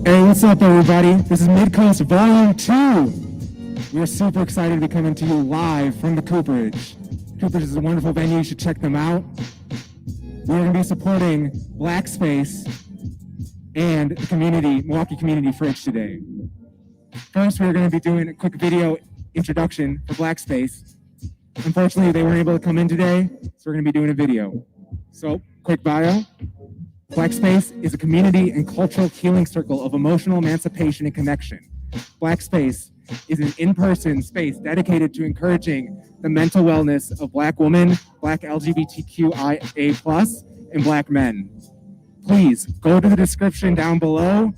Hey, what's up, everybody? This is Midcoast VOL.II. We're super excited to be coming to you live from the Cooperage. Cooperage is a wonderful venue. You should check them out. We're going to be supporting Black Space and the Milwaukee Community Fridge today. First, we're going to be doing a quick video introduction for Black Space. Unfortunately, they weren't able to come in today, so we're going to be doing a video. So, quick bio. Black Space is a community and cultural healing circle of emotional emancipation and connection. Black Space is an in-person space dedicated to encouraging the mental wellness of Black women, Black LGBTQIA+, and Black men. Please go to the description down below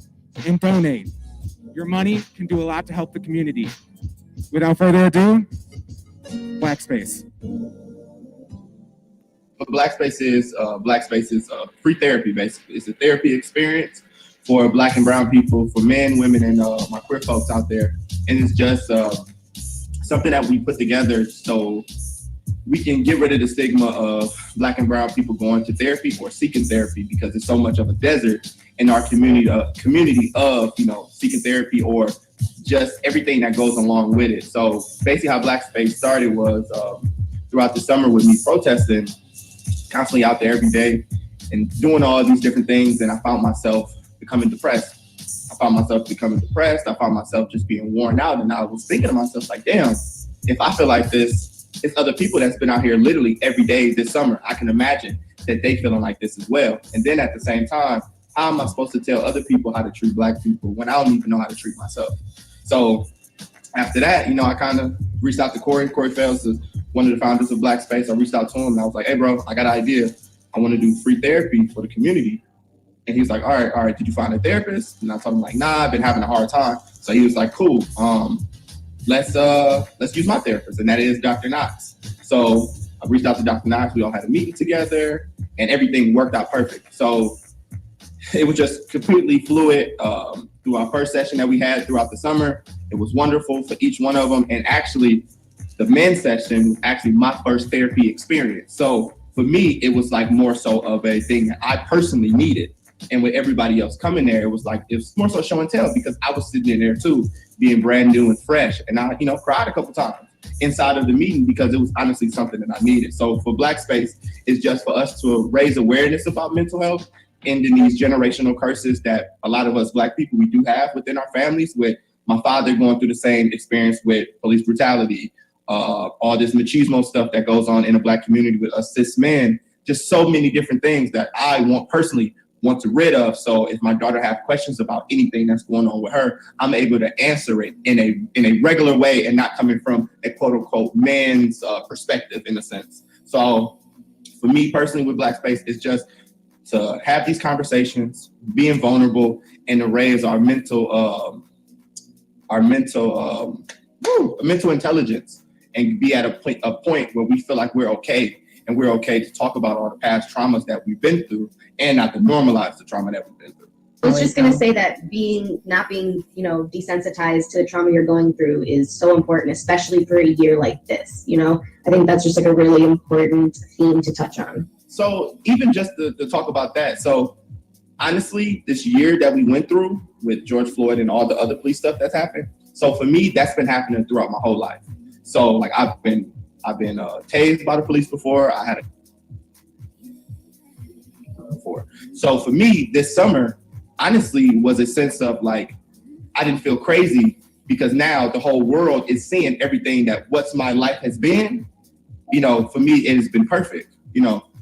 and donate. Your money can do a lot to help the community. Without further ado, Black Space. What Black Space is free therapy, basically. It's a therapy experience for Black and brown people, for men, women, and my queer folks out there. And it's just something that we put together so we can get rid of the stigma of Black and brown people going to therapy or seeking therapy, because it's so much of a desert in our community of seeking therapy or just everything that goes along with it. So basically how Black Space started was throughout the summer with me protesting, constantly out there every day and doing all these different things. And I found myself becoming depressed. I found myself just being worn out. And I was thinking to myself, like, damn, if I feel like this, it's other people that's been out here literally every day this summer. I can imagine that they feeling like this as well. And then at the same time, how am I supposed to tell other people how to treat Black people when I don't even know how to treat myself? So after that, I kind of reached out to Corey. Corey Fels is one of the founders of Black Space. I reached out to him and I was like, hey, bro, I got an idea. I want to do free therapy for the community. And he's like, all right, did you find a therapist? And I told him, like, nah, I've been having a hard time. So he was like, cool, let's use my therapist, and that is Dr. Knox. So I reached out to Dr. Knox. We all had a meeting together and everything worked out perfect. So it was just completely fluid through our first session that we had throughout the summer. It was wonderful for each one of them. And actually, the men's session was actually my first therapy experience. So for me, it was like more so of a thing that I personally needed. And with everybody else coming there, it was more so show and tell, because I was sitting in there too, being brand new and fresh. And I, cried a couple times inside of the meeting because it was honestly something that I needed. So for Black Space, it's just for us to raise awareness about mental health and in these generational curses that a lot of us Black people, we do have within our families, with my father going through the same experience with police brutality, all this machismo stuff that goes on in the Black community with us cis men, just so many different things that I personally want to rid of. So if my daughter have questions about anything that's going on with her, I'm able to answer it in a regular way and not coming from a quote unquote man's perspective in a sense. So for me personally with Black Space, it's just to have these conversations, being vulnerable, and to raise our mental intelligence and be at a point where we feel like we're okay, and we're okay to talk about all the past traumas that we've been through and not to normalize the trauma that we've been through. I was just going to say that not being desensitized to the trauma you're going through is so important, especially for a year like this. I think that's just like a really important theme to touch on. So even just to talk about that. So honestly, this year that we went through with George Floyd and all the other police stuff that's happened. So for me, that's been happening throughout my whole life. So like I've been tased by the police before. I had before. So for me, this summer, honestly, was a sense of like, I didn't feel crazy because now the whole world is seeing everything that what's my life has been. For me, it has been perfect.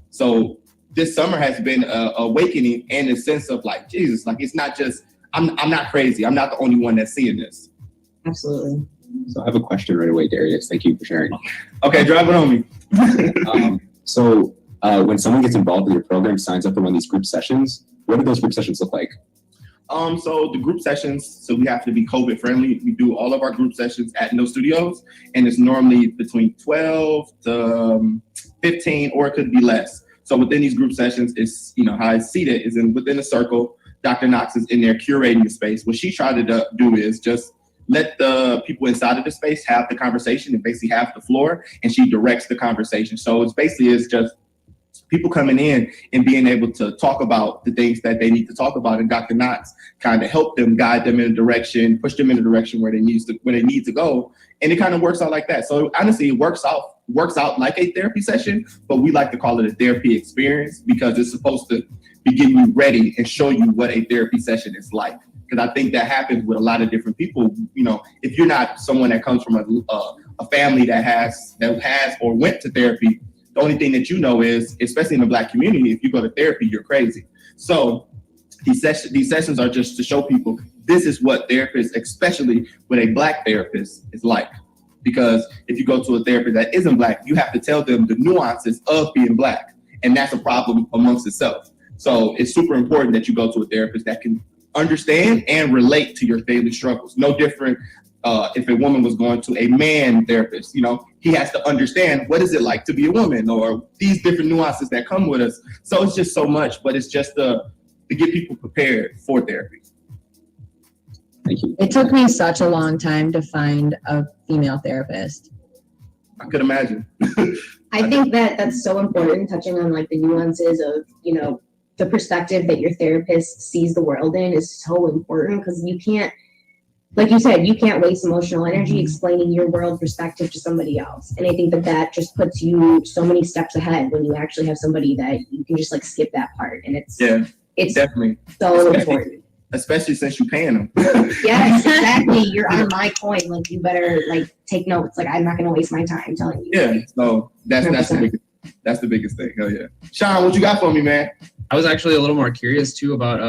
So this summer has been an awakening and a sense of like, Jesus, like it's not just, I'm not crazy. I'm not the only one that's seeing this. Absolutely. So I have a question right away, Darius. Thank you for sharing. Okay, drive it on me. So when someone gets involved in your program, signs up for one of these group sessions, what do those group sessions look like? So the group sessions, so we have to be COVID friendly. We do all of our group sessions at No Studios, and it's normally between 12 to 15, or it could be less. So within these group sessions, it's, how it's seated is within a circle. Dr. Knox is in there curating the space. What she tried to do is just let the people inside of the space have the conversation and basically have the floor, and she directs the conversation. So it's basically just people coming in and being able to talk about the things that they need to talk about, and Dr. Knox kind of help them, guide them in a direction, push them in a direction where they need to go, and it kind of works out like that. So honestly, it works out like a therapy session, but we like to call it a therapy experience because it's supposed to be getting you ready and show you what a therapy session is like. Because I think that happens with a lot of different people. You know, if you're not someone that comes from a family that has or went to therapy, the only thing that you know is, especially in the Black community, if you go to therapy, you're crazy. So these sessions are just to show people this is what therapists, especially with a Black therapist, is like. Because if you go to a therapist that isn't Black, you have to tell them the nuances of being Black. And that's a problem amongst itself. So it's super important that you go to a therapist that can understand and relate to your daily struggles. No different if a woman was going to a man therapist, you know, he has to understand what is it like to be a woman, or these different nuances that come with us. So it's just so much, but it's just to get people prepared for therapy. Thank you. It took me such a long time to find a female therapist. I could imagine. I think that that's so important, touching on like the nuances of, you know, the perspective that your therapist sees the world in is so important, because you can't, like you said, you can't waste emotional energy explaining your world perspective to somebody else. And I think that that just puts you so many steps ahead when you actually have somebody that you can just like skip that part. And it's Definitely so important. Especially since you're paying them. Yes, exactly. You're on my coin. Like, you better like take notes. Like, I'm not going to waste my time telling you. Yeah. So that's the biggest thing. Oh yeah. Sean, what you got for me, man? I was actually a little more curious too about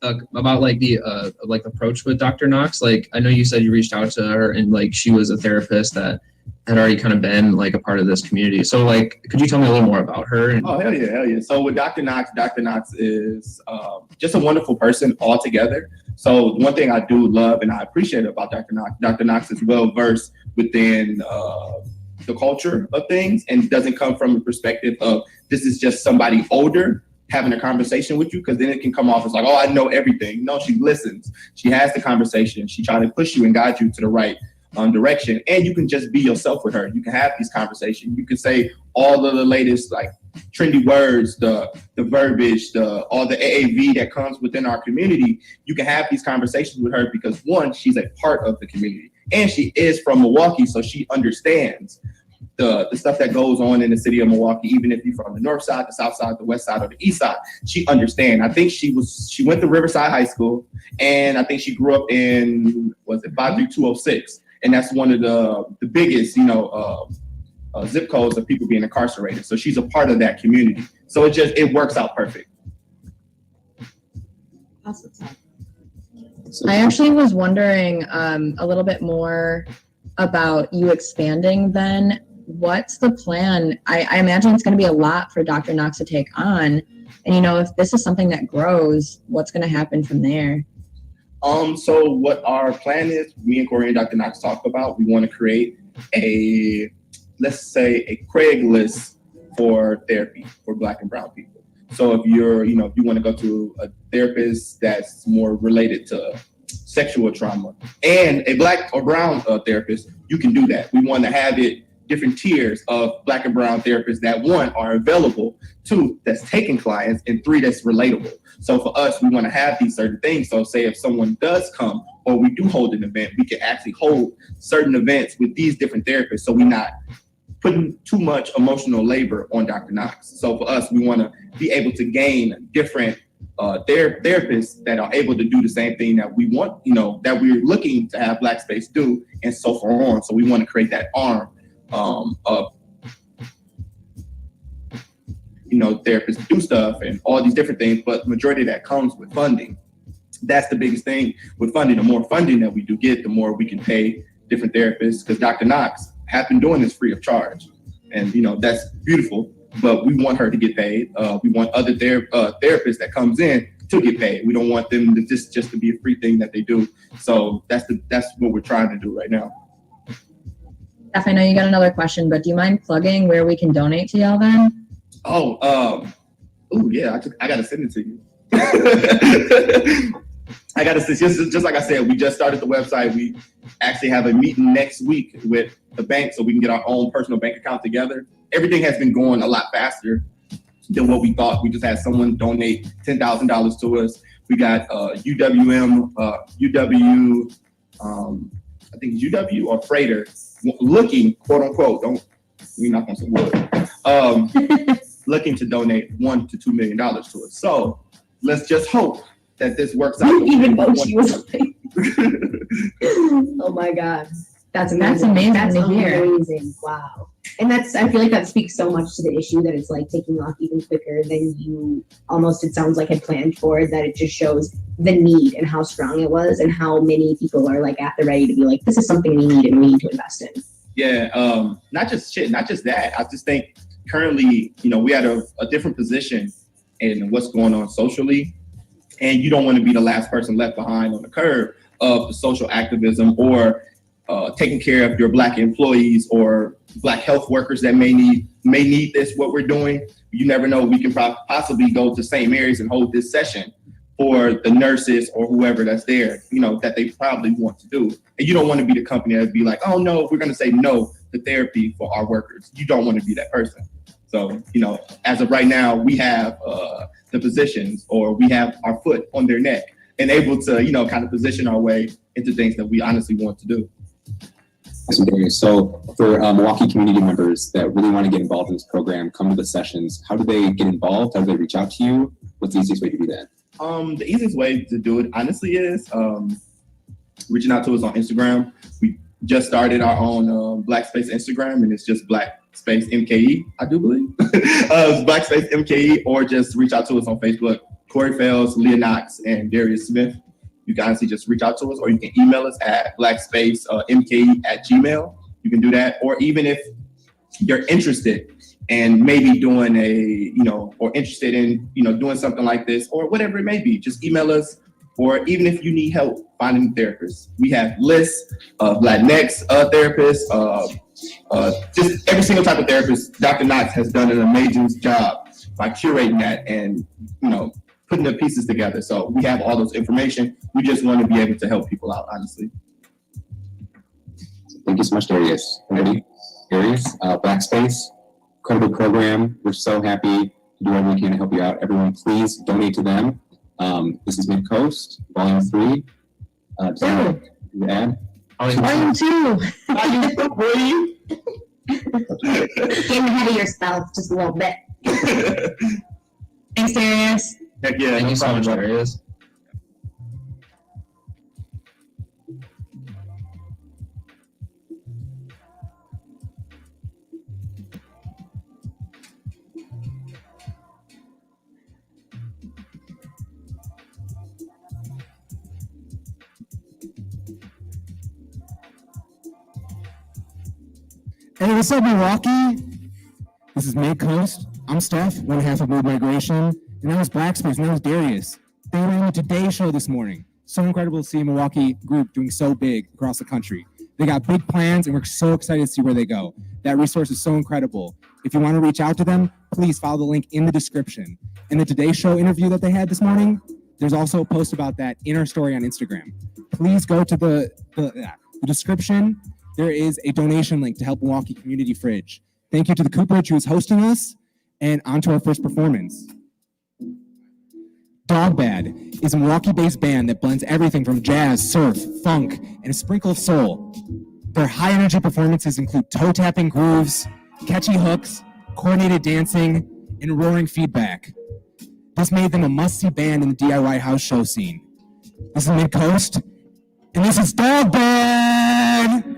like the like approach with Dr. Knox. Like, I know you said you reached out to her and like she was a therapist that had already kind of been like a part of this community. So like, could you tell me a little more about her? Oh, hell yeah. So with Dr. Knox is just a wonderful person altogether. So one thing I do love and I appreciate about Dr. Knox is well versed within the culture of things, and doesn't come from a perspective of this is just somebody older having a conversation with you, because then it can come off as like, oh, I know everything. No, she listens. She has the conversation. She tries to push you and guide you to the right direction, and you can just be yourself with her. You can have these conversations. You can say all of the latest like trendy words, the verbiage, all the AAV that comes within our community. You can have these conversations with her because, one, she's a part of the community, and she is from Milwaukee, so she understands the stuff that goes on in the city of Milwaukee. Even if you're from the north side, the south side, the west side, or the east side, she understands. I think she went to Riverside High School, and I think she grew up in 53206. And that's one of the biggest, zip codes of people being incarcerated. So she's a part of that community. So it works out perfect. Awesome. I actually was wondering a little bit more about you expanding then. What's the plan? I imagine it's going to be a lot for Dr. Knox to take on. And, if this is something that grows, what's going to happen from there? So what our plan is, me and Corey and Dr. Knox talk about, we want to create a Craigslist for therapy for Black and brown people. So if if you want to go to a therapist that's more related to sexual trauma and a Black or brown therapist, you can do that. We want to have it different tiers of Black and brown therapists that, one, are available, two, that's taking clients, and three, that's relatable. So for us, we want to have these certain things. So say if someone does come or we do hold an event, we can actually hold certain events with these different therapists, so we're not putting too much emotional labor on Dr. Knox. So for us, we want to be able to gain different therapists that are able to do the same thing that we want, that we're looking to have Black space do, and so far on. So we want to create that arm of therapists do stuff and all these different things, but majority of that comes with funding. That's the biggest thing with funding. The more funding that we do get, the more we can pay different therapists, because Dr. Knox has been doing this free of charge, and that's beautiful, but we want her to get paid. We want other therapists that comes in to get paid. We don't want them to just to be a free thing that they do. So that's what we're trying to do right now. Steph, I know you got another question, but do you mind plugging where we can donate to y'all then? I gotta send it to you. I gotta say, just like I said, we just started the website. We actually have a meeting next week with the bank so we can get our own personal bank account together. Everything has been going a lot faster than what we thought. We just had someone donate $10,000 to us. We got I think UW or Freighter looking, quote unquote, we're not gonna say wood, looking to donate $1 to $2 million to us. So let's just hope that this works out. Even though she was like, oh my God. That's amazing. That's amazing to hear. Amazing. Wow. And I feel like that speaks so much to the issue that it's like taking off even quicker than you almost, it sounds like, had planned for, that it just shows the need and how strong it was and how many people are like at the ready to be like, this is something we need and we need to invest in. Yeah. Not just that. I just think currently, we had a different position in what's going on socially, and you don't want to be the last person left behind on the curve of the social activism or taking care of your Black employees or Black health workers that may need this, what we're doing. You never know. We can possibly go to St. Mary's and hold this session for the nurses or whoever that's there, that they probably want to do. And you don't want to be the company that would be like, oh no, we're going to say no to therapy for our workers. You don't want to be that person. So, as of right now, we have the positions, or we have our foot on their neck and able to, kind of position our way into things that we honestly want to do. Awesome, Darius. So for Milwaukee community members that really want to get involved in this program, come to the sessions, how do they get involved? How do they reach out to you? What's the easiest way to do that? The easiest way to do it, honestly, is reaching out to us on Instagram. We just started our own Black Space Instagram, and it's just Black Space MKE, I do believe. Black Space MKE, or just reach out to us on Facebook. Corey Fells, Leah Knox, and Darius Smith. You can honestly just reach out to us, or you can email us at blackspacemke@gmail. You can do that. Or even if you're interested in maybe doing or interested in, doing something like this, or whatever it may be, just email us. Or even if you need help finding therapists, we have lists of Latinx therapists, just every single type of therapist. Dr. Knox has done an amazing job by curating that and, putting the pieces together. So we have all those information. We just want to be able to help people out, honestly. Thank you so much, Darius. Ready? Darius, Black Space, incredible program. We're so happy to do whatever we can to help you out. Everyone, please donate to them. This is Mid-Coast, Volume 3. Add? Volume 2. Getting ahead of yourself just a little bit. Thanks, Darius. Heck yeah, Thank no you so problem, much, bro. Darius. Hey, what's up, Milwaukee? This is Mid-Coast. I'm Steph, one half of Mood Migration, and that was Black Space, and that was Darius. They ran the Today Show this morning. So incredible to see a Milwaukee group doing so big across the country. They got big plans, and we're so excited to see where they go. That resource is so incredible. If you want to reach out to them, please follow the link in the description. In the Today Show interview that they had this morning, there's also a post about that in our story on Instagram. Please go to the description. There is a donation link to help Milwaukee Community Fridge. Thank you to the Cooperage who is hosting us, and on to our first performance. Dogbad is a Milwaukee-based band that blends everything from jazz, surf, funk, and a sprinkle of soul. Their high-energy performances include toe-tapping grooves, catchy hooks, coordinated dancing, and roaring feedback. This made them a must-see band in the DIY house show scene. This is Mid-Coast, and this is Dogbad!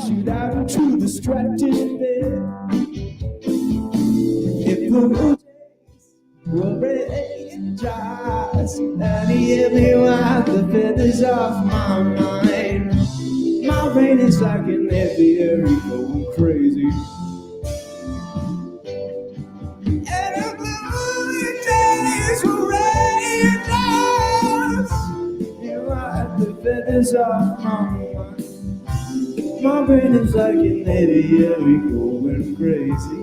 Shoot out into the strategic bed. If the moon will break jars, and he hit me while the feathers off my mind. My brain is like an aviary going crazy. And the blue days will rain jars, and while the feathers off my mind. My brain is like an aviary going crazy.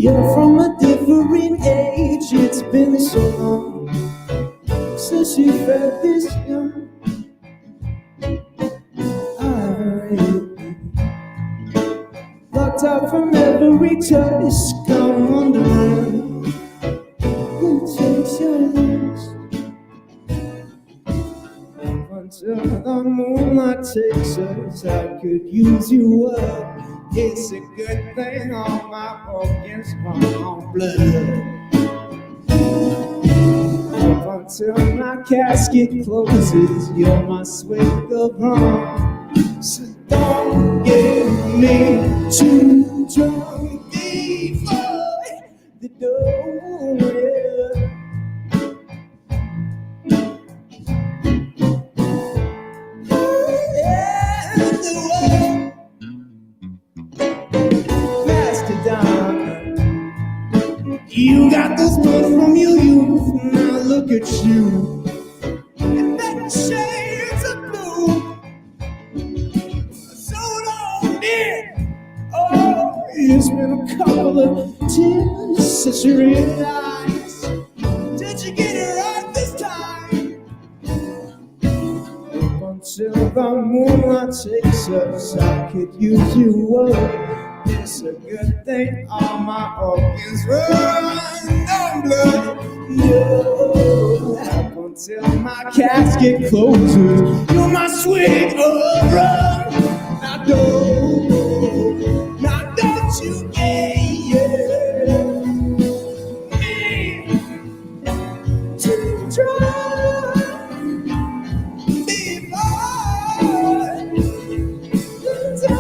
You're from a different age. It's been so long since you felt this young. Locked out from every choice, come on the run. Who takes your lips until the moonlight takes us? I could use you up. It's a good thing all my organs run on blood. Up until my casket closes, you're my sweet of home. So don't give me too Oh, yeah. Master Don, you got this blood from your youth. Now look at you, and then shades of blue. So long, dear. Oh, it's been a couple of tears since you realized. Did you get it right this time? Up until the moonlight takes us, I could use you up. It's a good thing all my organs run on blood. No, up until my casket closes, you're my sweet old rum. Now don't you get me to try before the time.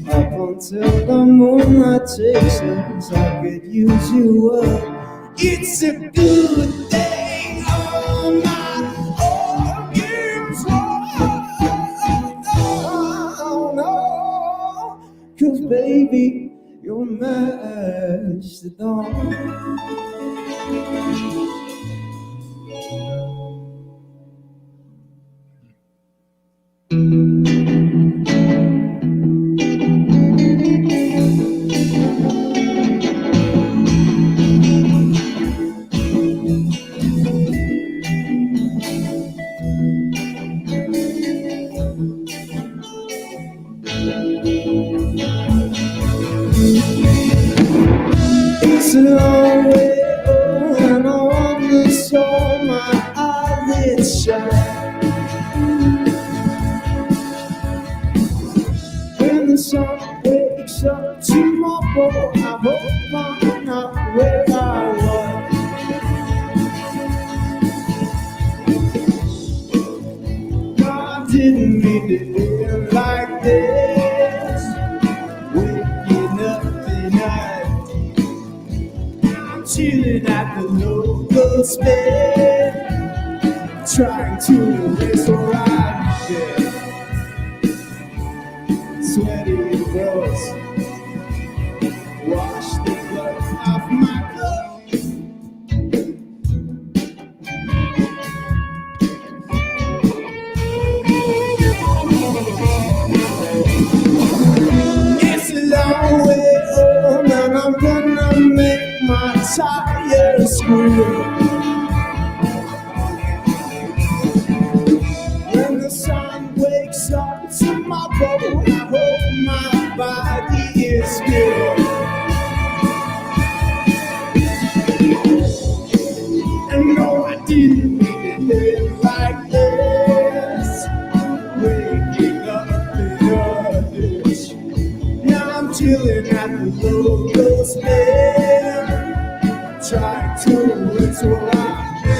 Up until the moonlight takes us, I could use you up. It's a good thing all my organs no, 'cause baby, you're mastodon. It's a long way home, and I wonder so my eyelids shine. When the sun wakes up tomorrow, I hope I'm not where I was. I didn't mean to do it like this. Waking up and I'm chilling at the local spin, trying to erase what I did. Sweaty clothes, wash the blood off my clothes. It's a long way home, and I'm gonna make my tires scream. When the sun wakes up tomorrow, I hope my body is still. And no, I didn't mean to live like this. Waking up in a ditch. Now I'm chilling at the local spin, trying to rinse what I did.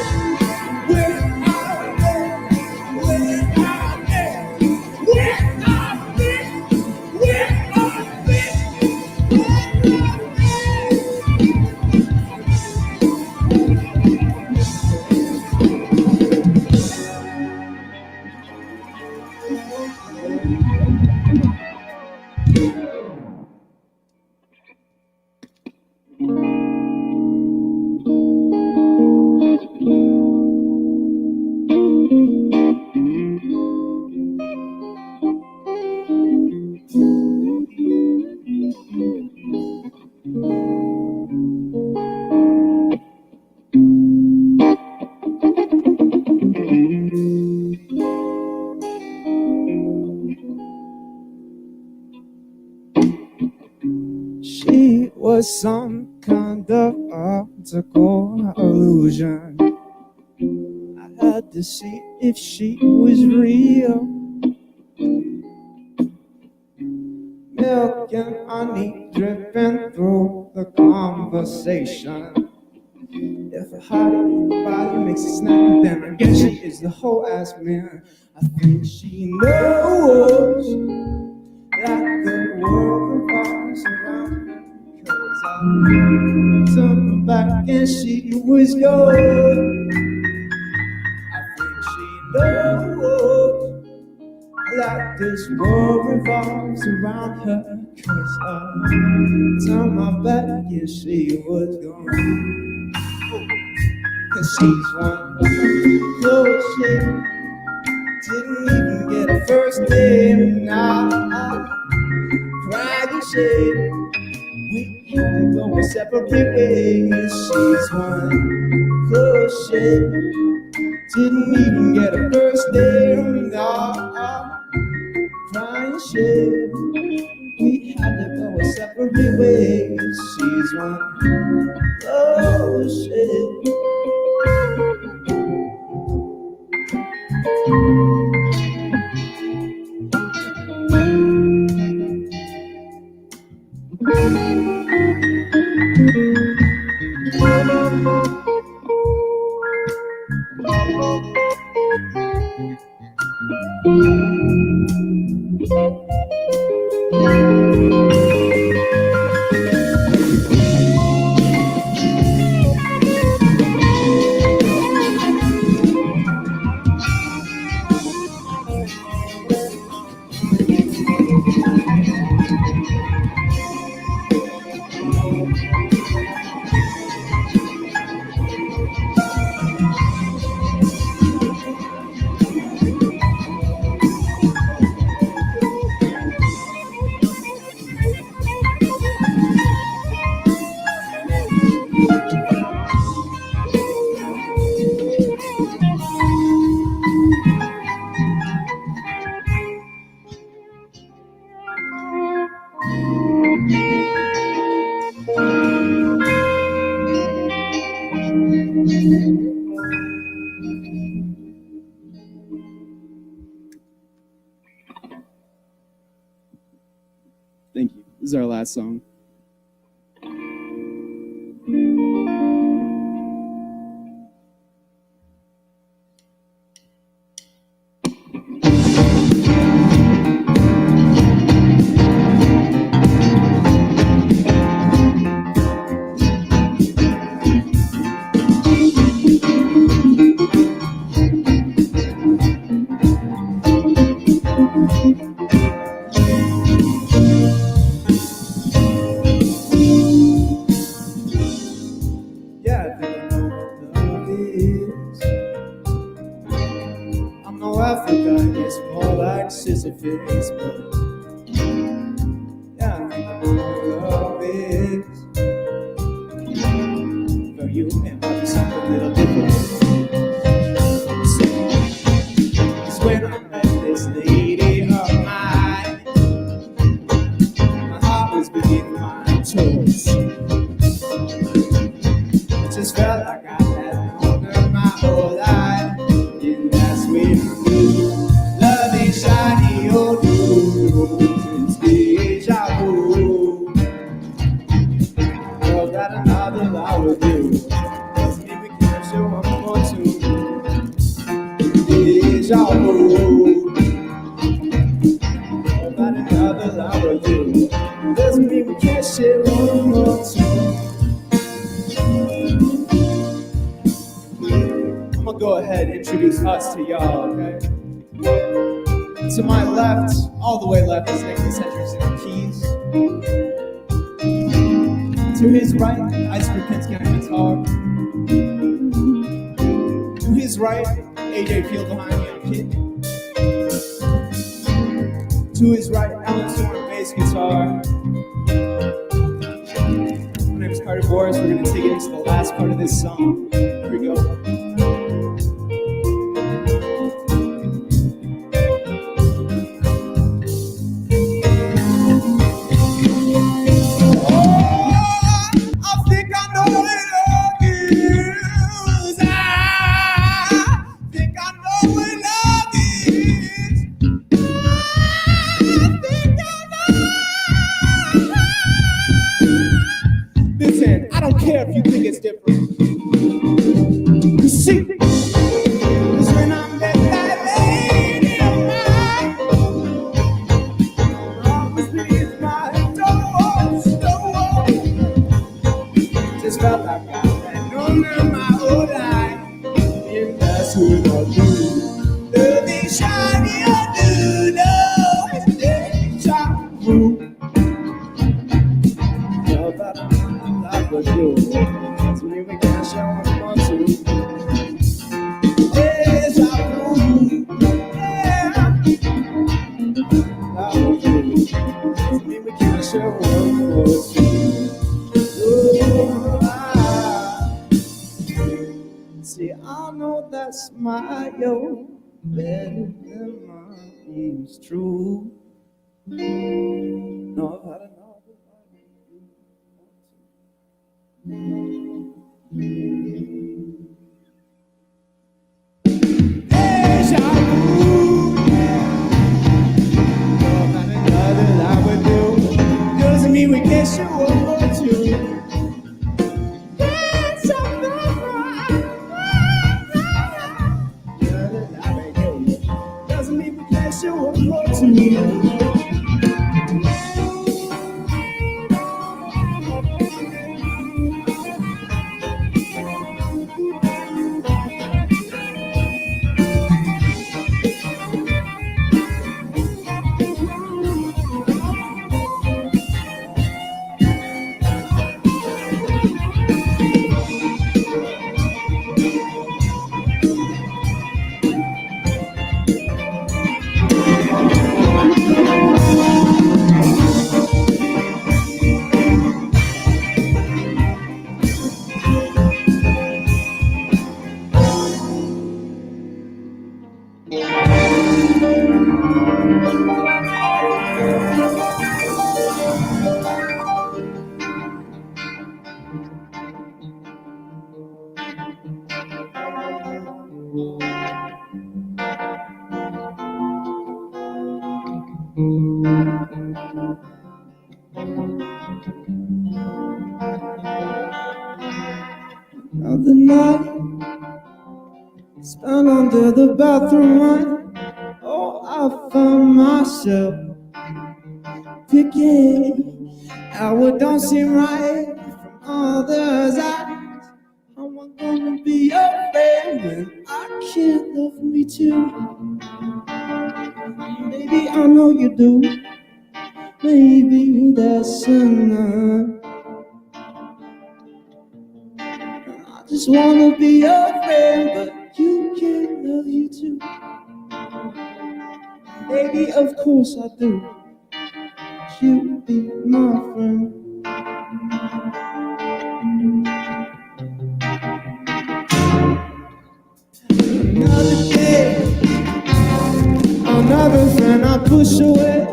was some kind of optical illusion. I had to see if she was real. Milk and honey dripping through the conversation. If a hottie body makes a snap, then I guess she is the whole ass man. I think she knows that the world revolves around her. 'Cause I turned back and she was yours. I think she knows that this world revolves around her. 'Cause I turned my back and she was gone. 'Cause she's one close shit. Didn't even get a first name. Now crying shit. We had to go our separate ways. She's one close shit. Didn't even get a first name. Now crying shit. We had to go our separate ways. She's one close shit. Thank you. This is our last song. Face, but yeah, I know love is for you. It might be something a little different. It's when I met this lady of mine, my heart was beneath my toes. It just felt like I had known her my whole life. In that sweet love ain't shiny. It's deja vu. Girl, got another lie with you. Doesn't mean we can't show up more too. Deja vu. Girl, got another lie with you. Doesn't mean we can't share one more too. I'm gonna go ahead and introduce us to y'all, okay? To my left, all the way left, is Nicholas Hendricks and the keys. To his right, Ice Krupinski on guitar. To his right, AJ Field behind me on kit. To his right, Alan Stewart on bass guitar. My name is Carter Boris. We're going to take it into the last part of this song. Here we go. Oh! better than mine is true. No, I've had enough. Deja vu. No, not another I would do. Doesn't mean we can't show up or two. That's doesn't mean we can't show up or two. Other night, spent under the bathroom light. Oh, I found myself picking out what don't seem right from others' eyes. How am I gonna be your friend when I can't love me too? Maybe I know you do. Maybe that's enough. I just wanna be your friend, but you can't love you too. Baby, of course I do. You be my friend. Another day, another friend I push away.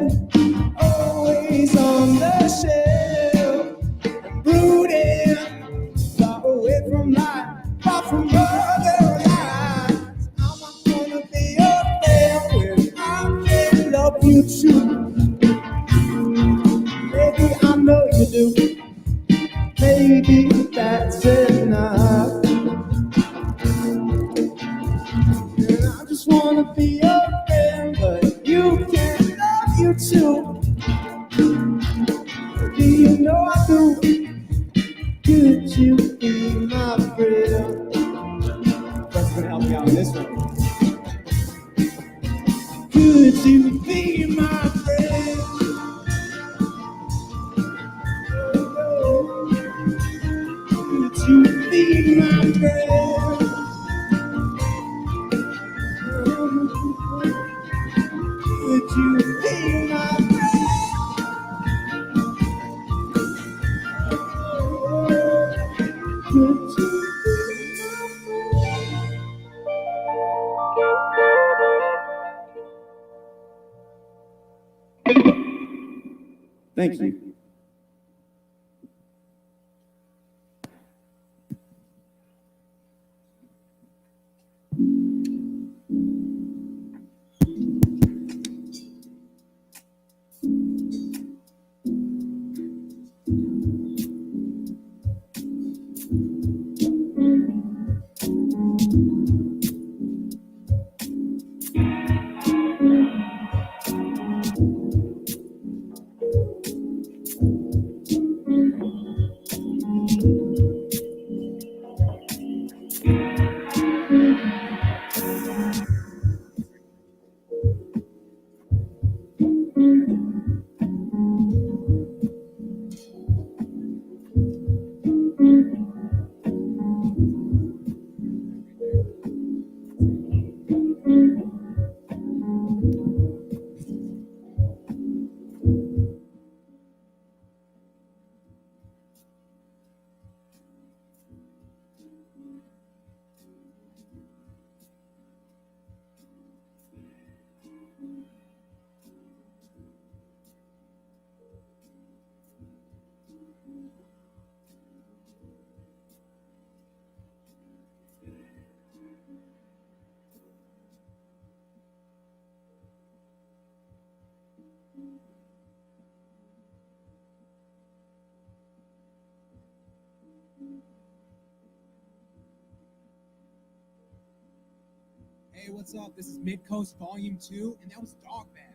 Always on the shelf, brooding, far away from life, far from other lives. I'm not gonna be your friend when I can't love you too. Maybe I know you do. Maybe that's enough. And I just wanna be your friend, but you can't love you too. Do you know I do? Could you be my friend? That's gonna help me out on this one. Could you be my friend? Could you be my friend? Could you be my friend? Could you be my friend? Thank you. Hey, what's up? This is Mid-Coast Volume 2, and that was Dogbad.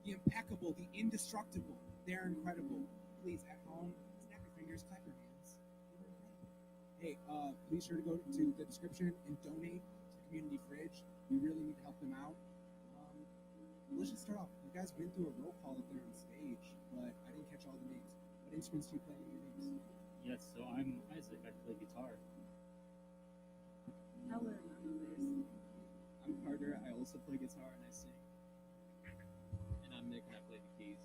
The impeccable, the indestructible. They're incredible. Please, at home, snap your fingers, clap your hands. Hey, please sure to go to the description and donate to the Community Fridge. We really need to help them out. Let's just start off. You guys went through a roll call up there on stage, but I didn't catch all the names. What instruments do you play in your names? Yes, so I'm Isaac. I play guitar. I'm Carter. I also play guitar and I sing. And I'm Nick, and I play the keys.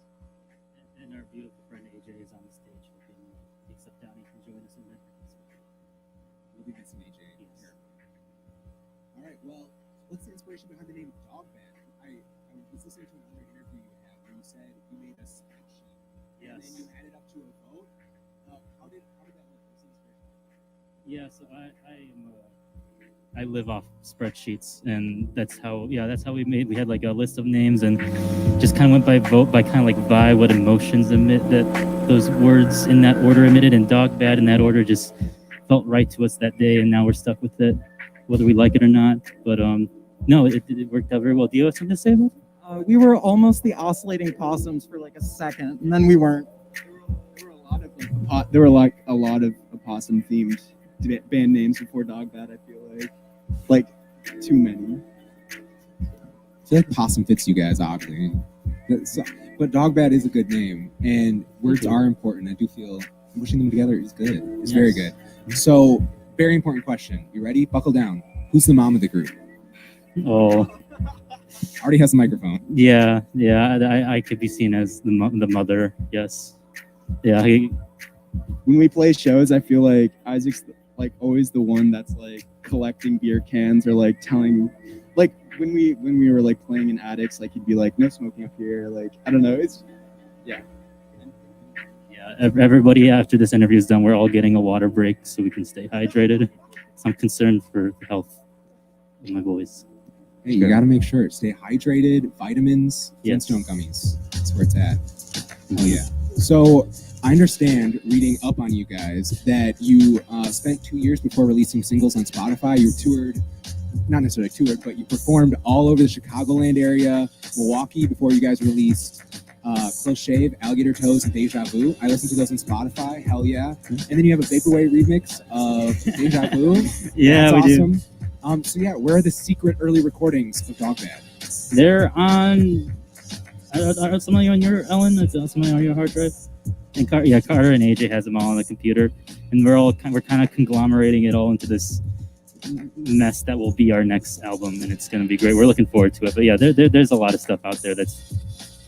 And our beautiful friend AJ is on the stage helping take stuff down. He can join us in there. We'll leave this in AJ. Yes. Here. All right, well, what's the inspiration behind the name Dogbad? I was listening to another interview you had where you said you made a spreadsheet. And Yes. then you added up to a vote. How did that work? What's the inspiration? Yeah, so I live off spreadsheets, and that's how we had like a list of names and just kind of went by vote by kind of like by what emotions emit that those words in that order emitted, and Dogbad in that order just felt right to us that day, and now we're stuck with it, whether we like it or not. But no, it worked out very well. Do you have something to say about it? We were almost the oscillating possums for like a second, and then we weren't. There were a lot of opossum themed band names before Dogbad. I feel like too many. I feel like possum fits you guys oddly. But Dogbad is a good name, and words are important. I do feel mushing them together is good. It's very good. So, very important question. You ready? Buckle down. Who's the mom of the group? Oh, Already has the microphone. yeah. I could be seen as the mother. Yes. Yeah. When we play shows, I feel like Isaac's like always the one that's like collecting beer cans or like telling, like when we were like playing in attics, like he'd be like, no smoking up here. Like I don't know. It's Yeah, everybody after this interview is done, we're all getting a water break so we can stay hydrated. So I'm concerned for the health of my boys. Hey, you got to make sure. Stay hydrated, vitamins, Yes. Flintstone gummies. That's where it's at. Oh, yeah. So I understand, reading up on you guys, that you spent 2 years before releasing singles on Spotify. You toured, not necessarily toured, but you performed all over the Chicagoland area, Milwaukee, before you guys released Close Shave, Alligator Toes, and Deja Vu. I listened to those on Spotify. Hell yeah. And then you have a Vaporwave remix of Deja Vu. Yeah, That's we awesome. do. So yeah, where are the secret early recordings of Dogbad? They're on. Are some of you on your Ellen? Is some of you on your hard drive? And Carter and AJ has them all on the computer, and we're kind of conglomerating it all into this mess that will be our next album, and it's going to be great. We're looking forward to it. But yeah, there's a lot of stuff out there that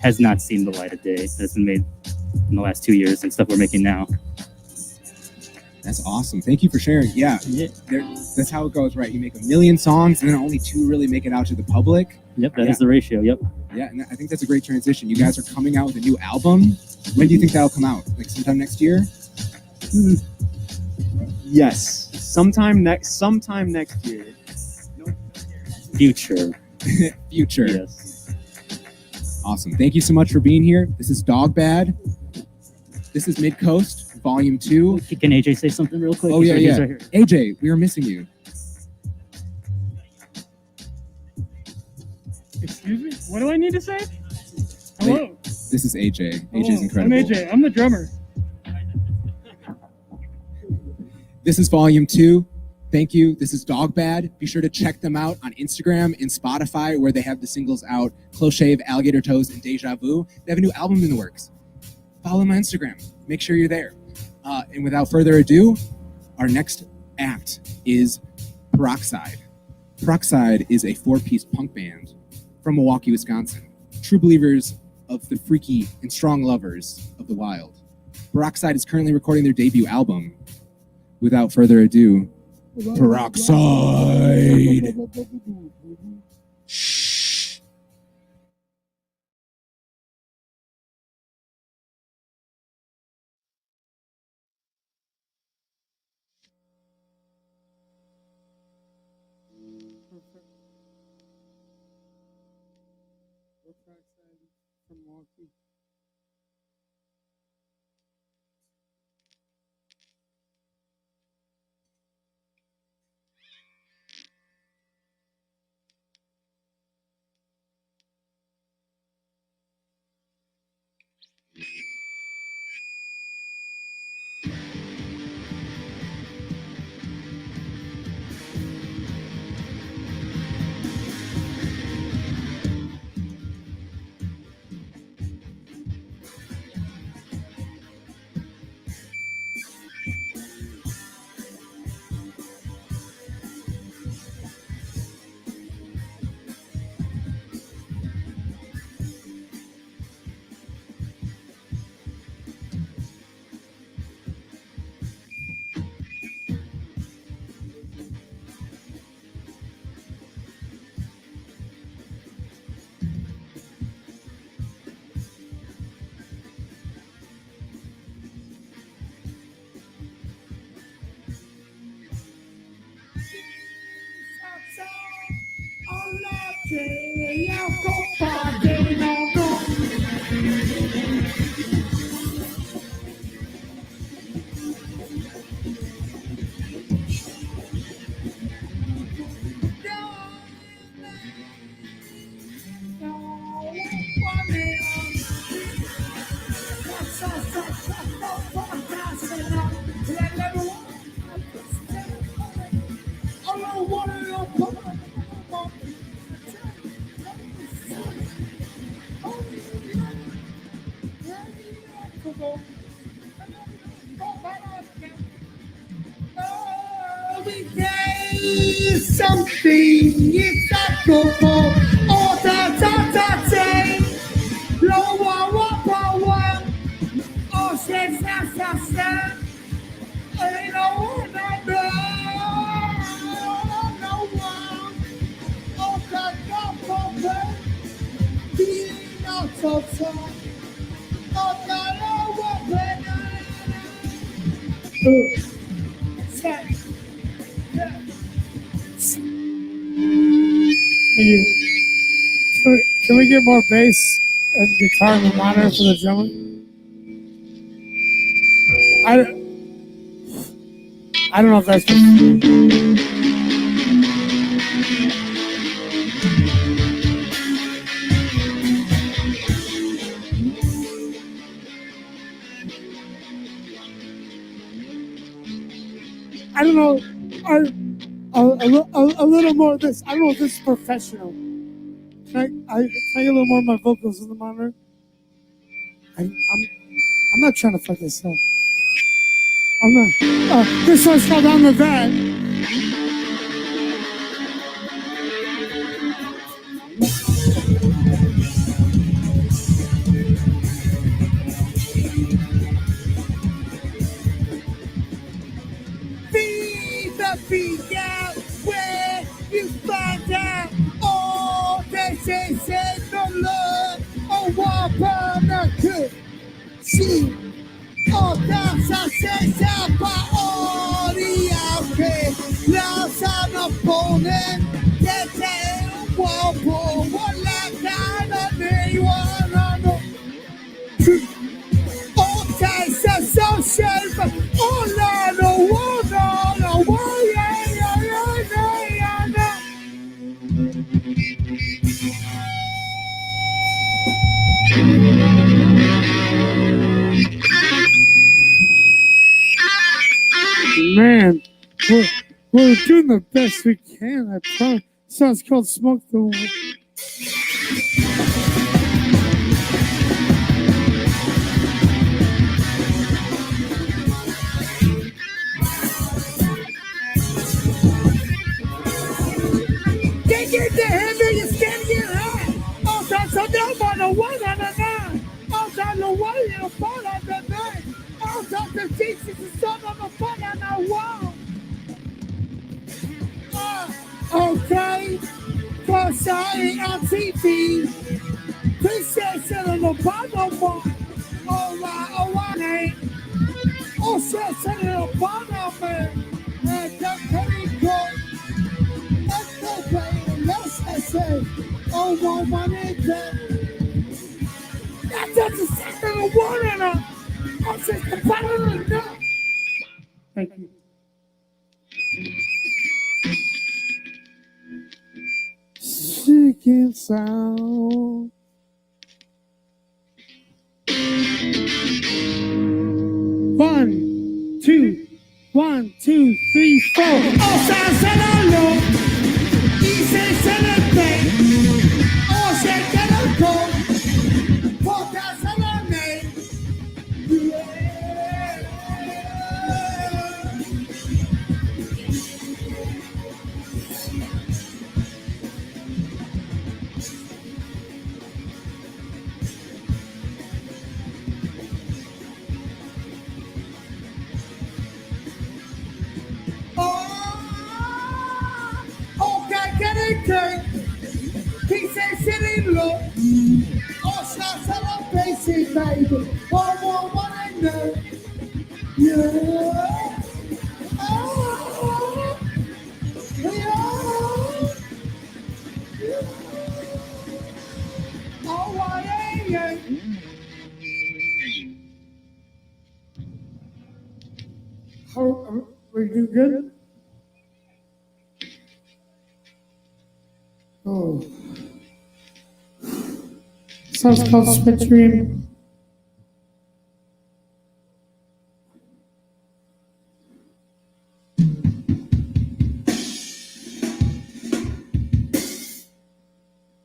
has not seen the light of day. That's been made in the last 2 years, and stuff we're making now. That's awesome. Thank you for sharing. Yeah, that's how it goes, right? You make 1 million songs, and then only 2 really make it out to the public. Yep, that is the ratio. Yep. Yeah, and I think that's a great transition. You guys are coming out with a new album. When do you think that'll come out? Like sometime next year? yes, sometime next year. Future. Future. Yes. Awesome. Thank you so much for being here. This is Dogbad. This is Mid-Coast, Volume 2. Can AJ say something real quick? Oh, He's yeah, right- yeah. he's right here. AJ, we are missing you. Excuse me? What do I need to say? Hello. This is AJ. Hello. AJ's incredible. I'm AJ. I'm the drummer. This is Volume 2. Thank you. This is Dogbad. Be sure to check them out on Instagram and Spotify, where they have the singles out: Close Shave, Alligator Toes, and Deja Vu. They have a new album in the works. Follow them on Instagram. Make sure you're there. And without further ado, our next act is Peroxide. Peroxide is a 4-piece punk band from Milwaukee, Wisconsin. True believers of the freaky and strong lovers of the wild. Peroxide is currently recording their debut album. Without further ado, Peroxide. Shh. From Milwaukee. Something is that go for all that say. Low power, oh, says that. Ain't no one that no one. Oh, that go be not so far. Oh, that Can we get more bass and guitar in the monitor for the drummer? I don't know if that's just I don't know. A little more of this. I don't know if this is professional. Can I get a little more of my vocals in the monitor? I'm not trying to fuck this up. I'm not. This one's called On the Vet. Ftbk, where you find out all they say no love, oh, what partner could see. Oh, that's a sense of priority, okay. Lost an opponent, that's a wall for one last time, and they wanna know. All types of social, oh, no, Man, we're doing the best we can. I promise. Sounds called Smoke the. Can't get the hammer, you can't get high. All time, so down on the one on the nine. All time, the one in the fall on the nine. All time, the Jesus is sun on the front on the wall. Okay, cause I ain't on TV. Princess on the bottom one. Oh, I ain't. Oh, shit, on the bottom, man. And the pretty good. Let's go play. Let's say, oh, one is there. I that's the second of the water and I'm just the bottom of the cup. Thank you. Chicken sound. One, two, 1, 2, 3, 4. O sea, se la lo y se la pe. O se queda con poca se la me. He says sitting low. Oh, shots of a basic baby. One I know. Yeah. Oh, yeah. Oh, yeah. How are you good? Oh. Sounds called Sweat Dream.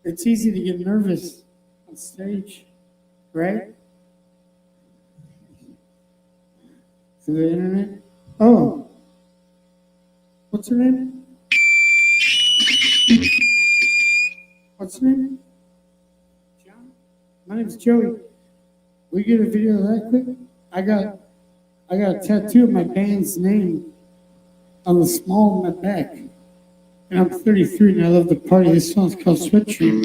It's easy to get nervous on stage, right? Through the internet? Oh. What's her name? What's her name? John? My name's Joey. We get a video of that quick? I got a tattoo of my band's name on the small of my back. And I'm 33 and I love the party. This song's called Sweat Dream.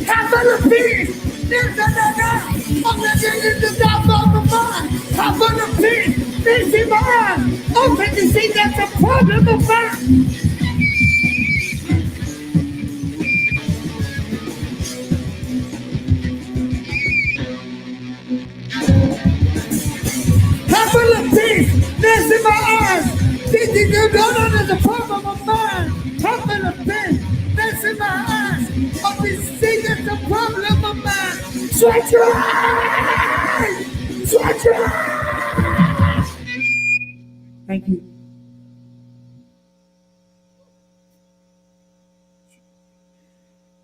Half of the peace, there's another. I'm living in the top of the mind. Half of the peace, there's in my eyes. Oh, can you see that's a problem of mine? Half of the peace, there's in my eyes. Thinking you're done there's a problem of mine. Half of the peace, there's in my eyes. I'll be seeing that's a problem of mine. Sweat your eyes! Sweat your eyes! Thank you.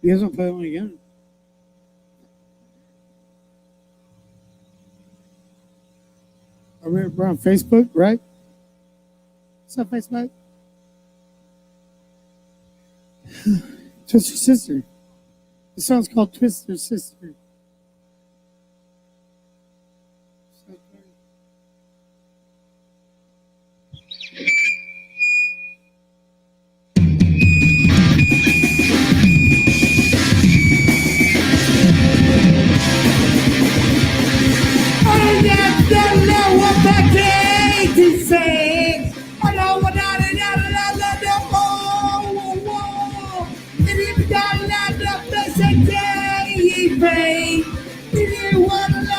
You guys want to play one again? We're on Facebook, right? What's up, Facebook? Twister Sister. This song's called Twister Sister. I don't know what the gate is saying. I know what I it is done like the blessed day, babe. It is one of the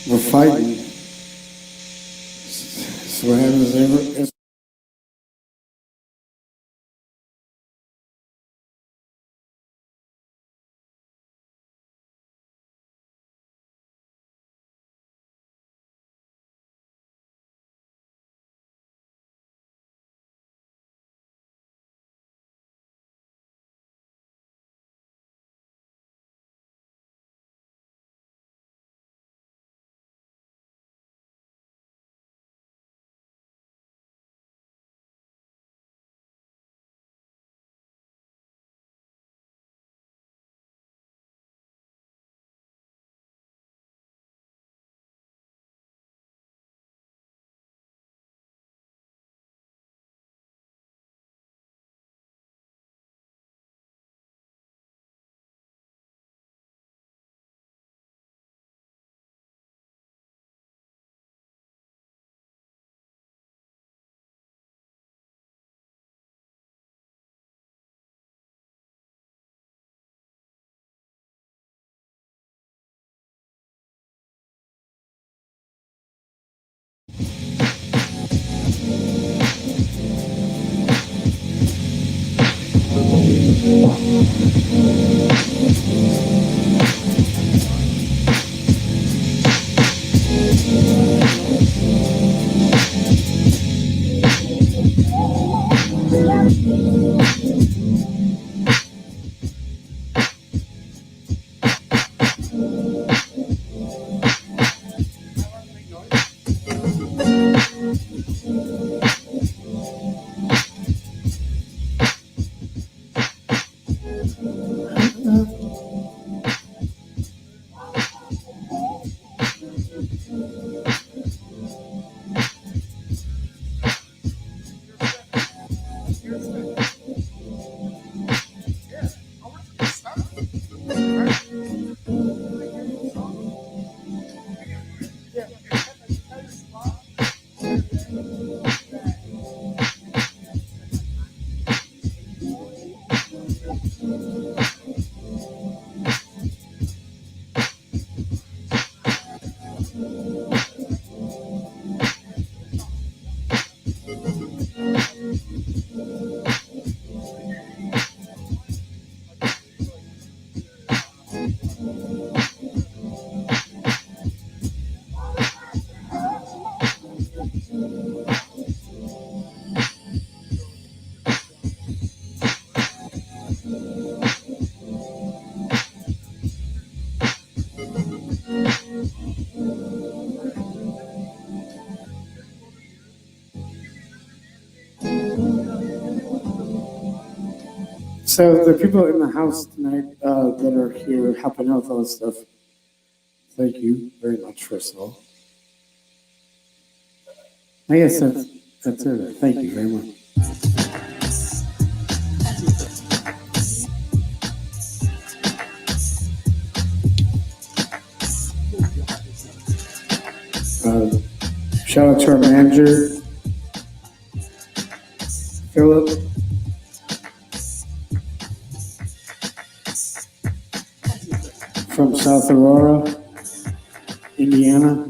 we're fighting. So what happens every So the people in the house tonight that are here helping out with all this stuff, thank you very much, first of all. I guess that's it. Thank you very much. Shout out to our manager, Philip. From South Aurora, Indiana.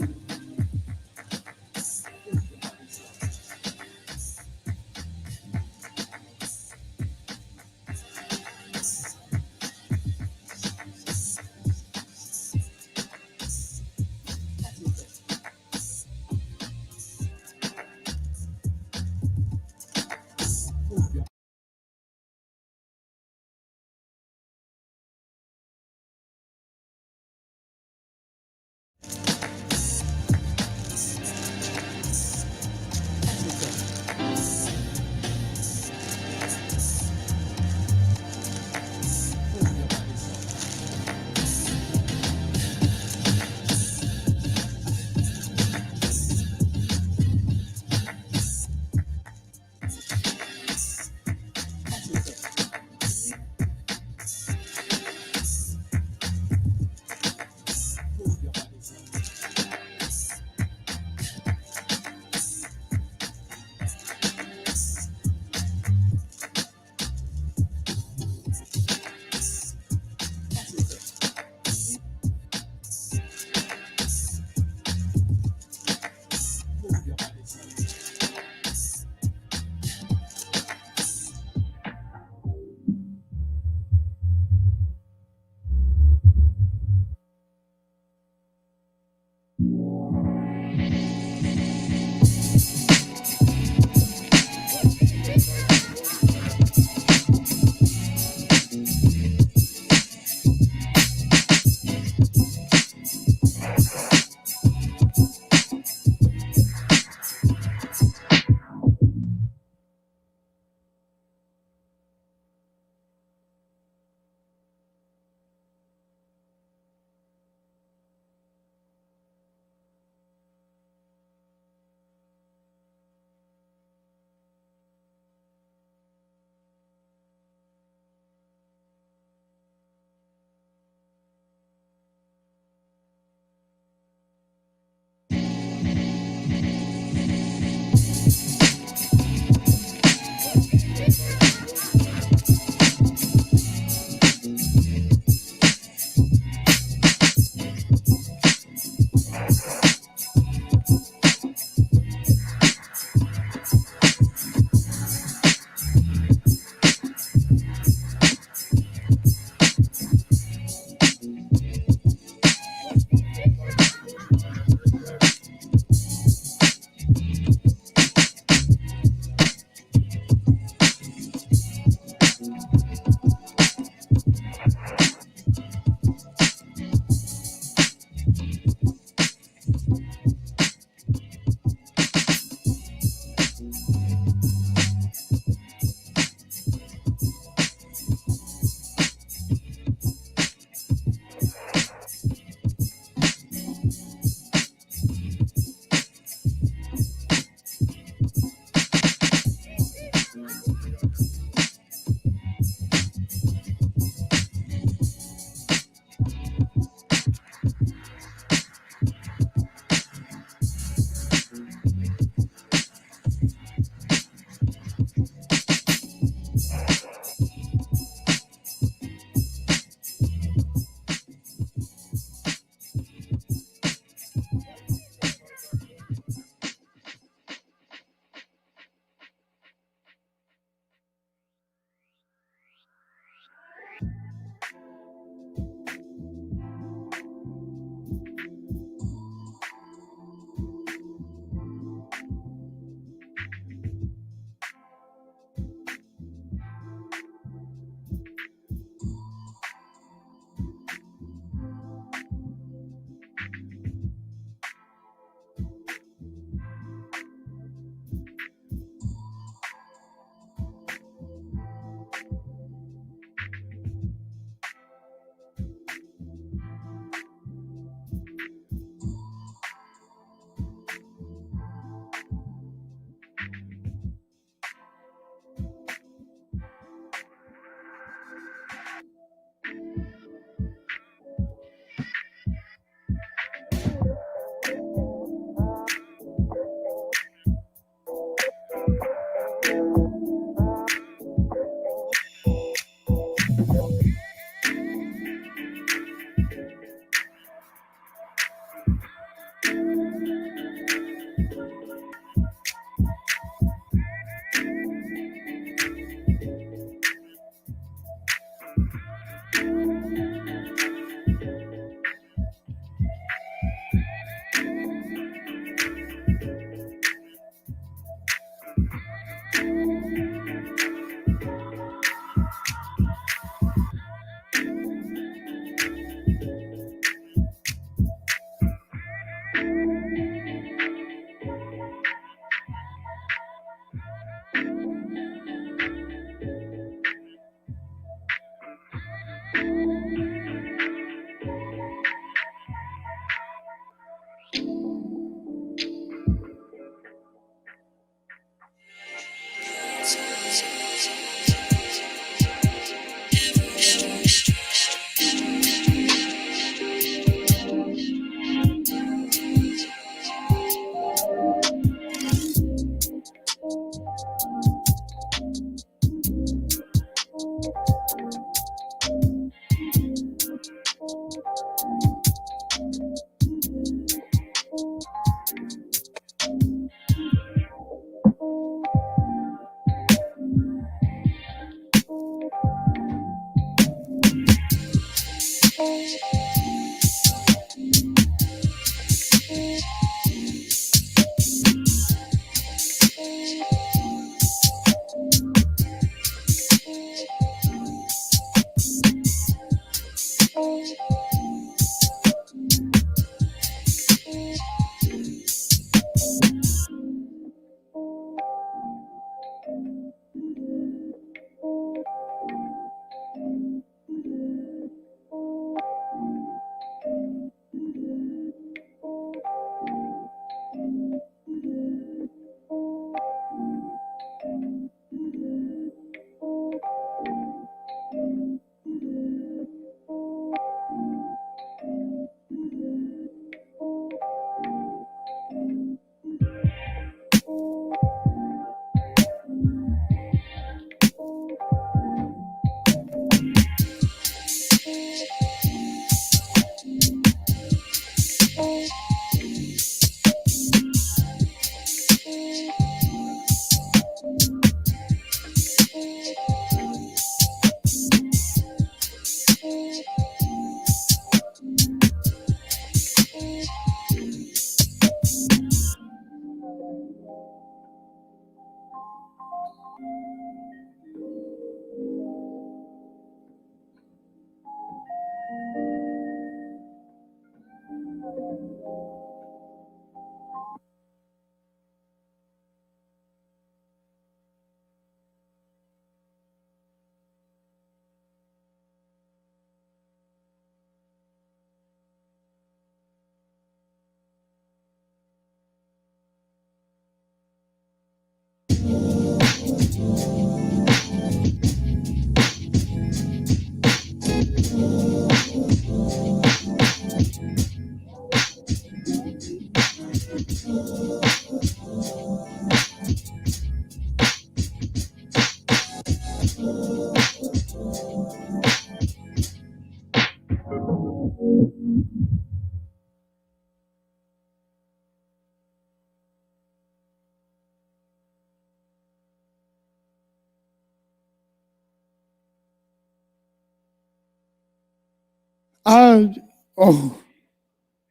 Oh,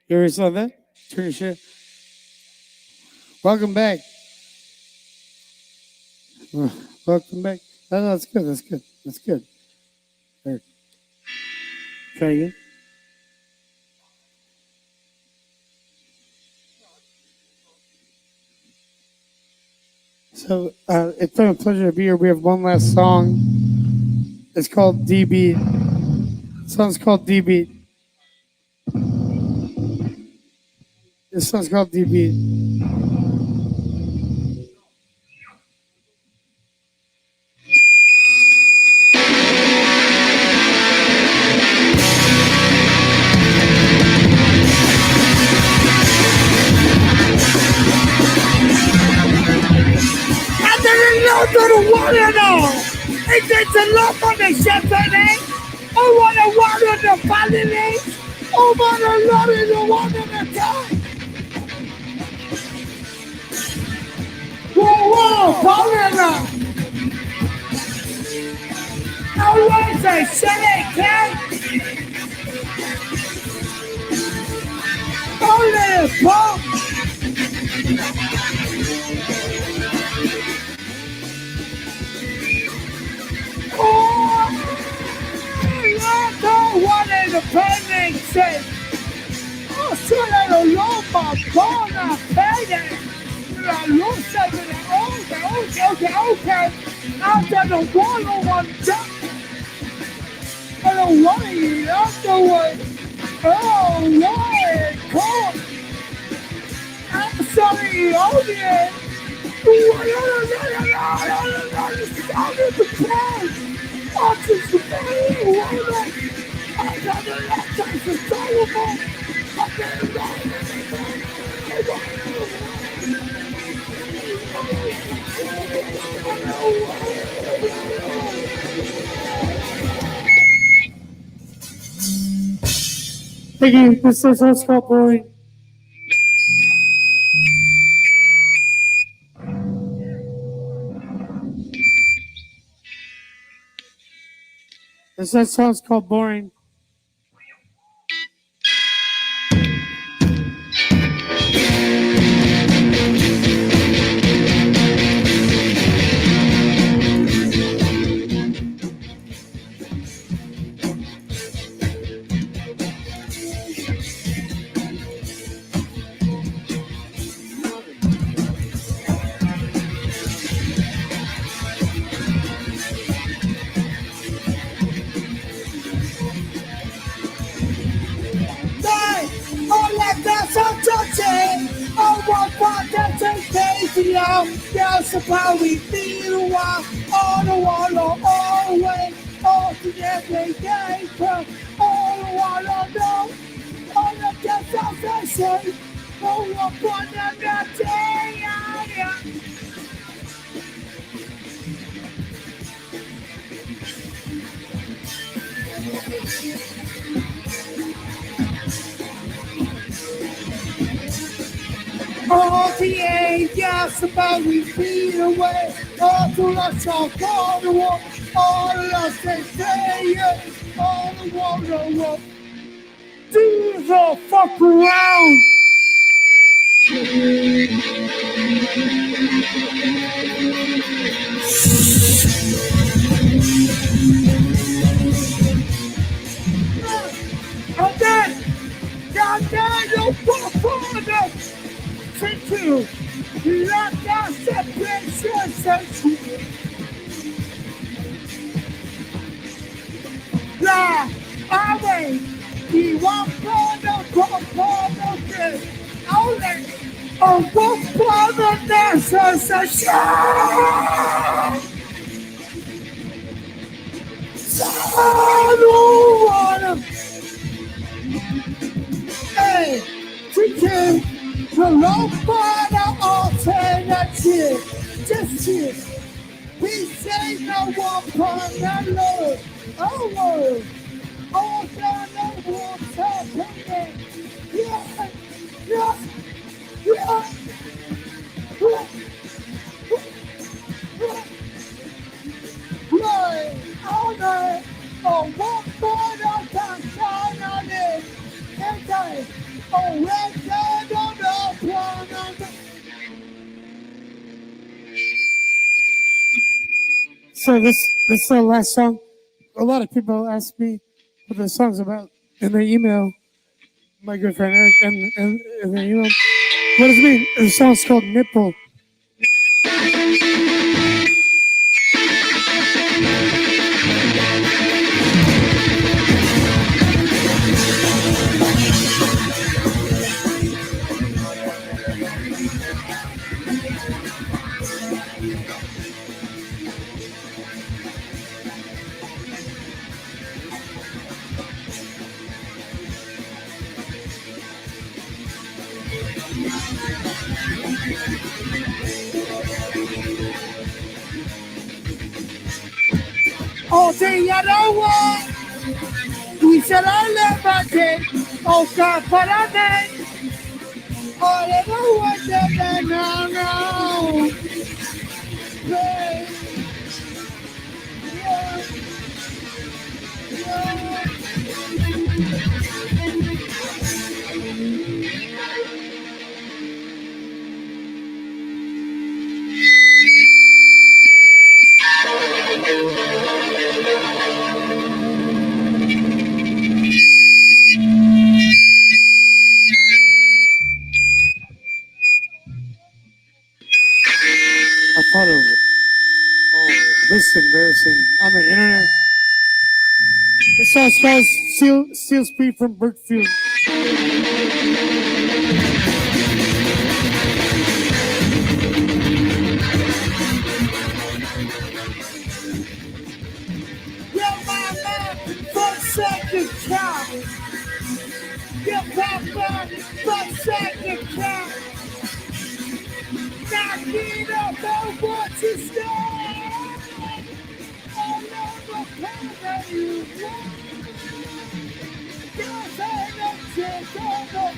you already saw that? Turn your shit. Welcome back. Welcome back. No, that's good. That's good. That's good. There. Try again. So it's been a pleasure to be here. We have one last song. It's called D-Beat. The song's called D-Beat. This song's called D-Beat. To the water now. Is it the love on the shepherding? Oh, what a water the family. Oh, what a love in the water the time. Whoa, whoa, water now. Now, what is a Ftbk? Oh, little pump. Oh, I don't want it to pay me. Oh, so I don't know my phone. I paid it. I lose it. Okay. I've done a one-on-one job. I don't want to eat afterwards. Oh, why? Cold. I'm sorry, audience. Thank you. This is our Scott Boy. That song's called Boring. That's how we feel all the water, always, all the every day, all the water, no, all the destination, all the fun and the day, yeah. All the angels about we feed away, all to us all the war, all of us they say, all the water, do the fuck around. And then, goddamn, you fuck father. Thank you. Let us separation. La, away. He won't for the good. Only a one for the necessary. I don't wanna. Hey, chicken. The low for the alternative. Just here. We say no one for the Lord. Oh, all down the water. Yeah, yeah, yeah. Right, all right. Oh, one for the sunshine on it. Okay. Oh, let's go on the planet. So this is the last song. A lot of people ask me what the song's about in the email. My good friend Eric and in the email. What does it mean? The song's called Nipple. All day I don't want. We said I left my kid. Oh God, but I meant. All I don't want that no. Hey. I thought of this is embarrassing on the internet. This song spells Steel Speed from Brookfield. Your mama for second count. Your papa for second count. Knocking up on what you stand. All over power you want. Just ain't no chick over.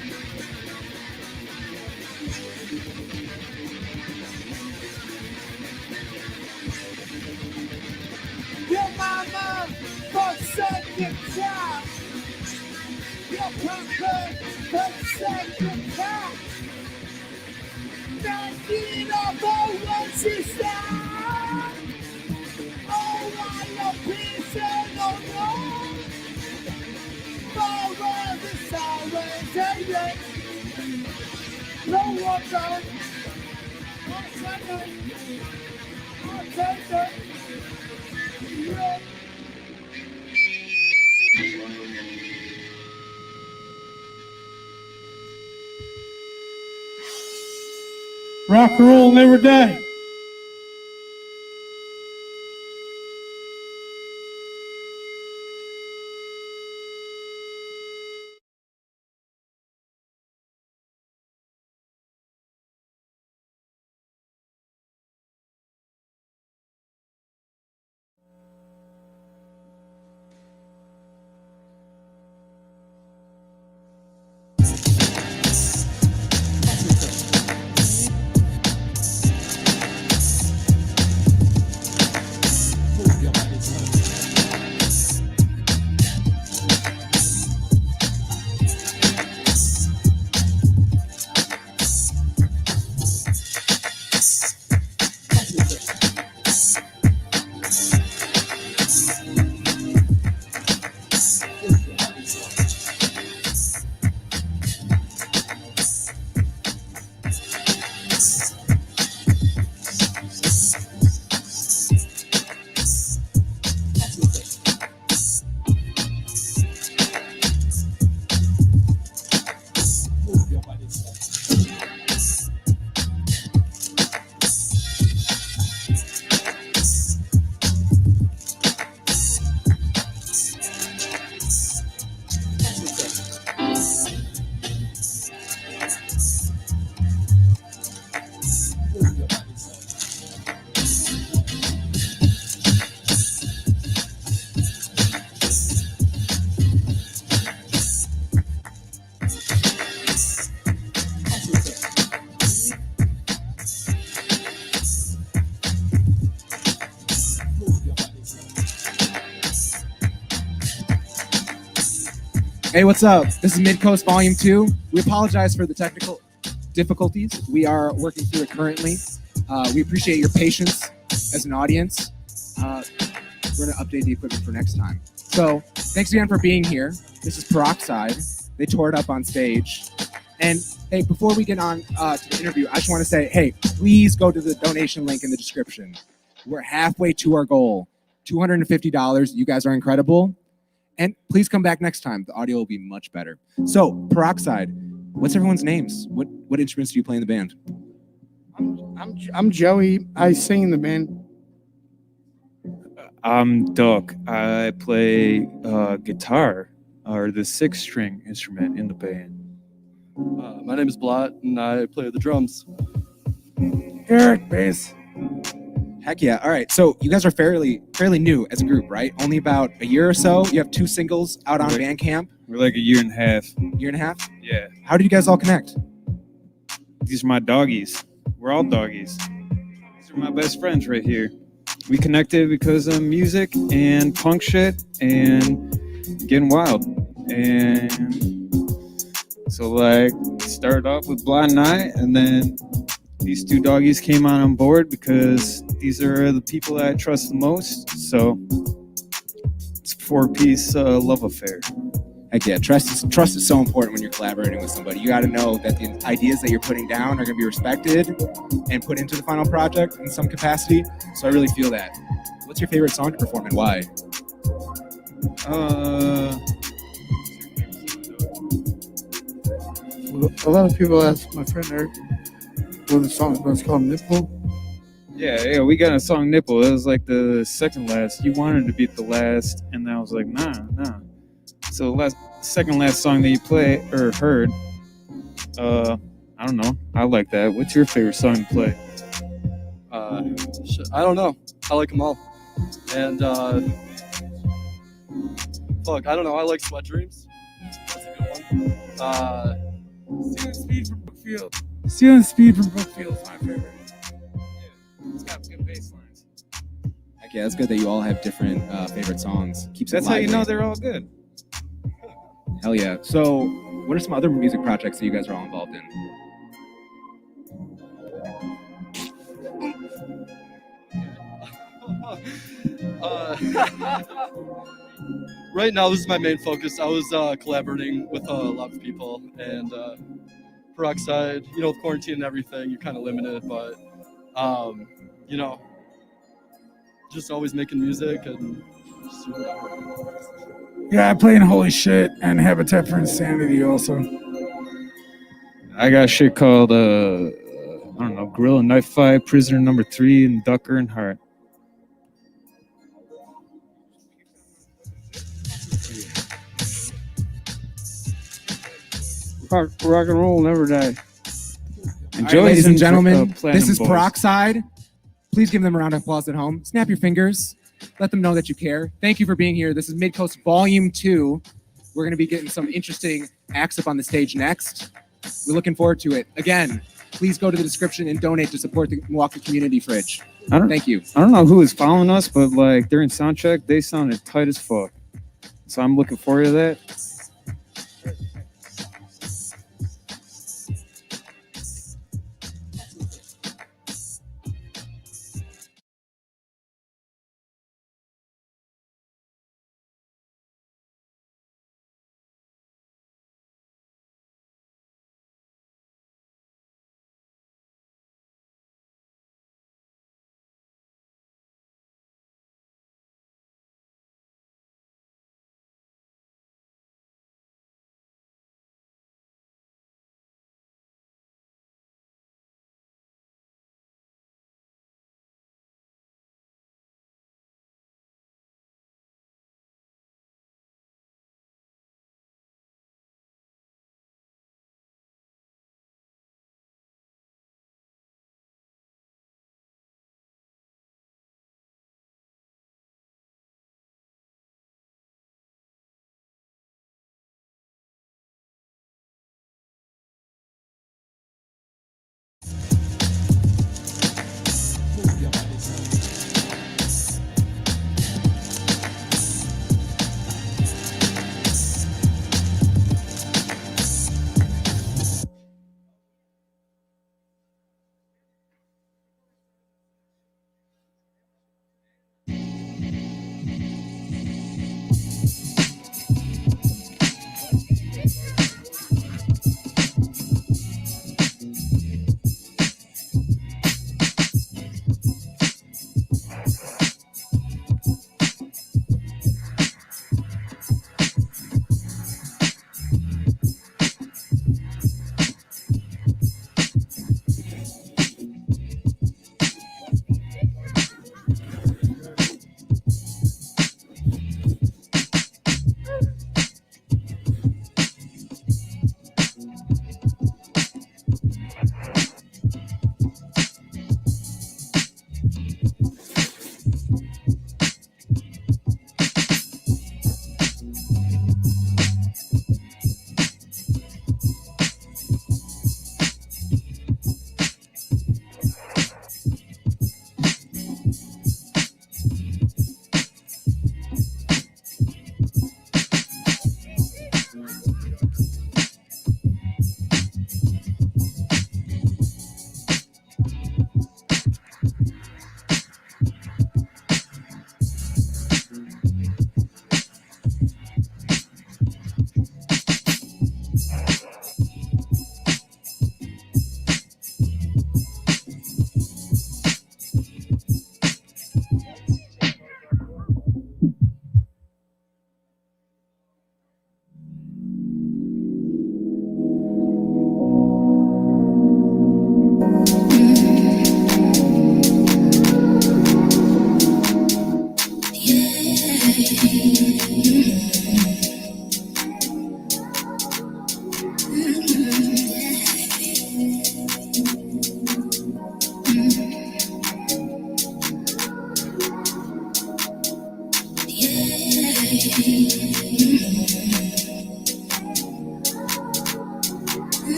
Your mama for second count. Your papa for second count. Knocking up on what you stand. Oh, why your peace and no more. For the silence and yet. No one done. I'll take it. Yeah. Rock and roll never die. Hey, what's up? This is Midcoast Volume 2. We apologize for the technical difficulties. We are working through it currently. We appreciate your patience as an audience. We're going to update the equipment for next time. So, thanks again for being here. This is Peroxide. They tore it up on stage. And hey, before we get on to the interview, I just want to say, hey, please go to the donation link in the description. We're halfway to our goal, $250. You guys are incredible. And please come back next time. The audio will be much better. So, Peroxide, what's everyone's names? What instruments do you play in the band? I'm Joey. I sing in the band. I'm Duck. I play guitar, or the 6-string instrument in the band. My name is Blot, and I play the drums. Eric, bass. Heck yeah. All right. So you guys are fairly new as a group, right? Only about a year or so. You have 2 singles out on Bandcamp. We're like a year and a half. Year and a half? Yeah. How did you guys all connect? These are my doggies. We're all doggies. These are my best friends right here. We connected because of music and punk shit and getting wild. And so like started off with Blot and I, and then these 2 doggies came on board because these are the people that I trust the most. So it's a 4-piece love affair. Heck yeah, trust is so important when you're collaborating with somebody. You got to know that the ideas that you're putting down are going to be respected and put into the final project in some capacity. So I really feel that. What's your favorite song to perform and why? A lot of people ask my friend Eric what the song is, but it's called Nipple. Yeah, we got a song Nipple. It was like the second last. You wanted to be the last, and I was like, nah. So second last song that you play or heard, I don't know. I like that. What's your favorite song to play? I don't know. I like them all. And fuck, I don't know. I like Sweat Dreams. That's a good one. Stealing Speed from Brookfield. Stealing Speed from Brookfield is my favorite. Yeah, it's got good bass lines. Heck yeah, it's good that you all have different favorite songs. Keeps it That's how you lively. know they're all good. Hell yeah. So, what are some other music projects that you guys are all involved in? Right now, this is my main focus. I was collaborating with a lot of people, and Peroxide, with quarantine and everything, you're kind of limited, but, just always making music and just doing that. Yeah, I play in Holy Shit and Habitat for Insanity also. I got shit called, I don't know, Gorilla Knife Fight, Prisoner Number 3, and Ducker and Heart. Rock and roll never die. And ladies and gentlemen, this is Peroxide. Please give them a round of applause at home. Snap your fingers. Let them know that you care. Thank you for being here. This is Midcoast Volume 2. We're going to be getting some interesting acts up on the stage next. We're looking forward to it. Again, please go to the description and donate to support the Milwaukee Community Fridge. Thank you. I don't know who is following us, but like during soundcheck, they sounded tight as fuck. So I'm looking forward to that.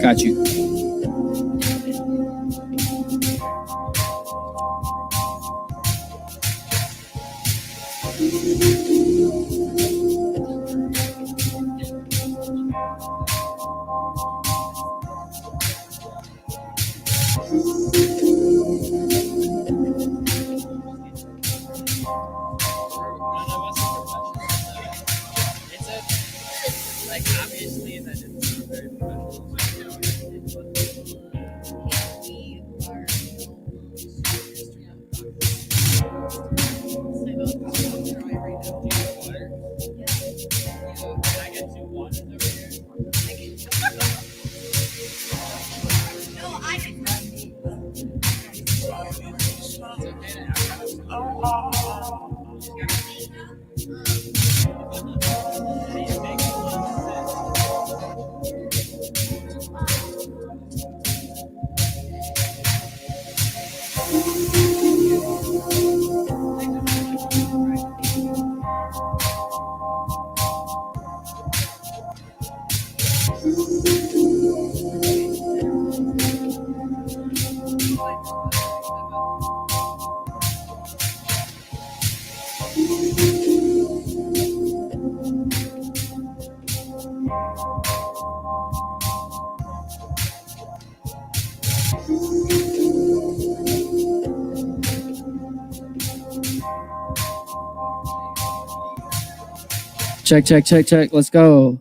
Got you. Like obviously that it's not very professional. Check, check, check, check. Let's go.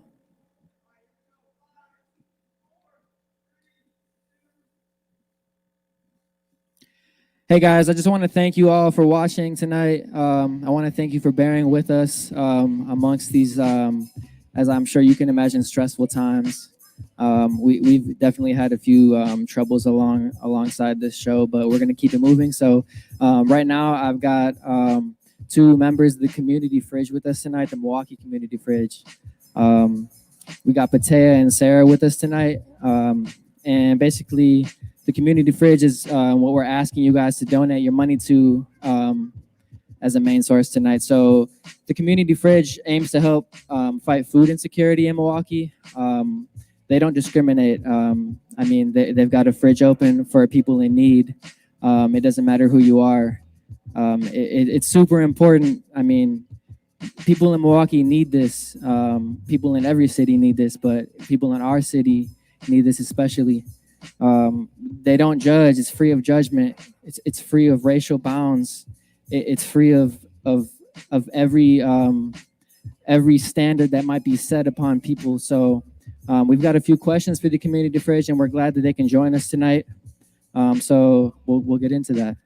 Hey guys, I just want to thank you all for watching tonight. I want to thank you for bearing with us amongst these, as I'm sure you can imagine, stressful times. We've definitely had a few troubles alongside this show, but we're going to keep it moving. So right now I've got two members of the Community Fridge with us tonight, the Milwaukee Community Fridge. We got Patea and Sarah with us tonight. And basically, the Community Fridge is what we're asking you guys to donate your money to as a main source tonight. So the Community Fridge aims to help fight food insecurity in Milwaukee. They don't discriminate. I mean, they've got a fridge open for people in need. It doesn't matter who you are. It's super important. I mean, people in Milwaukee need this. People in every city need this, but people in our city need this especially. They don't judge. It's free of judgment. It's free of racial bounds. It's free of every standard that might be set upon people. So we've got a few questions for the Community Fridge, and we're glad that they can join us tonight. So we'll get into that.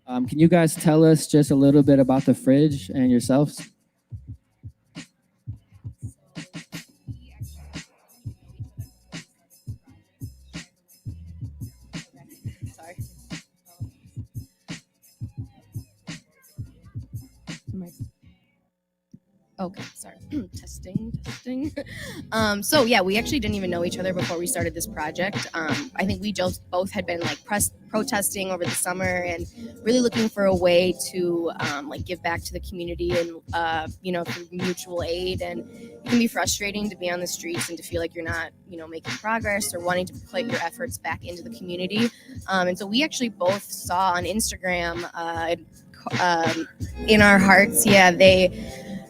Can you guys tell us just a little bit about the fridge and yourselves? Okay, sorry. testing. So yeah, we actually didn't even know each other before we started this project. I think we just both had been like protesting over the summer and really looking for a way to like give back to the community and through mutual aid. And it can be frustrating to be on the streets and to feel like you're not making progress or wanting to put your efforts back into the community. And so we actually both saw on Instagram In Our Hearts,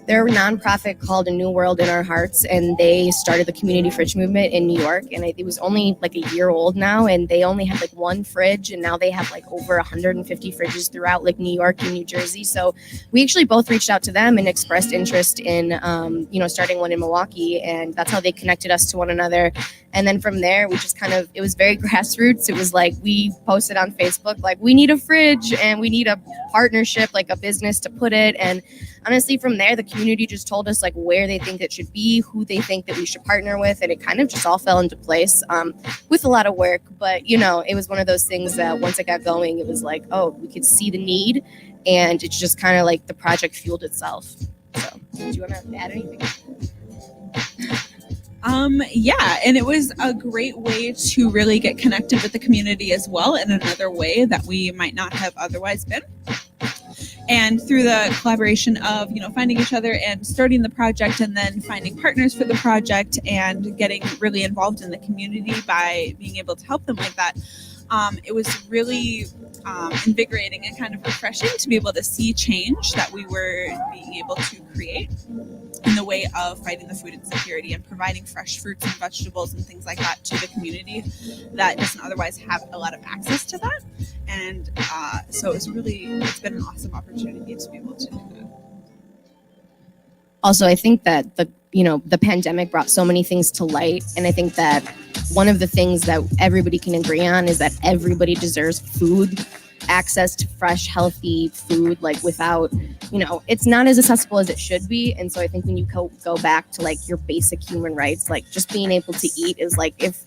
they're a nonprofit called A New World in Our Hearts, and they started the Community Fridge movement in New York, and it was only like a year old now, and they only had like one fridge, and now they have like over 150 fridges throughout like New York and New Jersey. So we actually both reached out to them and expressed interest in starting one in Milwaukee, and that's how they connected us to one another. And then from there, we just it was very grassroots. It was like we posted on Facebook, like, we need a fridge and we need a partnership, like a business to put it. And honestly, from there, the community just told us like where they think it should be, who they think that we should partner with. And it kind of just all fell into place with a lot of work. But, it was one of those things that once it got going, it was like, oh, we could see the need. And it's just kind of like the project fueled itself. So do you want to add anything? And it was a great way to really get connected with the community as well in another way that we might not have otherwise been. And through the collaboration of, finding each other and starting the project and then finding partners for the project and getting really involved in the community by being able to help them like that, it was really invigorating and kind of refreshing to be able to see change that we were being able to create in the way of fighting the food insecurity and providing fresh fruits and vegetables and things like that to the community that doesn't otherwise have a lot of access to that. And so it's been an awesome opportunity to be able to do that. Also, I think that the pandemic brought so many things to light. And I think that one of the things that everybody can agree on is that everybody deserves food, access to fresh, healthy food, like without, it's not as accessible as it should be. And so I think when you go back to like your basic human rights, like just being able to eat is like, if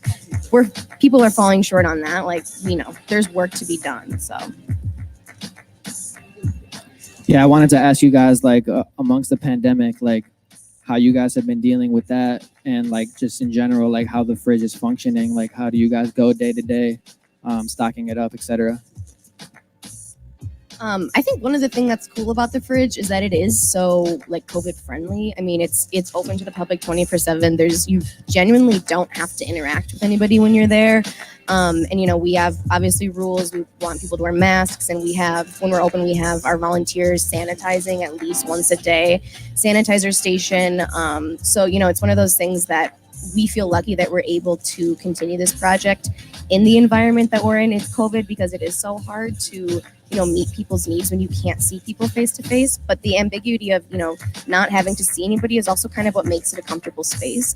people are falling short on that, like, there's work to be done. So. Yeah, I wanted to ask you guys, like, amongst the pandemic, like, how you guys have been dealing with that, and like just in general, like how the fridge is functioning, like how do you guys go day to day, stocking it up, etc. I think one of the things that's cool about the fridge is that it is so like COVID friendly. I mean, it's open to the public 24/7. You genuinely don't have to interact with anybody when you're there. And we have obviously rules. We want people to wear masks, and when we're open, we have our volunteers sanitizing at least once a day, sanitizer station. So it's one of those things that we feel lucky that we're able to continue this project in the environment that we're in. It's COVID, because it is so hard to meet people's needs when you can't see people face to face. But the ambiguity of, not having to see anybody is also kind of what makes it a comfortable space.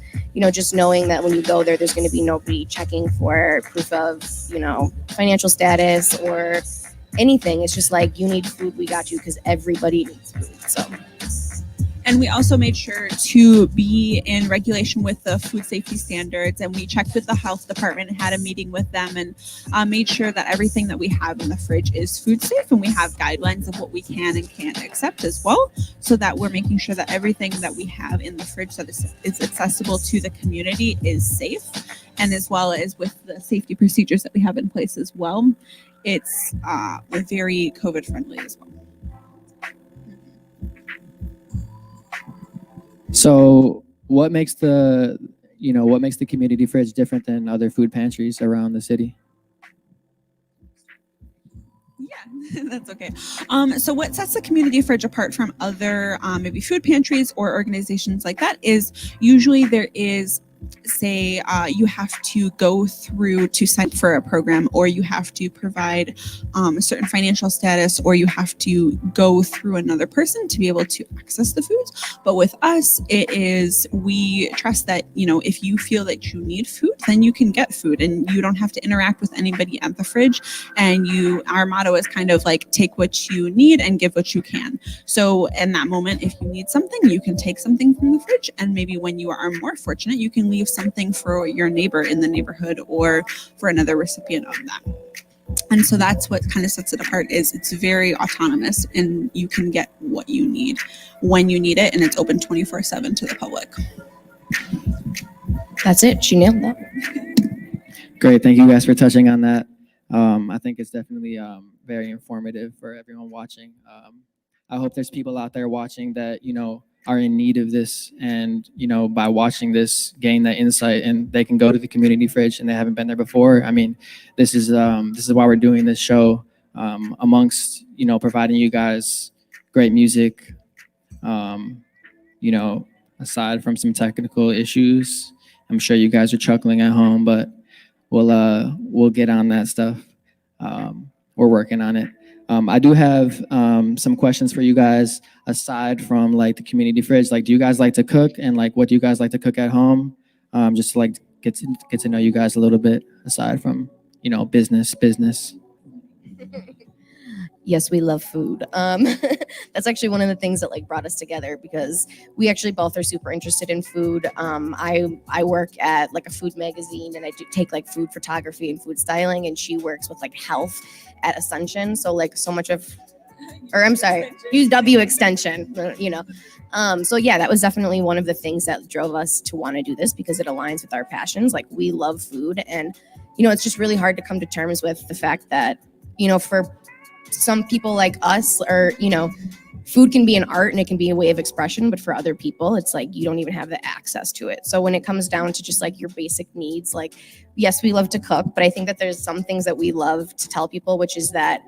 Just knowing that when you go there, there's going to be nobody checking for proof of, financial status or anything. It's just like, you need food, we got you, because everybody needs food. So. And we also made sure to be in regulation with the food safety standards, and we checked with the health department and had a meeting with them, and made sure that everything that we have in the fridge is food safe, and we have guidelines of what we can and can't accept as well, so that we're making sure that everything that we have in the fridge that is accessible to the community is safe, and as well as with the safety procedures that we have in place as well. It's very COVID friendly as well. So what makes the community fridge different than other food pantries around the city? Yeah, that's okay. So what sets the community fridge apart from other maybe food pantries or organizations like that is usually there is, say, you have to go through to sign up for a program, or you have to provide a certain financial status, or you have to go through another person to be able to access the foods. But with us, it is, we trust that, if you feel that you need food, then you can get food, and you don't have to interact with anybody at the fridge. And our motto is kind of like, take what you need and give what you can. So in that moment, if you need something, you can take something from the fridge, and maybe when you are more fortunate, you can leave something for your neighbor in the neighborhood or for another recipient of that. And so that's what kind of sets it apart, is it's very autonomous, and you can get what you need when you need it, and it's open 24/7 to the public. That's it. She nailed that. Great, thank you guys for touching on that. I think it's definitely very informative for everyone watching. I hope there's people out there watching that, are in need of this, and by watching this, gain that insight, and they can go to the community fridge and they haven't been there before. I mean, this is why we're doing this show, amongst providing you guys great music, aside from some technical issues. I'm sure you guys are chuckling at home, but we'll get on that stuff. We're working on it. I do have some questions for you guys aside from like the community fridge. Like, do you guys like to cook, and like, what do you guys like to cook at home? Just to like get to know you guys a little bit aside from business. Yes, we love food. That's actually one of the things that brought us together, because we actually both are super interested in food. I work at a food magazine, and I do take food photography and food styling, and she works with health at Ascension. So use W extension, So yeah, that was definitely one of the things that drove us to want to do this, because it aligns with our passions. We love food, and it's just really hard to come to terms with the fact that, for some people like us, or food can be an art and it can be a way of expression, but for other people it's you don't even have the access to it. So when it comes down to just your basic needs, yes, we love to cook, but I think that there's some things that we love to tell people, which is that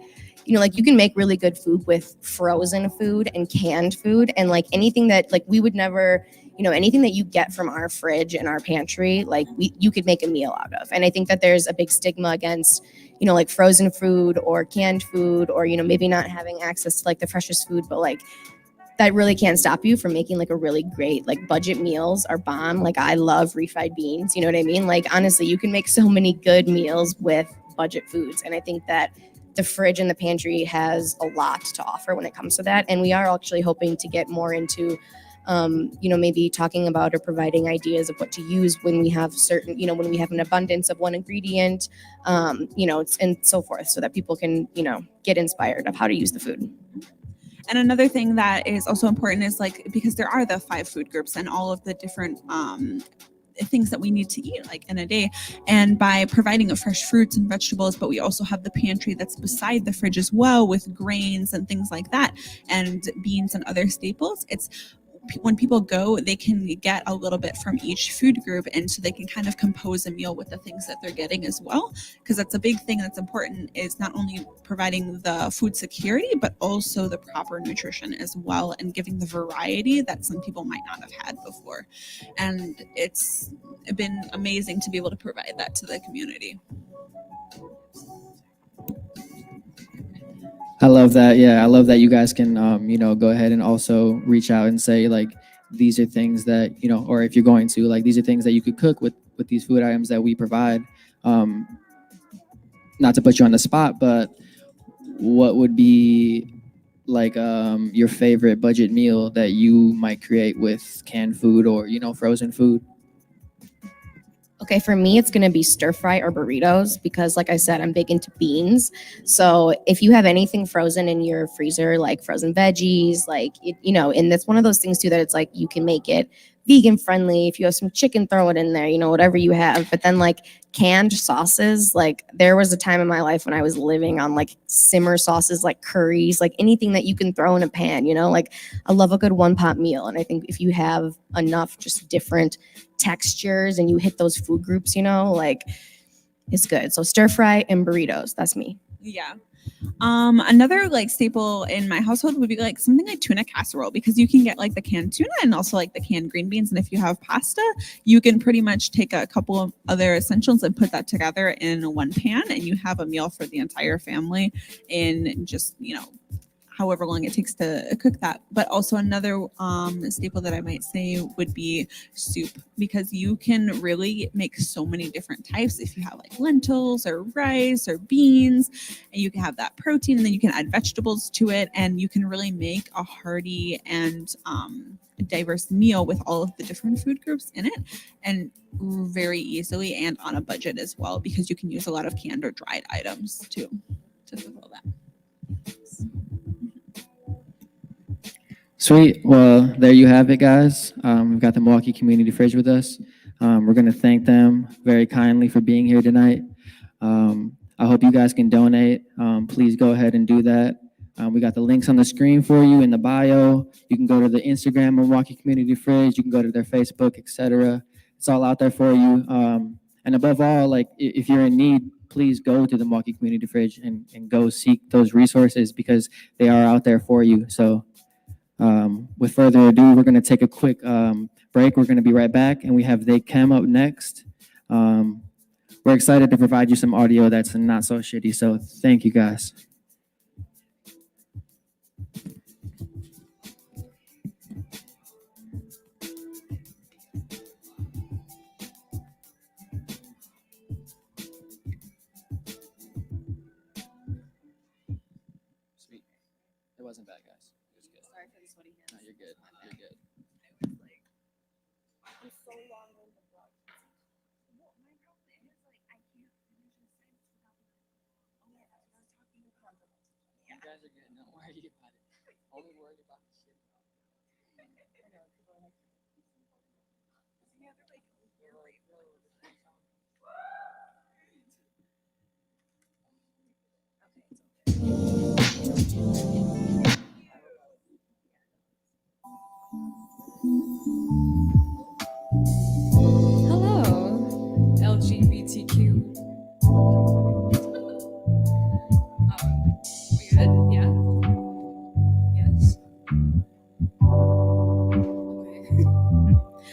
you can make really good food with frozen food and canned food, and anything that we would never, anything that you get from our fridge and our pantry, you could make a meal out of. And I think that there's a big stigma against frozen food or canned food, or maybe not having access to the freshest food, but that really can't stop you from making a really great budget meals are bomb. I love refried beans, you know what I mean? Honestly, you can make so many good meals with budget foods, and I think that the fridge and the pantry has a lot to offer when it comes to that. And we are actually hoping to get more into maybe talking about or providing ideas of what to use when we have certain, when we have an abundance of one ingredient, and so forth, so that people can, get inspired of how to use the food. And another thing that is also important is because there are the 5 food groups and all of the different things that we need to eat in a day, and by providing fresh fruits and vegetables, but we also have the pantry that's beside the fridge as well, with grains and things like that, and beans and other staples. It's when people go, they can get a little bit from each food group, and so they can kind of compose a meal with the things that they're getting as well, because that's a big thing that's important, is not only providing the food security, but also the proper nutrition as well, and giving the variety that some people might not have had before. And it's been amazing to be able to provide that to the community. I love that. Yeah, I love that you guys can, go ahead and also reach out and say like, these are things that or if you're going to like, these are things that you could cook with these food items that we provide. Not to put you on the spot, but what would be like your favorite budget meal that you might create with canned food or frozen food? Okay, for me, it's gonna be stir fry or burritos because, like I said, I'm big into beans. So if you have anything frozen in your freezer, like frozen veggies, and that's one of those things too that it's like you can make it vegan friendly. If you have some chicken, throw it in there, whatever you have. But then like canned sauces, like there was a time in my life when I was living on like simmer sauces, like curries, like anything that you can throw in a pan, like I love a good one pot meal. And I think if you have enough just different textures and you hit those food groups, like it's good. So stir fry and burritos, that's me. Yeah. Another like staple in my household would be like something like tuna casserole because you can get like the canned tuna and also like the canned green beans. And if you have pasta, you can pretty much take a couple of other essentials and put that together in one pan and you have a meal for the entire family in just, however long it takes to cook that. But also another staple that I might say would be soup because you can really make so many different types if you have like lentils or rice or beans and you can have that protein and then you can add vegetables to it and you can really make a hearty and diverse meal with all of the different food groups in it and very easily and on a budget as well because you can use a lot of canned or dried items too to fulfill that. Sweet. Well, there you have it, guys. We've got the Milwaukee Community Fridge with us. We're going to thank them very kindly for being here tonight. I hope you guys can donate. Please go ahead and do that. We got the links on the screen for you in the bio. You can go to the Instagram Milwaukee Community Fridge. You can go to their Facebook, etc. It's all out there for you. And above all, like if you're in need, please go to the Milwaukee Community Fridge and go seek those resources because they are out there for you. So with further ado, we're going to take a quick break. We're going to be right back, and we have Theykhem up next. We're excited to provide you some audio that's not so shitty, so thank you, guys. Sweet. It wasn't bad, guys. It was good. Sorry for the sweaty hands. No, you're good. You're good. You guys are good. Don't worry about it. Only worry about the shit. Hello, LGBTQ. We good? Yeah? Yes?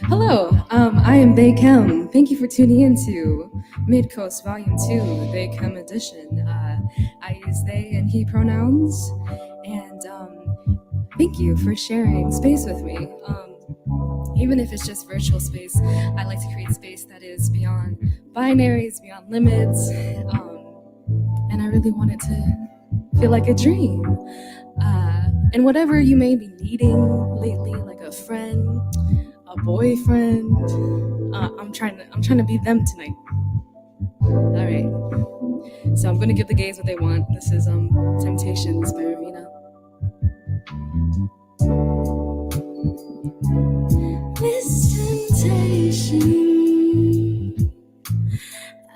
Hello, I am Theykhem. Thank you for tuning in to Mid-Coast Volume 2, Theykhem Edition. I use they and he pronouns, and thank you for sharing space with me. Even if it's just virtual space, I like to create space that is beyond binaries, beyond limits, and I really want it to feel like a dream. And whatever you may be needing lately, like a friend, a boyfriend, I'm trying to be them tonight. All right. So I'm gonna give the gays what they want. This is Temptations by Ravina. Miss Temptation,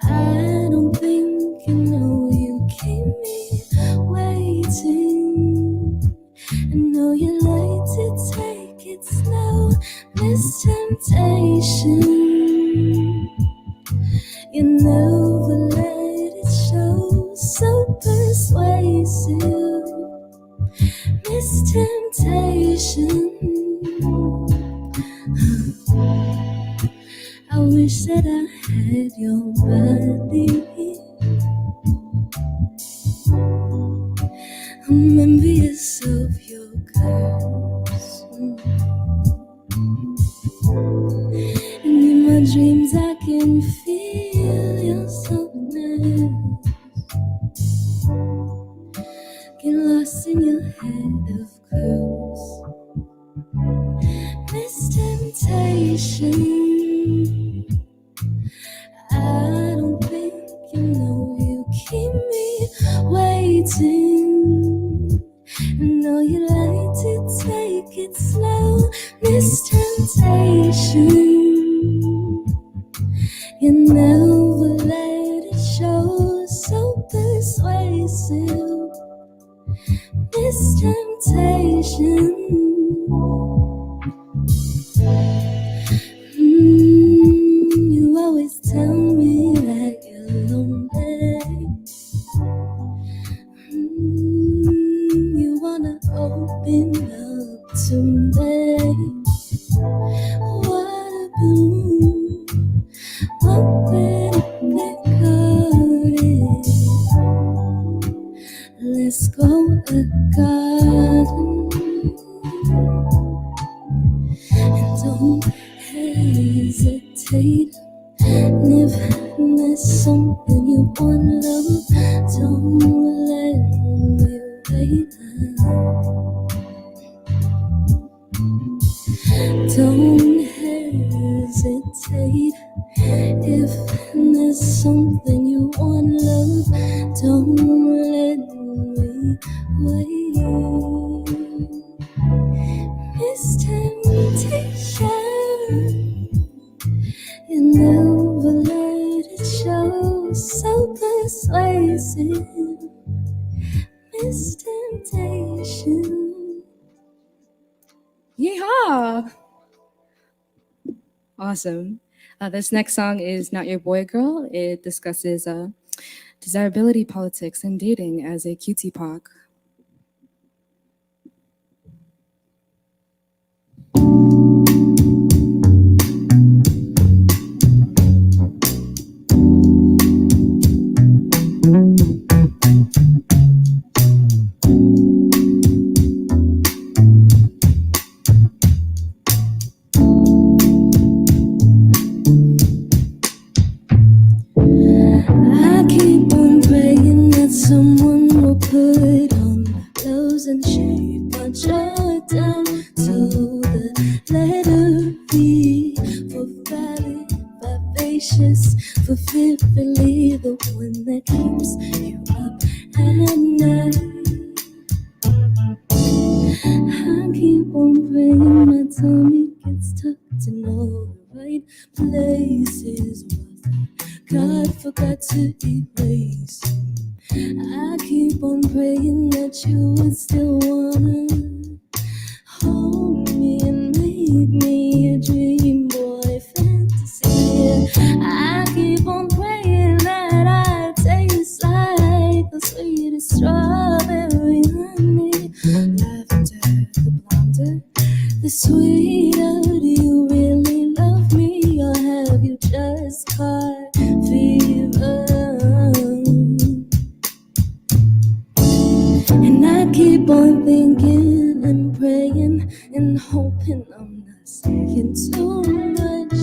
I don't think you know you keep me waiting. I know you like to take it slow, Miss Temptation. You never let it show, so persuasive, Miss Temptation. I wish that I had your body. Get lost in your head of cruise. Miss temptation. I don't think you know you keep me waiting. I know you like to take it slow. Miss temptation. You never let it show, so persuasive. Miss temptation. You always tell me that you're lonely. You wanna open up to me. What a bloom. What Fredthebk. Let's go a garden. And don't hesitate. And if there's something you want, love, don't let me wait. Don't hesitate. If there's something you want, love, don't let me wait. Miss temptation. You never let it show, so persuasive. Miss temptation. Yeehaw! Awesome. This next song is Not Your Boy Girl. It discusses desirability politics and dating as a cutie pock. I keep on praying that someone will put on clothes and shape my jaw down to the letter V for valid, vivacious, for fitfully the one that keeps you up at night. I keep on praying my tummy gets tucked in all the right places. God forgot to erase. I keep on praying that you would still wanna hold me and make me a dream boy fantasy. I keep on praying that I taste like the sweetest strawberry honey. Lavender, the blonder, the sweeter. Do you really love me, or have you just caught fever? And I keep on thinking and praying and hoping I'm not saying too much.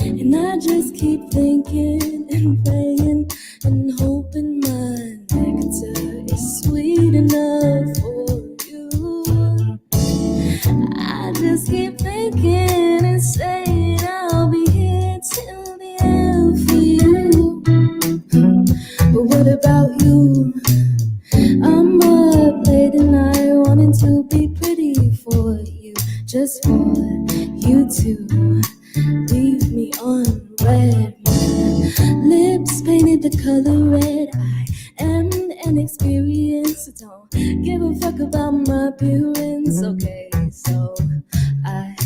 And I just keep thinking and praying and hoping my nectar is sweet enough for you. I just keep thinking and saying I'll be here till the end for you. But what about you? I'm up late at night wanting to be pretty for you, just for you to leave me on red. My lips painted the color red. I am an experience, so don't give a fuck about my appearance. Okay, so I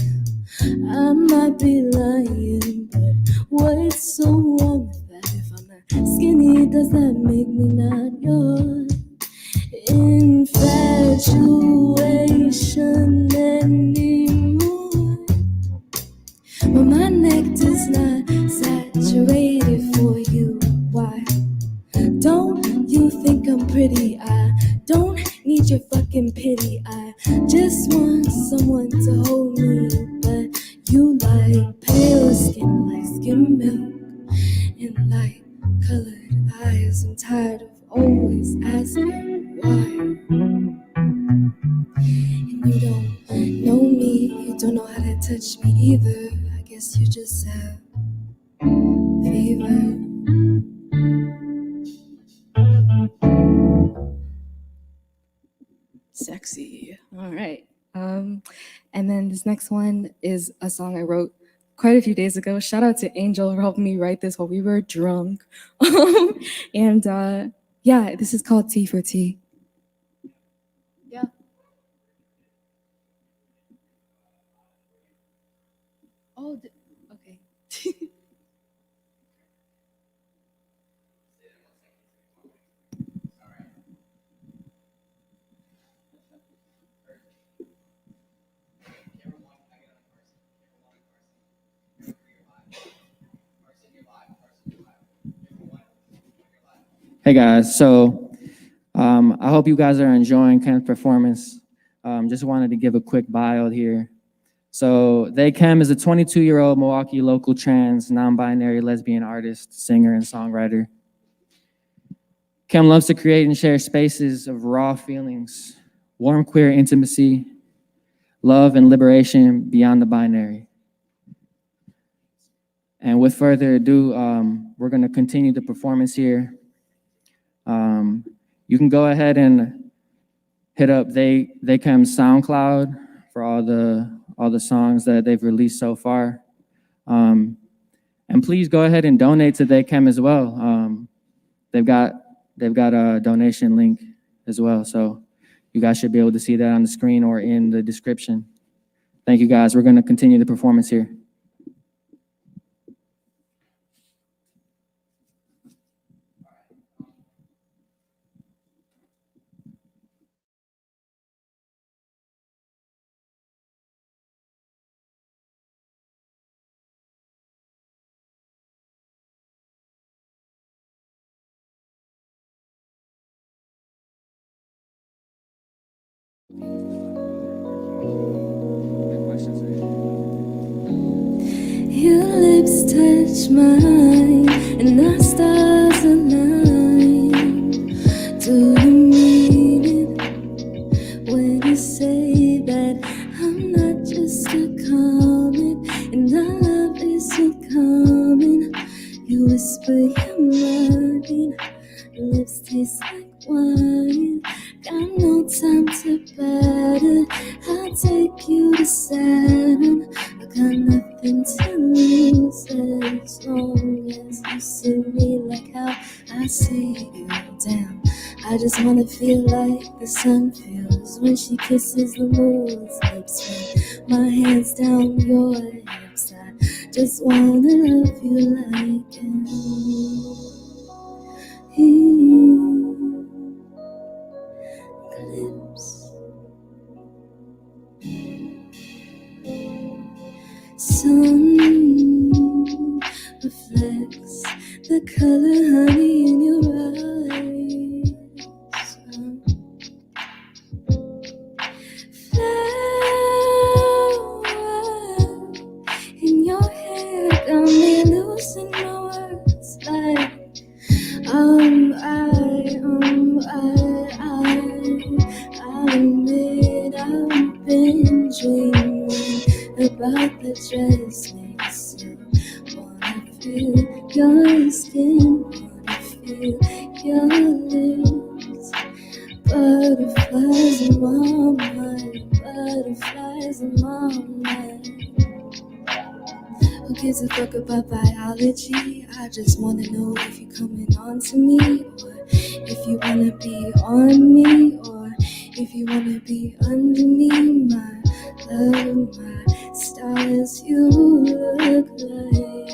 might be lying, but what's so wrong with that? If I'm not skinny, does that make me not your infatuation anymore? Well, my nectar's not saturated for you. Why don't you think I'm pretty? I don't need your fucking pity. I just want someone to hold me, but you like pale skin, like skim milk and light colored eyes. I'm tired of always asking why. And you don't know me, you don't know how to touch me either. I guess you just have fever. Sexy. All right. And then this next one is a song I wrote quite a few days ago. Shout out to Angel for helping me write this while we were drunk. And yeah, this is called T for T. Yeah. Oh, okay. Hey guys, so I hope you guys are enjoying Kem's performance. Just wanted to give a quick bio here. So Theykhem is a 22-year-old Milwaukee local trans, non-binary lesbian artist, singer, and songwriter. Kem loves to create and share spaces of raw feelings, warm queer intimacy, love, and liberation beyond the binary. And with further ado, we're going to continue the performance here. You can go ahead and hit up Theykhem's SoundCloud for all the songs that they've released so far. And please go ahead and donate to Theykhem as well. They've got a donation link as well, so you guys should be able to see that on the screen or in the description. Thank you guys. We're going to continue the performance here. Your lips touch mine, and our stars align. Do you mean it when you say that I'm not just a comet, and our love isn't common? You whisper you're mine, lips taste like wine. Got no time to batter, I'll take you to Saturn. I got nothing to lose as long as you see me like how I see you. Damn, I just wanna feel like the sun feels when she kisses the moon's lips. When my hands down your hips, I just wanna love you like lips. Sun reflects the color honey in your eyes. Flower in your hair got me losing my words like I admit I've been dreaming about the dress makes you wanna feel your skin, wanna feel your lips. Butterflies in my mind, butterflies in my mind. Who gives a fuck about biology? I just wanna know if you're coming on to me, or if you wanna be on me, or if you wanna be under me. My love, my stars, you look like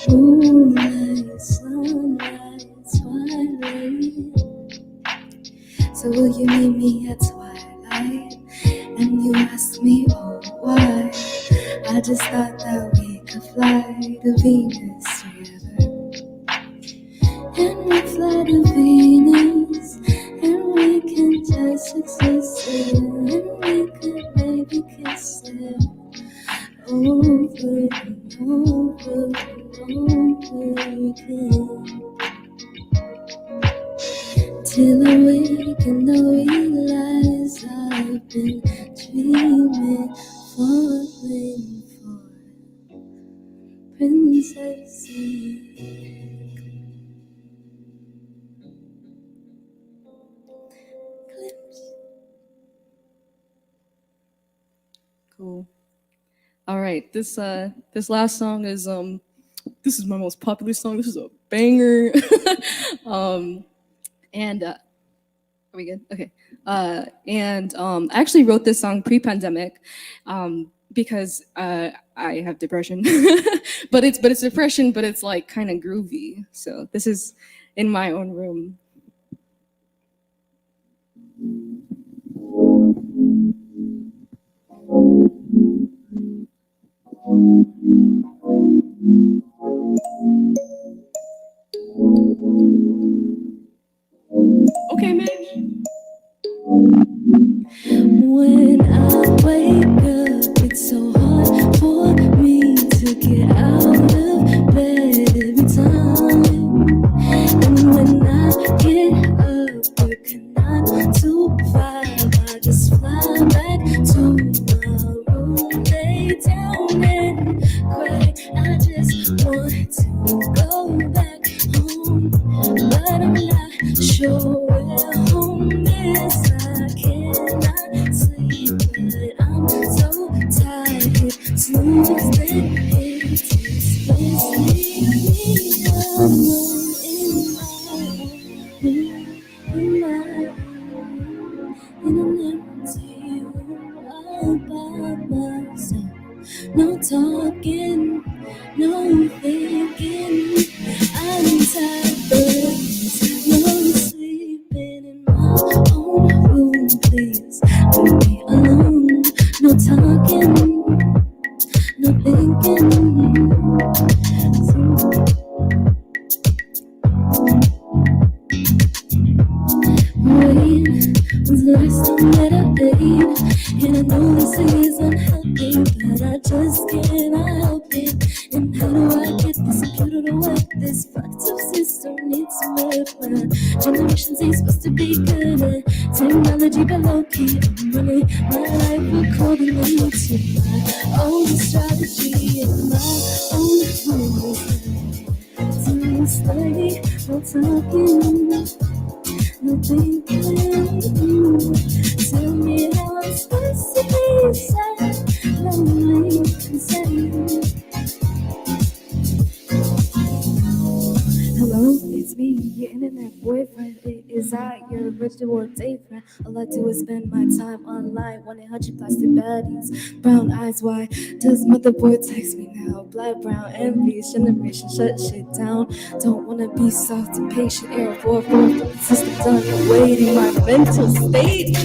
moonlight, sunlight, twilight. So will you meet me at twilight? And you ask me, oh, why? I just thought that we could fly to Venus together. And we fly to Venus, and we can just exist there, and we could maybe kiss it over and over. Till I wake and I realize I've been dreaming, falling for princesses. Cool. All right, this last song is this is my most popular song. This is a banger. Are we good? Okay. I actually wrote this song pre-pandemic because I have depression. but it's depression, but it's like kind of groovy. So this is in my own room. Okay, man. When I wake up, it's so hard for me to get out of bed every time. And when I get up, working 9 to 5, I just fly back to my room, lay down and cry. I just want to go back home, but I'm not sure where home is. I cannot sleep, but I'm so tired. Snooze, then it takes place. Leave me alone in my room, in an empty room all by myself. No talking, no thinking. I'm tired, but no sleeping in my own room. Please leave me alone. No talking, no thinking. When was the last time that I ate? And I know this is unhealthy, but I just cannot help it. And how do I get this computer to work? This fucked up system needs some work. My generations ain't supposed to be good at technology, but low key I'm running my life according to my own strategy and my own rules. Don't study, no talking, no thinking. Tell me how I'm supposed to be sad, lonely, insane. Hello, it's me, your internet boyfriend. Is I your virtual date friend? All I do is spend my time online, 1-800 plastic baddies, brown eyes. Why does motherboard text me now? Black, brown, envy, generation, shut shit down. Don't wanna be soft and patient, error 4-4, the system done waiting. My mental state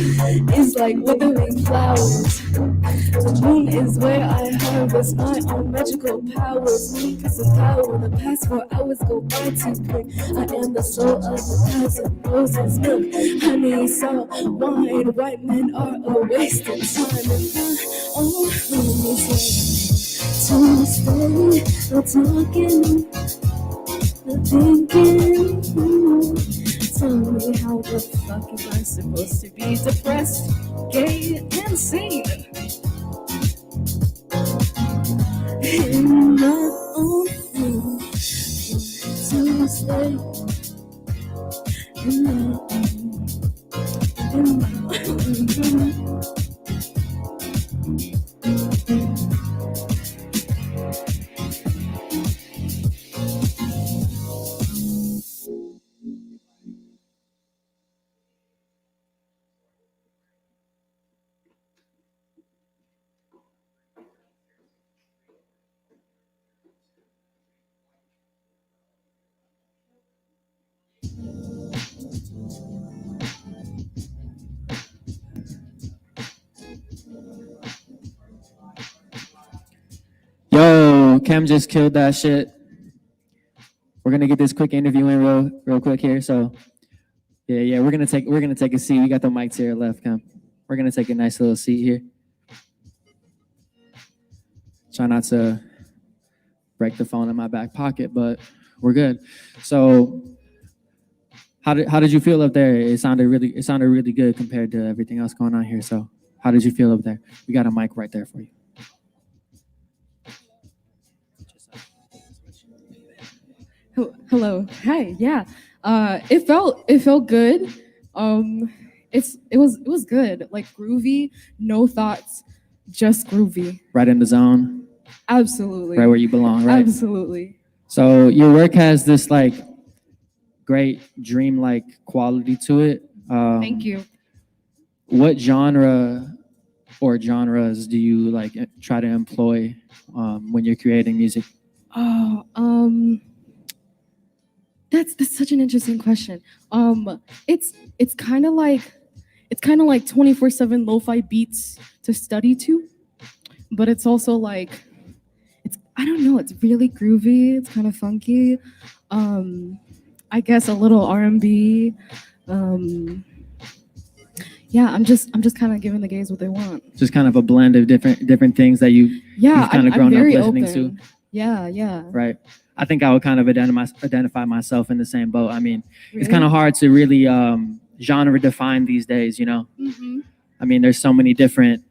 is like withering flowers. The moon is where I harvest my own magical powers. Me piece of power, the past 4 hours go by too quick. I am the soul of the thousand roses, milk, honey, salt, wine. White men are a waste of time. And my own room is to stay, no talking, no thinking. Tell me how the fuck am I supposed to be depressed, gay, insane? In my own room, to stay. In my own. Yo, Cam just killed that shit. We're gonna get this quick interview in real quick here. So yeah, we're gonna take a seat. We got the mic to your left, Cam. We're gonna take a nice little seat here. Try not to break the phone in my back pocket, but we're good. So how did you feel up there? It sounded really good compared to everything else going on here. So how did you feel up there? We got a mic right there for you. Hello. Hi. Yeah. It felt good. It was good. Like groovy, no thoughts, just groovy. Right in the zone. Absolutely. Right where you belong, right? Absolutely. So your work has this like great dream-like quality to it. Thank you. What genre or genres do you like try to employ when you're creating music? Oh, that's such an interesting question. It's kind of like 24/7 lo-fi beats to study to, but it's also like I don't know, it's really groovy, it's kind of funky. I guess a little R&B. Yeah, I'm just kind of giving the gays what they want. Just kind of a blend of different things that you've kind of I'm grown up very listening open. to. Yeah. Right. I think I would kind of identify myself in the same boat. I mean, it's Really? kind of hard to really genre define these days, you know? Mhm. I mean, there's so many different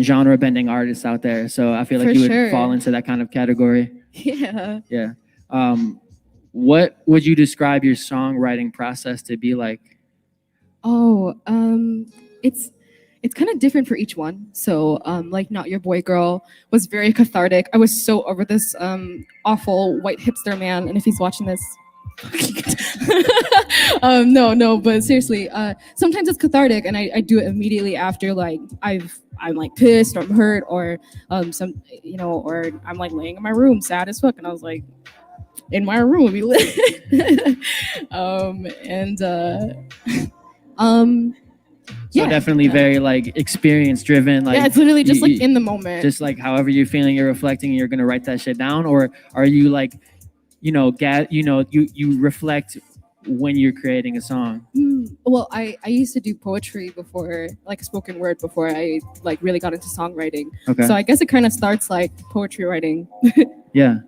genre bending artists out there. So I feel like For you would sure. fall into that kind of category. Yeah. Yeah. What would you describe your songwriting process to be like? Oh, it's kind of different for each one. So, like Not Your Boy Girl was very cathartic. I was so over this awful white hipster man, and if he's watching this, no, but seriously, sometimes it's cathartic, and I do it immediately after like I'm like pissed or I'm hurt or or I'm like laying in my room sad as fuck, and I was like in my room we lit. So definitely very like experience driven. Like yeah, it's literally just like in the moment. Just like however you're feeling, you're reflecting, and you're gonna write that shit down, or are you like, you reflect when you're creating a song? Well, I used to do poetry before, like spoken word, before I like really got into songwriting. Okay. So I guess it kind of starts like poetry writing. Yeah.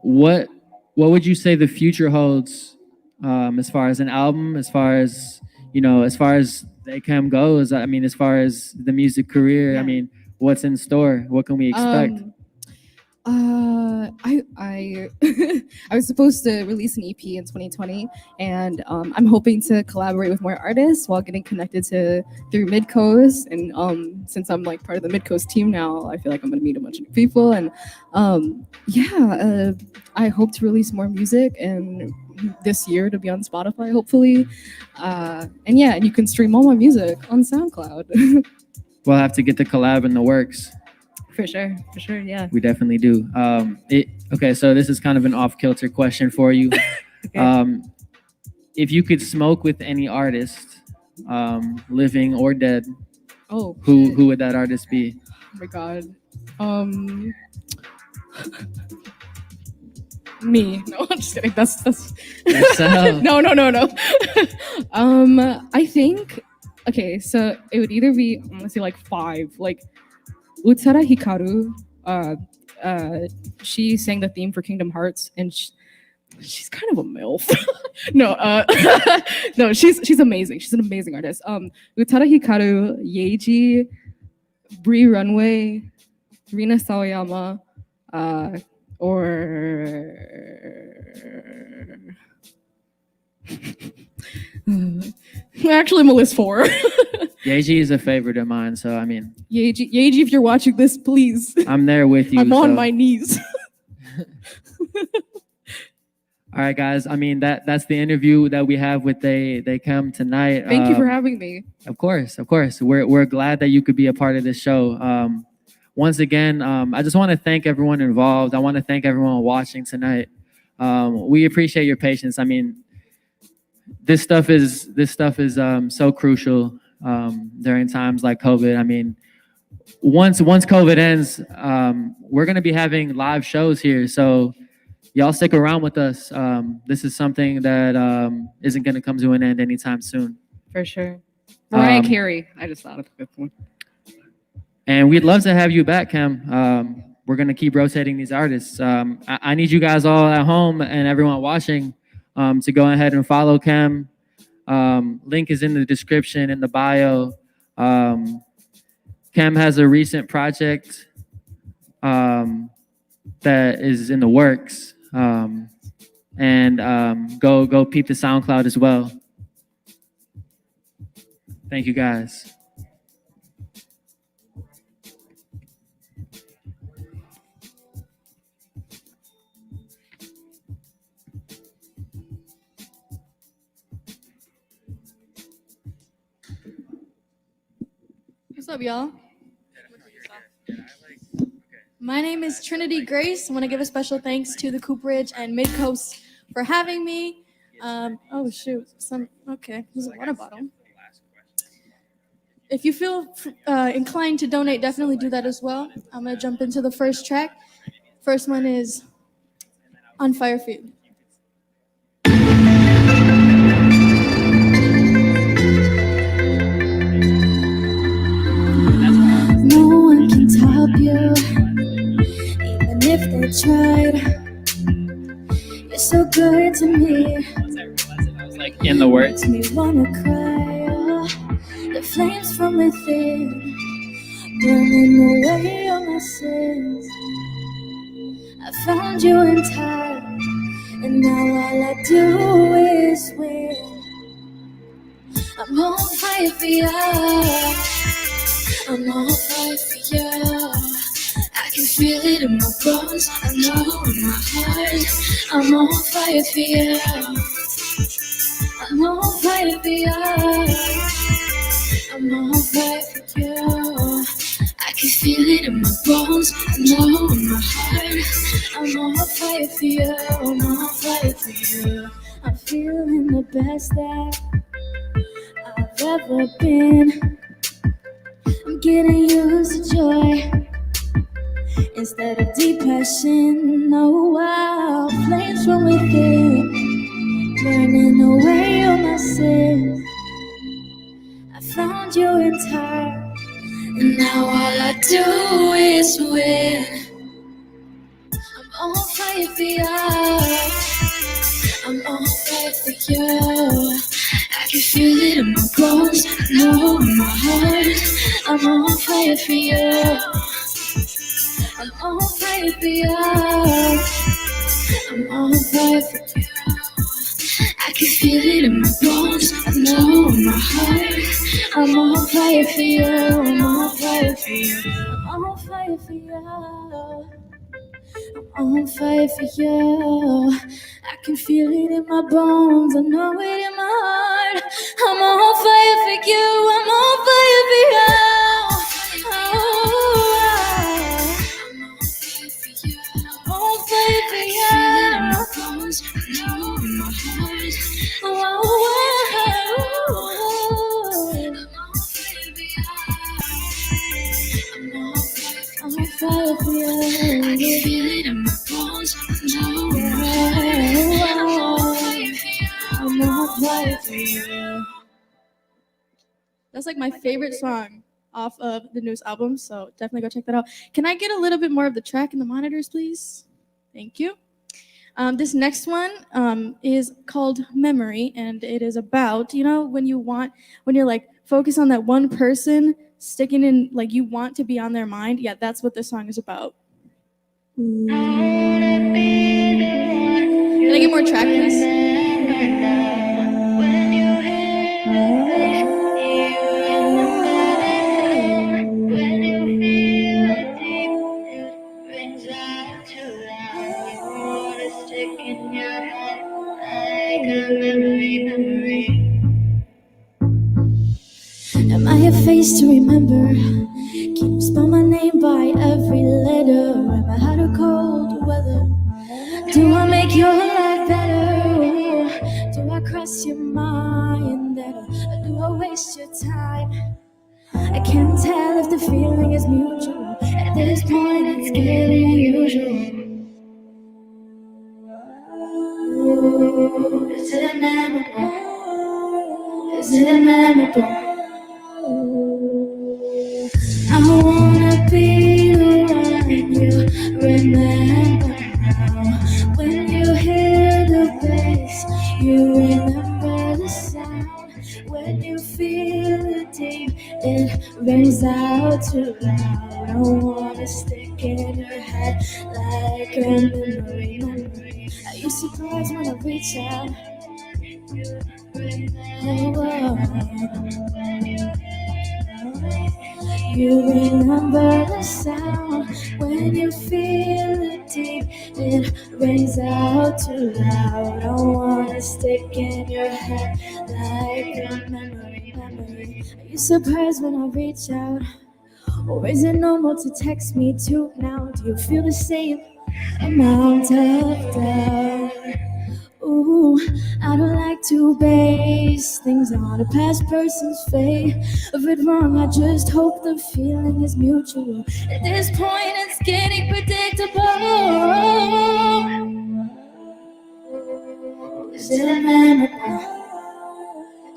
What would you say the future holds, as far as an album, as far as Theykhem goes? I mean, as far as the music career, I mean, what's in store? What can we expect? I I was supposed to release an EP in 2020, and I'm hoping to collaborate with more artists while getting connected through Midcoast. And since I'm like part of the Midcoast team now, I feel like I'm gonna meet a bunch of new people. And I hope to release more music and this year to be on Spotify, hopefully. And you can stream all my music on SoundCloud. We'll have to get the collab in the works. For sure, yeah. We definitely do. Okay, so this is kind of an off-kilter question for you. Okay. If you could smoke with any artist, living or dead, Oh, who would that artist be? Oh my god. Me. No, I'm just kidding. That's Yourself. No. I think so it would either be, I'm gonna say like 5. Like Utsara Hikaru, she sang the theme for Kingdom Hearts, and she's kind of a MILF. No, she's amazing. She's an amazing artist. Utsara Hikaru, Yeji, Bree Runway, Rina Sawayama, or actually, I'm a list 4. Yeji is a favorite of mine, so I mean, Yeji, if you're watching this, please. I'm there with you. I'm on so. my knees. All right, guys. I mean, that's the interview that we have with Theykhem tonight. Thank you for having me. Of course. We're glad that you could be a part of this show. Once again, I just want to thank everyone involved. I want to thank everyone watching tonight. We appreciate your patience. I mean, this stuff is so crucial during times like COVID. I mean, once COVID ends, we're gonna be having live shows here, so y'all stick around with us. This is something that isn't gonna come to an end anytime soon. For sure. Mariah Carey. I just thought of this one. And we'd love to have you back, Cam. we're gonna keep rotating these artists. I need you guys all at home and everyone watching to go ahead and follow Khem. Link is in the description in the bio. Khem has a recent project that is in the works, and go peep the SoundCloud as well. Thank you guys. What's up, y'all? My name is Trinity Grace. I want to give a special thanks to the Cooperage and Midcoast for having me. Oh shoot, okay, there's a water bottle. If you feel inclined to donate, definitely do that as well. I'm gonna jump into the first track. First one is On Fire for You. No one can top you, even if they tried. You're so good to me. Like in the words. Makes me wanna cry. Oh, the flames from within, burning away all my sins. I found you in time, and now all I do is win. I'm on fire for you. I'm on fire for you. I can feel it in my bones, I know in my heart. I'm on fire for you. I'm on fire for you. I'm on fire for you. I can feel it in my bones, I know in my heart. I'm on fire for you. I'm on fire for you. I'm feeling the best that I've ever been. I'm getting used to joy instead of depression. Oh wow, flames from within, burning away all my sins. I found you in time, and now all I do is win. I'm on fire for you. I'm on fire for you. I can feel it in my bones, I know in my heart. I'm on fire for you. I'm on fire for you. I'm on fire for you. I can feel it in my bones, I know in my heart. I'm on fire for you. I'm on fire for you. I'm on fire for you. I'm on fire for you. I can feel it in my bones, I know it in my heart. I'm on fire for you. I'm on fire for you. I'm on fire for you. I can feel it in my bones, I know in my heart. I'm on fire for you. I can feel it in my bones, I know in my heart. I'm on fire for you. That's like my favorite song off of the newest album, so definitely go check that out. Can I get a little bit more of the track in the monitors, please? Thank you. This next one is called Memory, and it is about, when you're like focused on that one person, sticking in, like you want to be on their mind. Yeah, that's what this song is about. Can I get more track, please? Am I a face to remember? Can you spell my name by every letter? Am I hot or cold weather? Do I make your life better? Do I cross your mind better? Or do I waste your time? I can't tell if the feeling is mutual. At this point it's getting unusual. Ooh, is it memorable? Is it memorable? I wanna be the one you It rings out too loud. I wanna stick in your head like a memory. Are you surprised when I reach out? You remember the sound when you feel it deep. It rings out too loud. I wanna stick in your head like a memory. Are you surprised when I reach out? Or is it normal to text me too now? Do you feel the same amount of doubt? Ooh, I don't like to base things on a past person's fate. If it's wrong, I just hope the feeling is mutual. At this point, it's getting predictable. Is it memorable?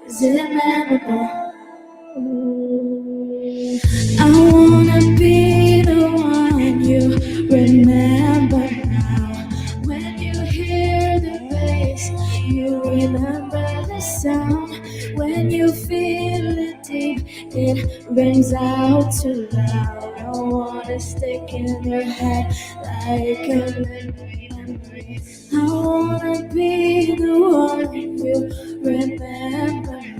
Is it memorable? I wanna be the one you remember now. When you hear the bass, you remember the sound. When you feel it deep, it rings out too loud. I wanna stick in your head like a memory. I wanna be the one you remember now.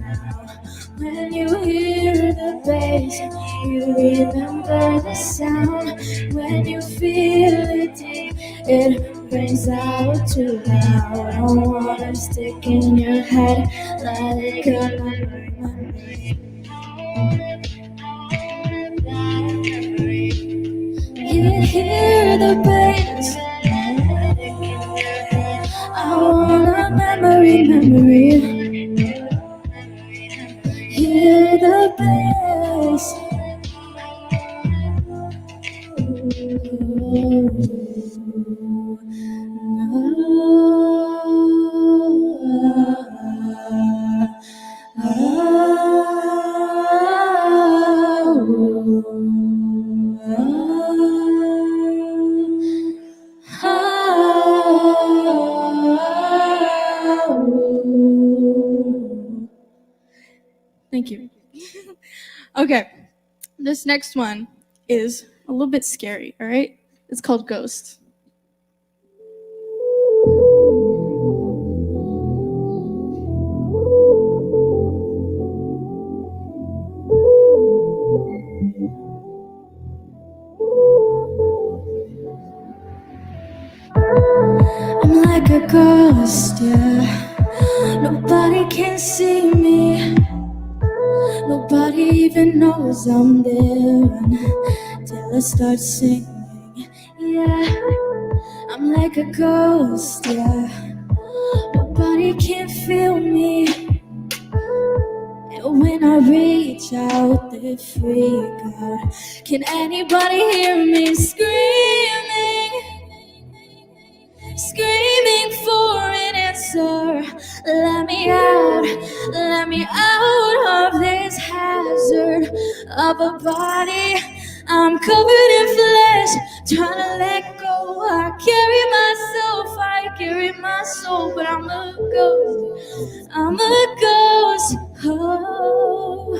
When you hear the bass, you remember the sound. When you feel it deep, it rings out too loud. I wanna stick in your head like a memory. You hear the bass, I want a memory. Hear the bass. Thank you. Okay, this next one is a little bit scary, all right? It's called Ghost. I'm like a ghost, yeah. Nobody can see me. Nobody even knows I'm there until I start singing. Yeah, I'm like a ghost, yeah. Nobody can feel me. And when I reach out, they freak out. Can anybody hear me screaming? Screaming for an answer. Let me out of this hazard of a body. I'm covered in flesh, trying to let go. I carry my soul, but I'm a ghost, oh.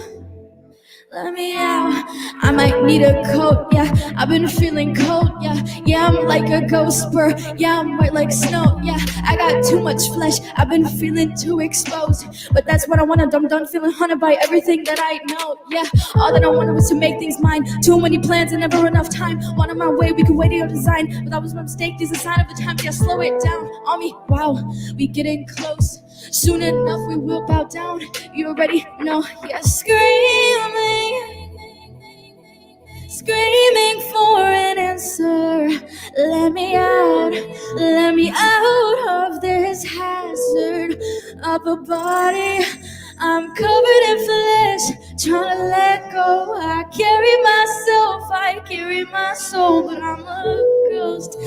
Let me out, I might need a coat, yeah. I've been feeling cold, yeah. Yeah, I'm like a ghost spur, yeah, I'm white like snow, yeah. I got too much flesh, I've been feeling too exposed. But that's what I wanted, I'm done feeling haunted by everything that I know, yeah. All that I wanted was to make things mine. Too many plans and never enough time. Wanted my way, we could wait your design. But that was my mistake, these are a sign of the time. Yeah, slow it down on me, wow. We getting close, soon enough we will bow down. You already know, yeah, screaming for an answer. Let me out of this hazard of a body. I'm covered in flesh, trying to let go. I carry my soul, but I'm a ghost,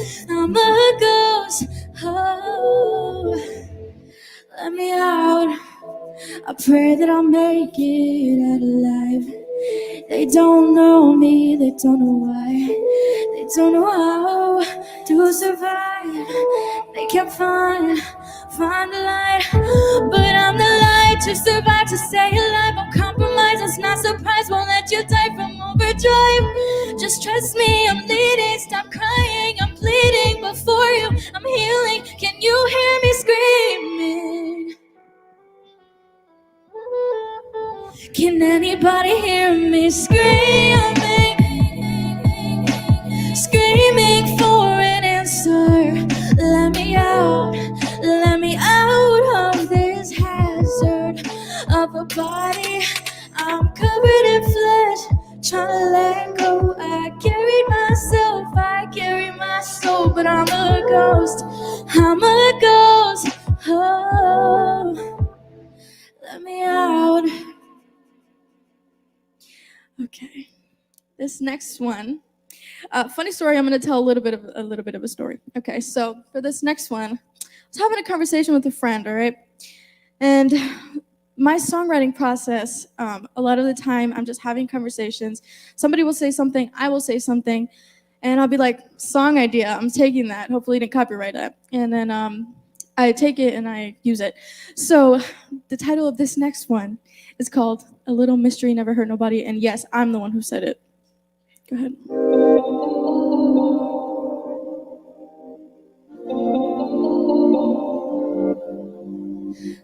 oh. Let me out, I pray that I'll make it out alive. They don't know me, they don't know why, they don't know how to survive. They can't find the light, but I'm the light to survive, to stay alive. I'll compromise, it's not surprise, won't let you die from overdrive. Just trust me, I'm leading, stop crying, I'm bleeding before you, I'm healing. Can you hear me screaming? Can anybody hear me screaming? Screaming for an answer. Let me out of this hazard of a body. I'm covered in flesh, trying to let go. I carried my soul, but I'm a ghost. Oh, let me out. Okay, this next one. Funny story. I'm going to tell a little bit of a story. Okay, so for this next one, I was having a conversation with a friend. All right, and my songwriting process. A lot of the time, I'm just having conversations. Somebody will say something, I will say something, and I'll be like, "Song idea. I'm taking that. Hopefully, you didn't copyright that." And then I take it and I use it. So the title of this next one is called "A Little Mystery Never Hurt Nobody." And yes, I'm the one who said it. Go ahead.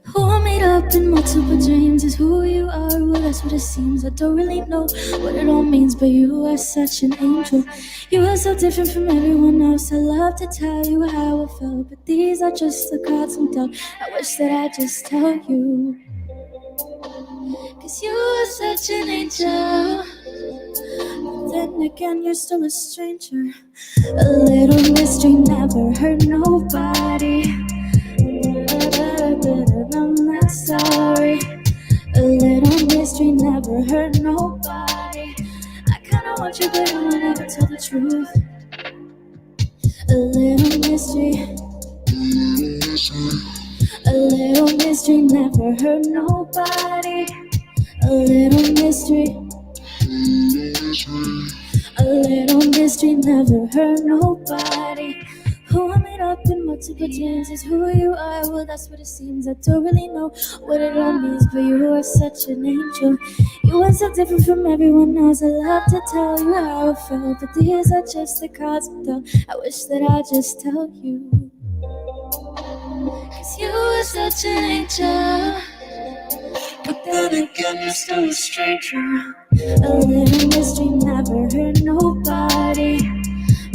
Who I made up in multiple dreams is who you are. Well, that's what it seems. I don't really know what it all means, but you are such an angel. You are so different from everyone else. I love to tell you how I felt, but these are just the cards I'm dealt. I wish that I just tell you, 'cause you are such an angel. But then again, you're still a stranger. A little mystery never hurt nobody. I'm not sorry. A little mystery never hurt nobody. I kinda want you, but I will never tell the truth. A little mystery. A little mystery never hurt nobody. A little mystery. A little mystery never hurt nobody. Who I made up in multiple dreams is who you are. Well, that's what it seems. I don't really know what it all means, but you are such an angel. You are so different from everyone else. I love to tell you how I felt, but these are just the cards I'm dealt. I wish that I just tell you, 'cause you are such an angel. But then again, you're still a stranger. A little mystery never hurt nobody.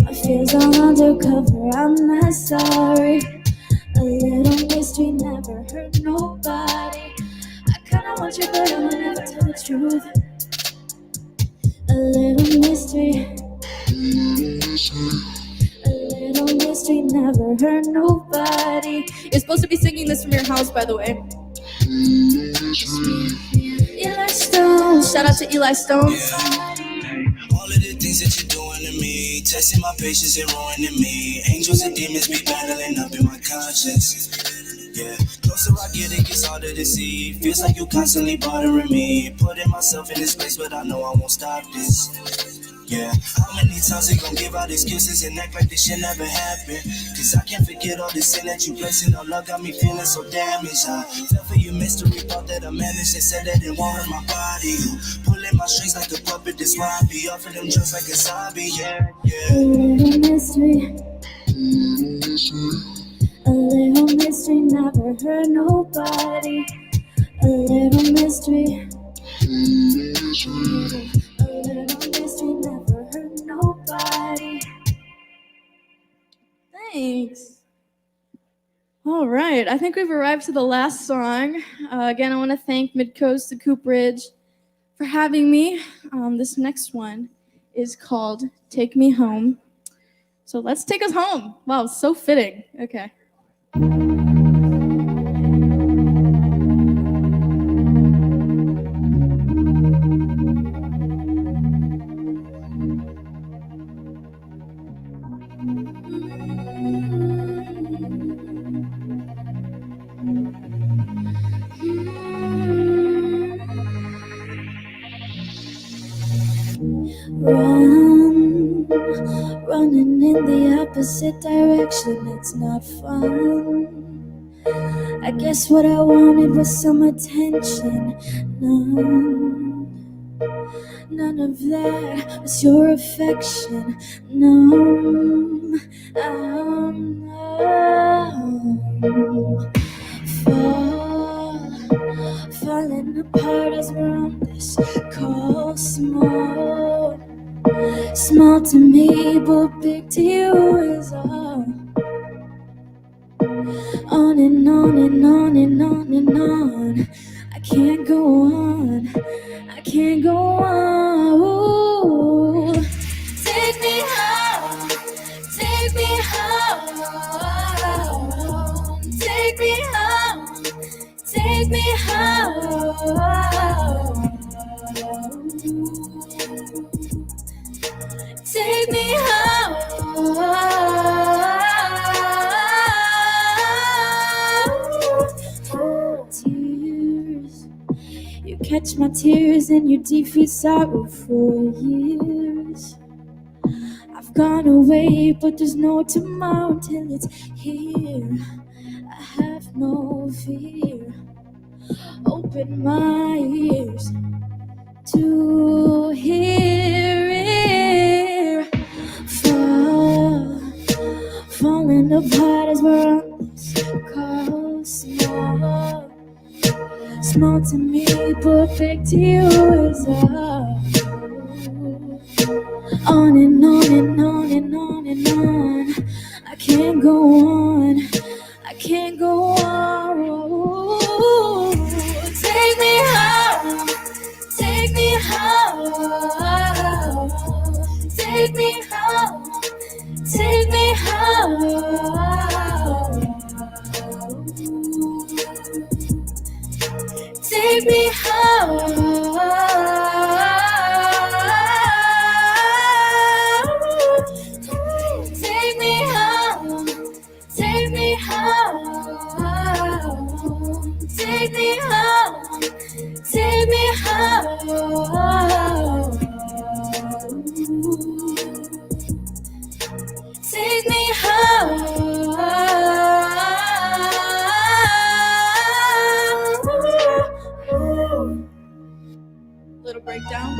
My fears are undercover, I'm not sorry. A little mystery never hurt nobody. I kinda want you, but I will never tell the truth. A little mystery. A little mystery never hurt nobody. You're supposed to be singing this from your house, by the way. Eli Stone. Shout out to Eli Stone. All of the things that you're doing to me, testing my patience and ruining me. Angels and demons be battling up in my conscience. Yeah, closer I get, it gets harder to see. Feels like you constantly bothering me. Putting myself in this place, but I know I won't stop this. Yeah, how many times they gon' give out excuses and act like this shit never happened? 'Cause I can't forget all the sin that you placed in our love, got me feeling so damaged. I fell for your mystery, thought that I managed and said that it won't hurt my body. You pulling my strings like a puppet, that's why I be offering them drugs like a zombie. Yeah, yeah. A little mystery. A little mystery never hurt nobody. A little mystery. A little mystery never hurt nobody. Thanks. All right, I think we've arrived to the last song. Again, I want to thank Midcoast to Cooperage for having me. This next one is called Take Me Home. So let's take us home. Wow, so fitting. Okay. in the opposite direction, it's not fun. I guess what I wanted was some attention. None of that was your affection. No, falling apart as we're on this call. Small to me, but big to you is all. On and on and on and on and on. I can't go on. I can't go on. Ooh. Take me home. Take me home. Take me home. Take me home. Take me home. Tears, you catch my tears and you defeat sorrow for years. I've gone away, but there's no tomorrow till it's here. I have no fear. Open my ears to hear it. Falling apart as we're on this call. Small to me, but big to you is all. On and on and on and on and on. I can't go on. I can't go on. Take me home. Take me home. Take me home. Take me home. Take me home. Take me home. Take me home. Take me home. Take me home. Take me home. Little breakdown.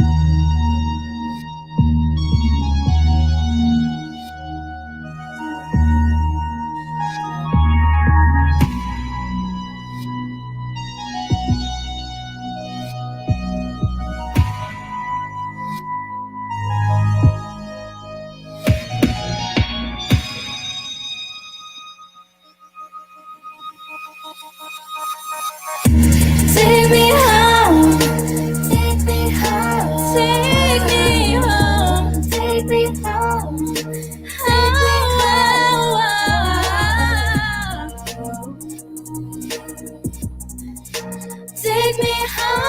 Take me home. Take me home. Take me home. Take me home. Take me home.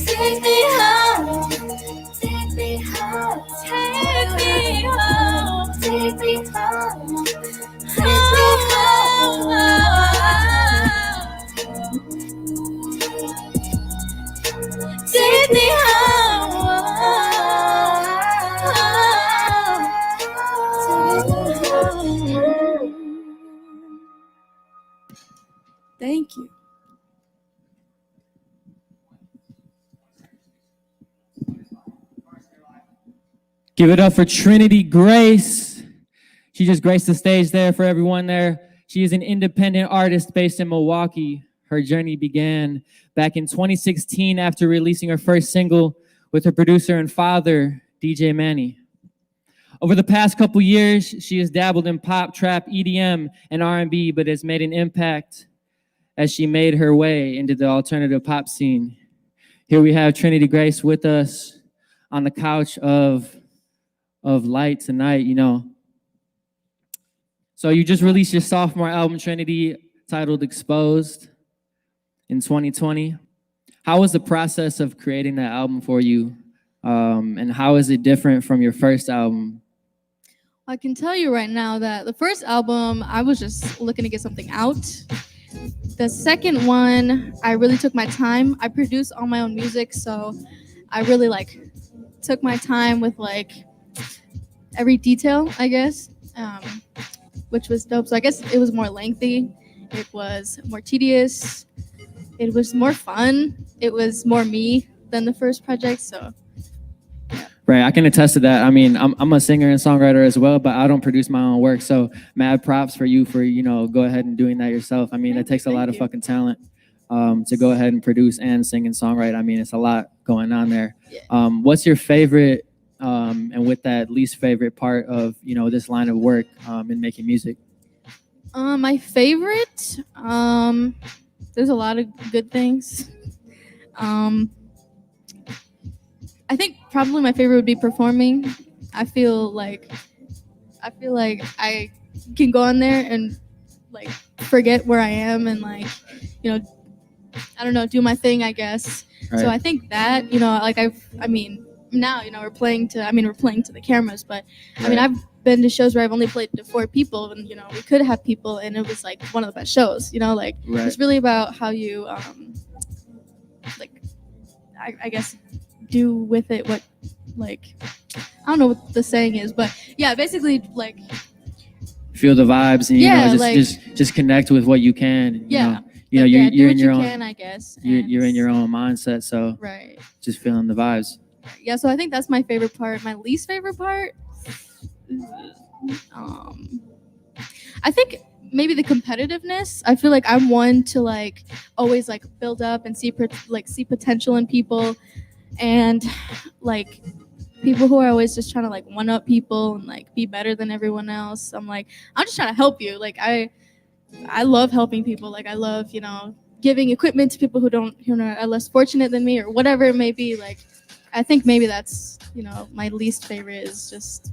Take me home. Take me home. Take me home. Take me home. Take me home. Take me home. Thank you. Give it up for Trinity Grace. She just graced the stage there for everyone there. She is an independent artist based in Milwaukee. Her journey began back in 2016 after releasing her first single with her producer and father, DJ Manny. Over the past couple years, she has dabbled in pop, trap, EDM, and R&B, but has made an impact as she made her way into the alternative pop scene. Here we have Trinity Grace with us on the couch of light tonight, you know. So you just released your sophomore album, Trinity, titled Exposed in 2020. How was the process of creating that album for you? And how is it different from your first album? I can tell you right now that the first album, I was just looking to get something out. The second one, I really took my time. I produce all my own music, so I really like took my time with like every detail, I guess, which was dope. So I guess it was more lengthy. It was more tedious. It was more fun. It was more me than the first project. So Right, I can attest to that. I mean, I'm a singer and songwriter as well, but I don't produce my own work. So mad props for you for, go ahead and doing that yourself. I mean, it takes a lot of fucking talent to go ahead and produce and sing and songwrite. I mean, it's a lot going on there. What's your favorite and with that least favorite part of, this line of work in making music? my favorite, there's a lot of good things. I think probably my favorite would be performing. I feel like I can go on there and like forget where I am and like, I don't know, do my thing, I guess. Right. So I think that, like now, we're playing to the cameras, but I mean, I've been to shows where I've only played to 4 people and, we could have people and it was like one of the best shows, Right. It's really about how you, I guess do with it what, like, I don't know what the saying is, but yeah, basically like, Feel the vibes and, just connect with what you can. You're in your own, I guess. You're in your own mindset. So Right. just feeling the vibes. Yeah, so I think that's my favorite part. My least favorite part, I think maybe the competitiveness. I feel like I'm one to like always like build up and see potential in people, and like people who are always just trying to like one up people and like be better than everyone else. I'm just trying to help you. Like I love helping people. Like I love giving equipment to people who are less fortunate than me or whatever it may be. Like I think maybe that's my least favorite is just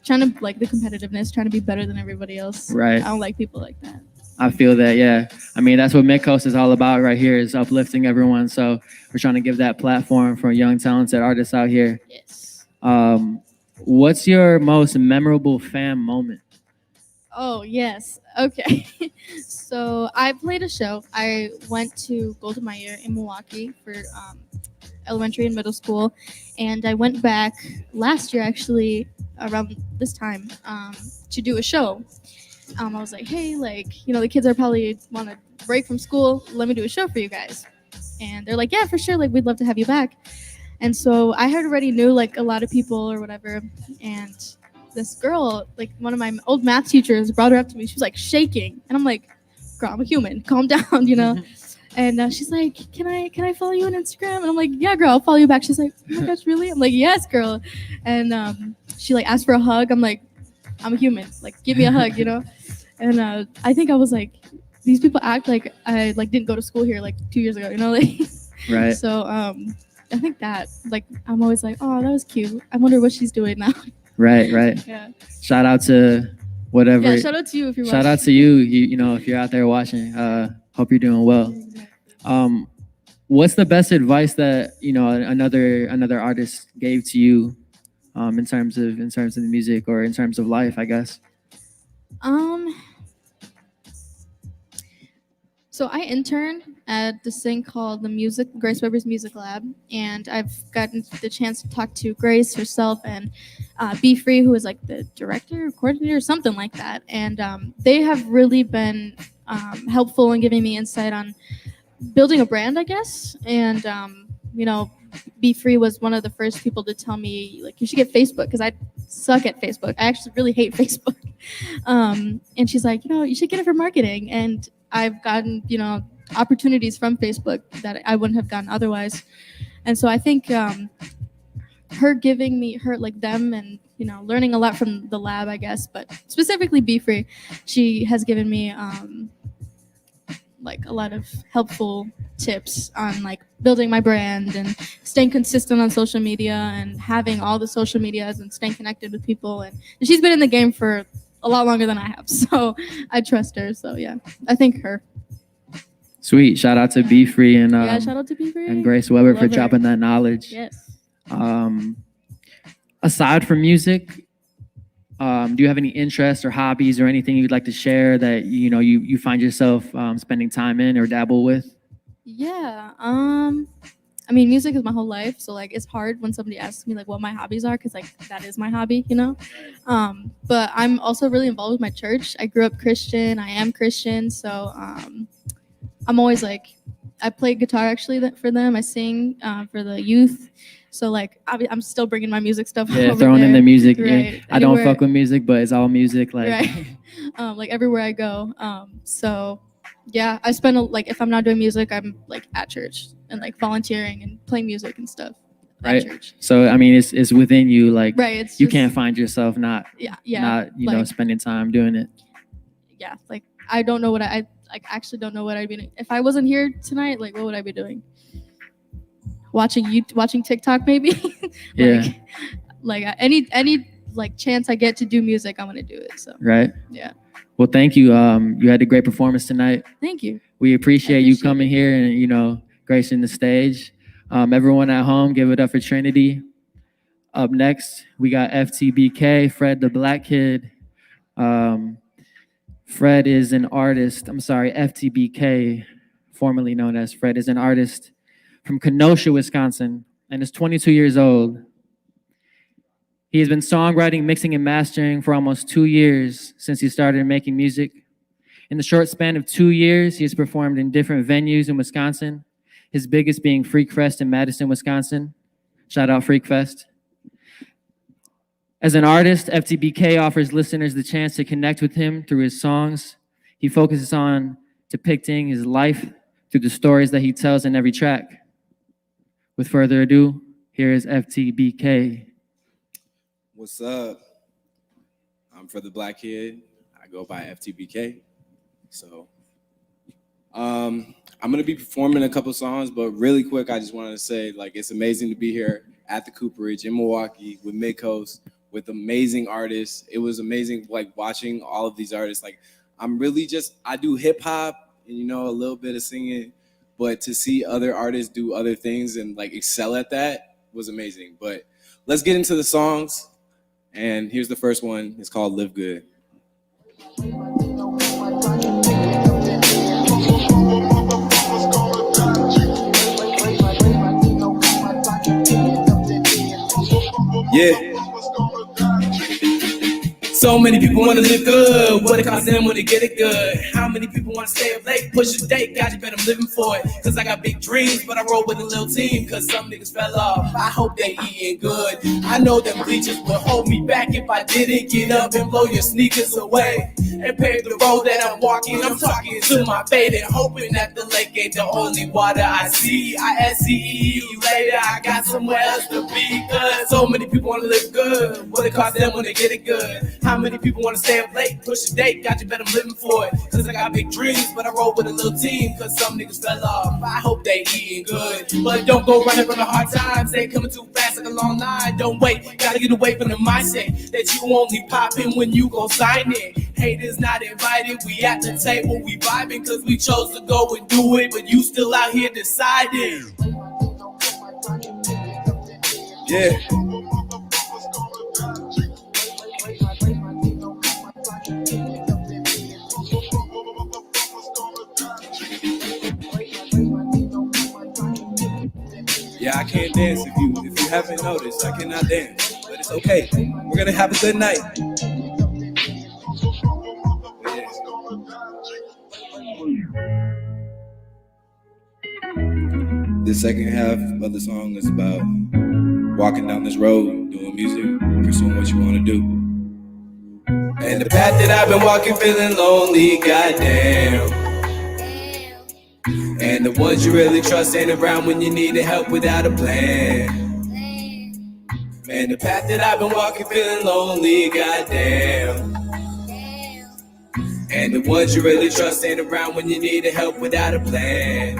trying to like the competitiveness, trying to be better than everybody else. Right. I don't like people like that. I feel that, yeah. I mean, that's what Midcoast is all about right here, is uplifting everyone. So we're trying to give that platform for young, talented artists out here. Yes. What's your most memorable fan moment? Oh, yes. Okay. So I played a show. I went to Golden Meyer in Milwaukee for elementary and middle school. And I went back last year, actually, around this time, to do a show. I was like, hey, like, the kids are probably want to break from school. Let me do a show for you guys. And they're like, yeah, for sure. Like, we'd love to have you back. And so I had already knew like a lot of people or whatever. And this girl, like one of my old math teachers, brought her up to me. She was like shaking. And I'm like, girl, I'm a human. Calm down, And she's like, can I follow you on Instagram? And I'm like, yeah, girl, I'll follow you back. She's like, oh my gosh, really? I'm like, yes, girl. And she like asked for a hug. I'm like, I'm a human. Like, give me a hug, And I think I was like, these people act like I like didn't go to school here like 2 years ago, like. Right. So I think that like I'm always like, oh, that was cute. I wonder what she's doing now. Right. Yeah. Shout out to whatever. Yeah. Shout out to you if you're watching. Shout out to you. If you're out there watching. Hope you're doing well. What's the best advice that another artist gave to you, in terms of the music or in terms of life, I guess? So I interned at this thing called the Grace Weber's Music Lab, and I've gotten the chance to talk to Grace herself and Be Free, who is like the director or coordinator or something like that. And they have really been helpful in giving me insight on building a brand, I guess. And Be Free was one of the first people to tell me like you should get Facebook, because I suck at Facebook. I actually really hate Facebook. And she's like, you should get it for marketing. And I've gotten opportunities from Facebook that I wouldn't have gotten otherwise. And so I think her giving me them and learning a lot from the lab, I guess, but specifically Be Free, she has given me like a lot of helpful tips on like building my brand and staying consistent on social media and having all the social medias and staying connected with people. And she's been in the game for a lot longer than I have, so I trust her. So yeah, I think her. Sweet. Shout out to Be Free and shout out to Be Free and Grace Weber Love for her. dropping that knowledge. Yes. Aside from music, Do you have any interests or hobbies or anything you'd like to share that you find yourself spending time in or dabble with? Yeah. I mean, music is my whole life, so like it's hard when somebody asks me like what my hobbies are, because like that is my hobby, you know. But I'm also really involved with my church. I grew up Christian. I am Christian, so I'm always like, I play guitar actually for them. I sing for the youth. So like I'm still bringing my music stuff. Yeah, over throwing in there. the music. Right. Yeah. I don't Anywhere- fuck with music, but it's all music. Like, right. Like everywhere I go. So yeah, I spend like if I'm not doing music, I'm like at church and like volunteering and playing music and stuff. right. So I mean, it's within you. Like, Right, it's you just- can't find yourself not not like- spending time doing it. Yeah, like I don't know what I like actually don't know what I'd be doing. If I wasn't here tonight, like what would I be doing? Watching TikTok maybe? Yeah. Like any like chance I get to do music, I'm gonna do it. So Right. yeah. Well, thank you. You had a great performance tonight. Thank you. We appreciate you coming here and gracing the stage. Everyone at home, give it up for Trinity. Up next, we got Ftbk, FredTheBlackKid. Fred is an artist. I'm sorry, Ftbk, formerly known as Fred, is an artist from Kenosha, Wisconsin, and is 22 years old. He has been songwriting, mixing, and mastering for almost 2 years since he started making music. In the short span of 2 years, he has performed in different venues in Wisconsin, his biggest being Freak Fest in Madison, Wisconsin. Shout out Freak Fest. As an artist, Ftbk offers listeners the chance to connect with him through his songs. He focuses on depicting his life through the stories that he tells in every track. With further ado, here is Ftbk. What's up? I'm FredTheBlackKid. I go by Ftbk. So, I'm gonna be performing a couple songs, but really quick, I just wanted to say, like, it's amazing to be here at the Cooperage in Milwaukee with Midcoast, with amazing artists. It was amazing, like, watching all of these artists. Like, I do hip hop and a little bit of singing, but to see other artists do other things and like excel at that was amazing. But let's get into the songs. And here's the first one. It's called Live Good. Yeah. So many people wanna live good. What it costs them when they get it good? How many people wanna stay up late, push the date? God, you bet I'm living for it. Cause I got big dreams, but I roll with a little team. Cause some niggas fell off. I hope they eating good. I know them bleachers would hold me back if I didn't get up and blow your sneakers away and pave the road that I'm walking. I'm talking to my fate and hoping that the lake ain't the only water I see. I SCE you later. I got somewhere else to be. Cause so many people wanna live good. What it costs them when they get it good? How many people wanna stay up late, push the date? God, you bet I'm living for it. Cause I got big dreams, but I roll with a little team. Cause some niggas fell off. I hope they eating good. But don't go running from the hard times. They coming too fast like a long line. Don't wait, gotta get away from the mindset that you only pop in when you gon' sign it. Haters not invited, we at the table, we vibing. Cause we chose to go and do it, but you still out here deciding. Yeah. Yeah, I can't dance if you haven't noticed. I cannot dance, but it's okay. We're gonna have a good night. The second half of the song is about walking down this road, doing music, pursuing what you want to do. And the path that I've been walking, feeling lonely, goddamn. And the ones you really trust ain't around when you need help without a plan. And the path that I've been walking, feeling lonely, goddamn. And the ones you really trust ain't around when you need help without a plan.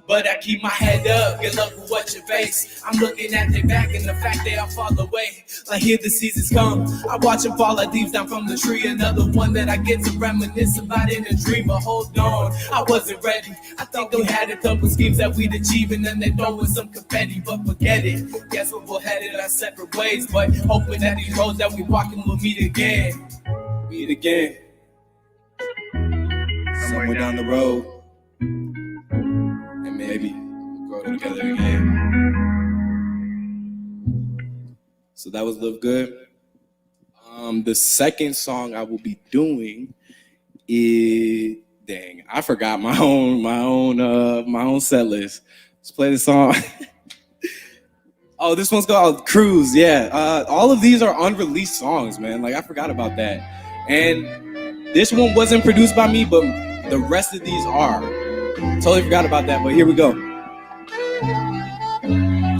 but I keep my head up. Good luck with what you face. I'm looking at their back and the fact they all fall away. Like here the seasons come, I watch them fall like leaves down from the tree. Another one that I get to reminisce about in a dream. But hold on, I wasn't ready. I thought we had a couple schemes that we'd achieve, and then they throw in some confetti, but forget it. Guess we're headed our separate ways, but hoping that these roads that we walking will meet again. Meet again. Somewhere down the road. And maybe we'll grow together again. So that was Live Good. The second song I will be doing is, dang, I forgot my own set list. Let's play the song. Oh, this one's called Cruise. Yeah, all of these are unreleased songs, man. Like I forgot about that. And this one wasn't produced by me, but the rest of these are. Totally forgot about that, but here we go.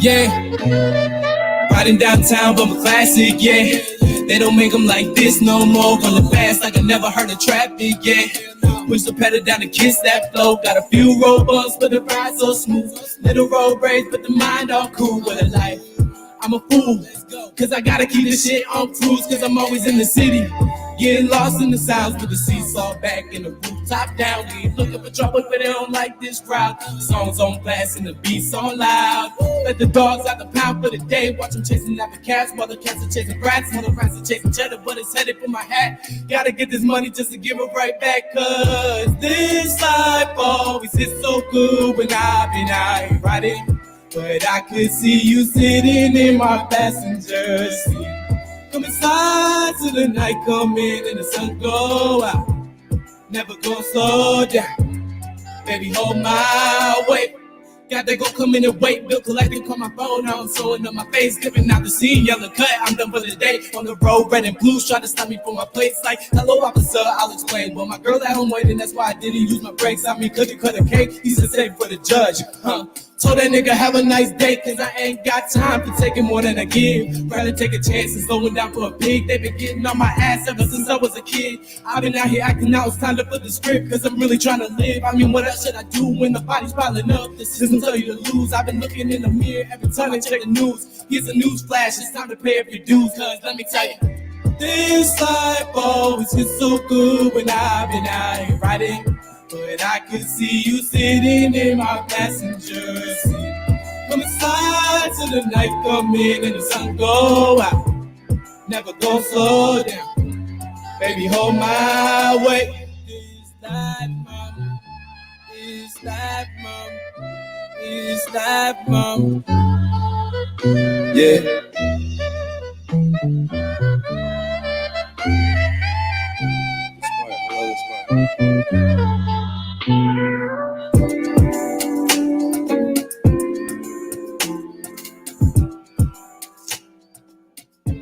Yeah, riding downtown, but a classic, yeah. They don't make them like this no more. Running fast like I never heard of traffic, yeah. Push the pedal down to kiss that flow. Got a few road bumps, but the ride so smooth. Little road rage, but the mind all cool with a life. I'm a fool, cause I gotta keep this shit on cruise, cause I'm always in the city. Getting lost in the sounds with the seesaw back and the rooftop down. We ain't looking for trouble, but they don't like this crowd. Songs on blast and the beats on loud. Let the dogs out the pound for the day. Watch them chasing after cats while the cats are chasing rats. While the rats are chasing cheddar, but it's headed for my hat. Gotta get this money just to give it right back, cause this life always hits so good when I've been out riding. But I could see you sitting in my passenger seat. Come inside till the night come in and the sun go out. Never gonna slow down. Baby, hold my weight. Got that go come in and wait. Bill collecting, call my phone out, sewing up my face, dipping out the scene, yellow cut. I'm done for the day. On the road, red and blue, trying to stop me from my place. Like, hello, officer, I'll explain. But my girl at home waiting, that's why I didn't use my brakes. I mean, could you cut a cake? He's the same for the judge, huh? Told that nigga have a nice day, cause I ain't got time for taking more than I give. Rather take a chance and slowing down for a pig. They been getting on my ass ever since I was a kid. I've been out here acting out, it's time to flip the script, cause I'm really trying to live. I mean, what else should I do when the body's piling up? The system tell you to lose. I've been looking in the mirror every time I check the news. Here's a news flash, it's time to pay up your dues, cause let me tell you, this life always hits so good when I've been out here riding. But I could see you sitting in my passenger seat. Come inside till the night come in and the sun go out. Never gonna slow down. Baby, hold my weight. Is that mom? Is that mom? Is that mom? Yeah.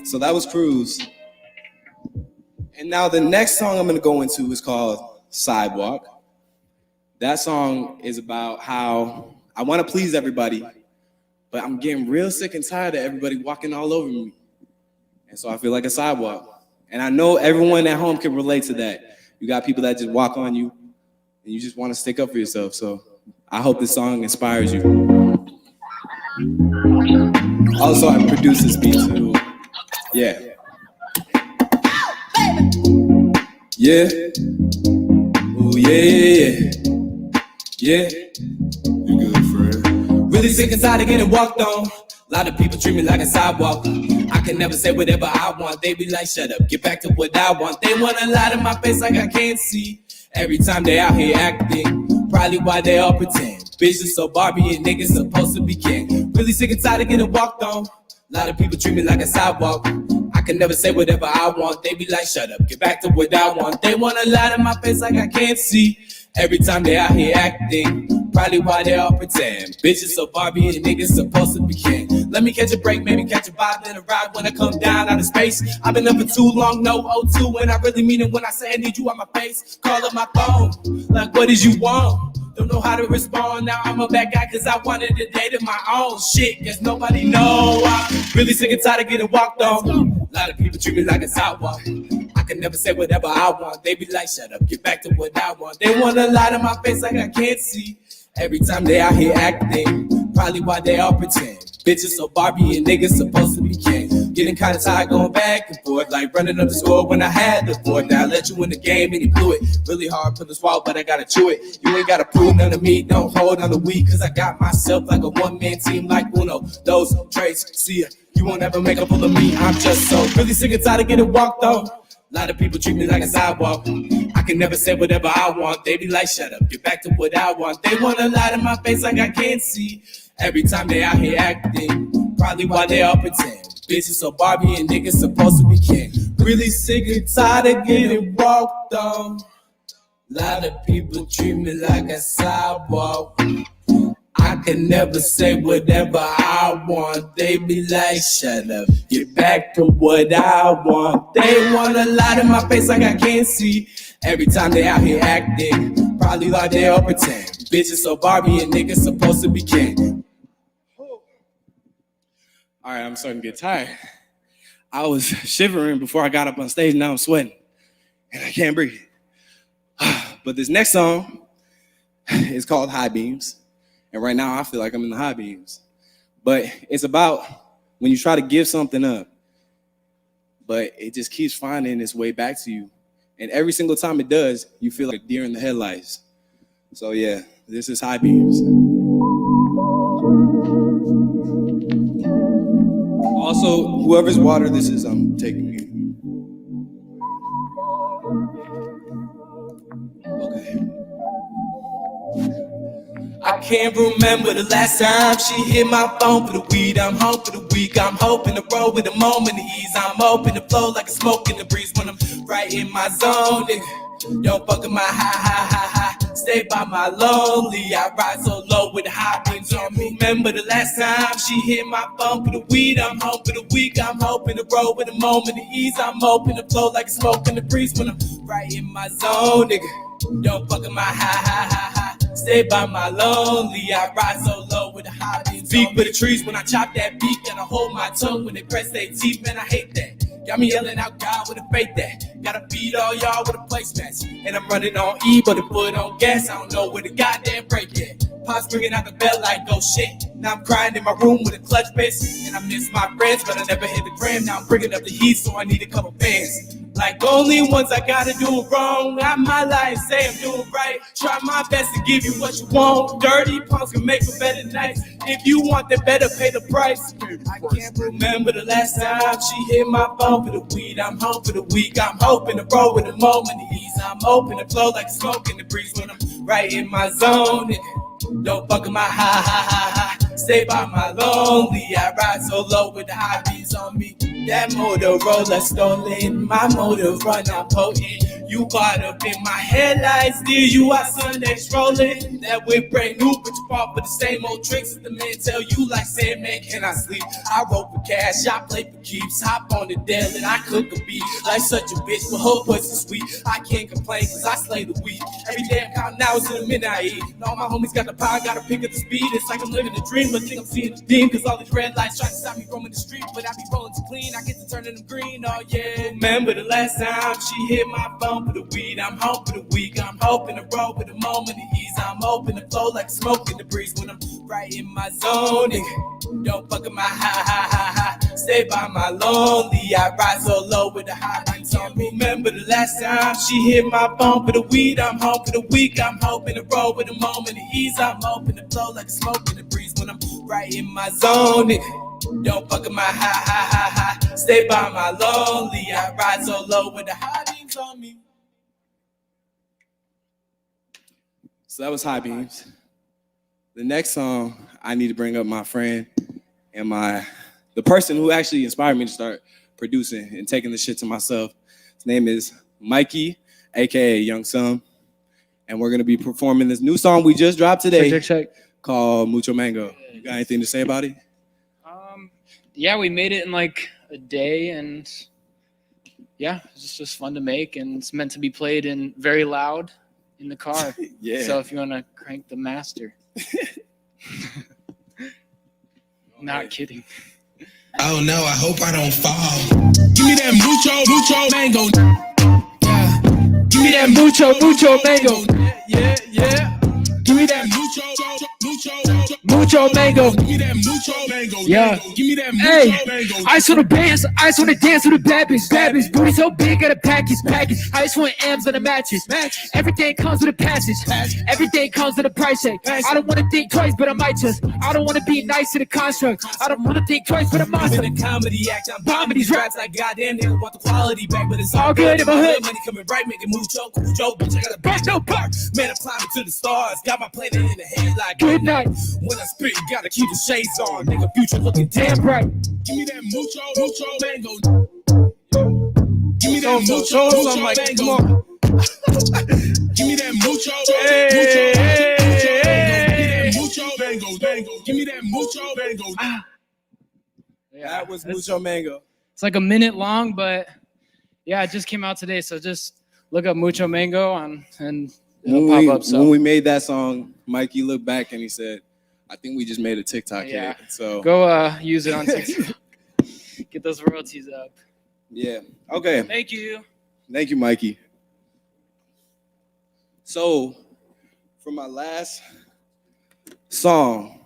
So that was Cruise. And now the next song I'm gonna go into is called Sidewalk. That song is about how I wanna please everybody, but I'm getting real sick and tired of everybody walking all over me. And so I feel like a sidewalk. And I know everyone at home can relate to that. You got people that just walk on you and you just wanna stick up for yourself. So I hope this song inspires you. Also, I produced this beat too. Yeah. Yeah. Oh yeah. Yeah. You good, friend? Really sick and tired of getting walked on. A lot of people treat me like a sidewalk. I can never say whatever I want. They be like, shut up, get back to what I want. They wanna lie to my face like I can't see. Every time they out here acting, probably why they all pretend. Bitches so Barbie and niggas supposed to be king. Really sick and tired of getting walked on. A lot of people treat me like a sidewalk. I can never say whatever I want. They be like, shut up, get back to what I want. They wanna lie to my face like I can't see. Every time they out here acting, probably why they all pretend. Bitches so Barbie and niggas supposed to be king. Let me catch a break, maybe catch a vibe, then a ride when I come down out of space. I've been up for too long, no O2, and I really mean it when I say I need you on my face. Call up my phone, like what did you want? Don't know how to respond, now I'm a bad guy cause I wanted a date of my own. Shit, guess nobody know. I'm really sick and tired of getting walked on. A lot of people treat me like a sidewalk. I can never say whatever I want. They be like, shut up, get back to what I want. They wanna lie to my face like I can't see. Every time they out here acting, probably why they all pretend. Bitches so Barbie and niggas supposed to be king. Getting kinda tired going back and forth, like running up the score when I had the board. Now I let you in the game and you blew it. Really hard to swallow, but I gotta chew it. You ain't gotta prove none of me, don't hold on the weak, cause I got myself like a one-man team like Uno. Those traits, see ya, you won't ever make a fool of me. I'm just so really sick and tired of getting walked on. A lot of people treat me like a sidewalk. I can never say whatever I want. They be like, shut up, get back to what I want. They wanna lie to my face like I can't see. Every time they out here acting, probably why they all pretend. Bitches so Barbie and niggas supposed to be king. Really sick and tired of getting walked on. Lot of people treat me like a sidewalk. I can never say whatever I want. They be like, shut up, get back to what I want. They wanna lie to my face like I can't see. Every time they out here acting, probably like they all pretend. Bitches so Barbie and niggas supposed to be king. All right, I'm starting to get tired. I was shivering before I got up on stage, now I'm sweating, and I can't breathe. But this next song is called High Beams, and right now I feel like I'm in the high beams. But it's about when you try to give something up, but it just keeps finding its way back to you. And every single time it does, you feel like a deer in the headlights. So yeah, this is High Beams. Also, whoever's water this is, I'm taking you. Okay. I can't remember the last time she hit my phone for the weed. I'm home for the week. I'm hoping to roll with a moment of ease. I'm open to flow like a smoke in the breeze when I'm right in my zone. Nigga. Don't fuck with my high. Stay by my lonely. I ride so low with the high beams on me. Remember the last time she hit my phone for the weed. I'm home for the week. I'm hoping to roll with a moment of ease. I'm open to flow like a smoke in the breeze when I'm right in my zone. Nigga, don't fuck with my high. Stay by my lonely. I ride so low with the high beams. Beat with the trees when I chop that beat. And I hold my tongue when they press their teeth. Man, I hate that. Got me yelling out God with a faith that. Gotta feed all y'all with a placemat. And I'm running on E, but the foot on gas. I don't know where the goddamn break at. Pops bringing out the bell like, oh shit. Now I'm crying in my room with a clutch bitch. And I miss my friends, but I never hit the gram. Now I'm bringing up the heat, so I need a couple fans. Like only once I gotta do it wrong. I might lie and say I'm doing right. Try my best to give you what you want. Dirty punks can make a better night. If you want that, better pay the price. I can't remember the last time she hit my phone for the weed. I'm home for the week. I'm hoping to roll with a moment of ease. I'm open to flow like smoke in the breeze when I'm right in my zone. And don't fuck with my high. Stay by my lonely. I ride so low with the high beams on me. That Motorola stolen, my motor run out potent. You caught up in my headlights, dear, you out Sunday strolling. That whip brand new, but you fall for the same old tricks that the man tell you like, saying, man, can I sleep? I roll for cash, I play for keeps. Hop on the deal and I cook a beat. Like such a bitch, but her pussy sweet. I can't complain cause I slay the weed. Every day I'm counting hours in a minute I eat. And all my homies got the power, gotta pick up the speed. It's like I'm living a dream, but think I'm seeing a dream. Cause all these red lights try to stop me roaming the street. But I be rolling too clean, I get to turning them green, oh yeah. Remember the last time she hit my phone for the weed. I'm home for the week. I'm hoping to roll with a moment of ease. I'm open to flow like smoke in the breeze when I'm right in my zone. Nigga, don't fuck with my high. Stay by my lonely. I ride so low with the high beams on me. Remember the last time she hit my phone for the weed. I'm home for the week. I'm hoping to roll with a moment of ease. I'm open to flow like smoke in the breeze when I'm right in my zone. Nigga, don't fuck with my high. Stay by my lonely. I ride so low with the high beams on me. So that was High Beams. The next song, I need to bring up my friend and the person who actually inspired me to start producing and taking the shit to myself. His name is Mikey, aka Young Sum. And we're gonna be performing this new song we just dropped today called Mucho Mango. You got anything to say about it? Yeah, we made it in like a day, and yeah, it's just fun to make, and it's meant to be played in very loud in the car. Yeah. So if you want to crank the master. Not kidding. Oh no, I hope I don't fall. Give me that mucho mango. Yeah. Give me that mucho mango. Yeah. Give me that mucho mucho mango. Give me that mucho mango. Yeah. Give me that mucho Hey, mango. I just wanna dance, I just wanna dance with a bad bitch, booty so big, got a package. I just want M's on a mattress. Everything comes with a passage, everything comes with a price tag. I don't wanna think twice, but I might just. I don't wanna be nice in the construct. I don't wanna think twice, but I must. I'm in a comedy act, I'm bombing these raps like goddamn niggas want the quality back, but it's all good in my hood. Money coming right, making moves choke, bitch, I got a bitch, no park. Man, I'm climbing to the stars, got my planet in the head like good night. When I spit, you gotta keep the shades on, nigga, future looking damn bright. Give me that mucho mango. Give me that mucho mango. Give me that mucho mango. Give me that mucho mango. Yeah, That was mucho mango. It's like a minute long, but yeah, it just came out today. So just look up mucho mango and it'll pop up. So When we made that song, Mikey looked back and he said, "I think we just made a TikTok hit." So go use it on TikTok. Get those royalties up. yeah, okay. Thank you. Thank you, Mikey. So, for my last song,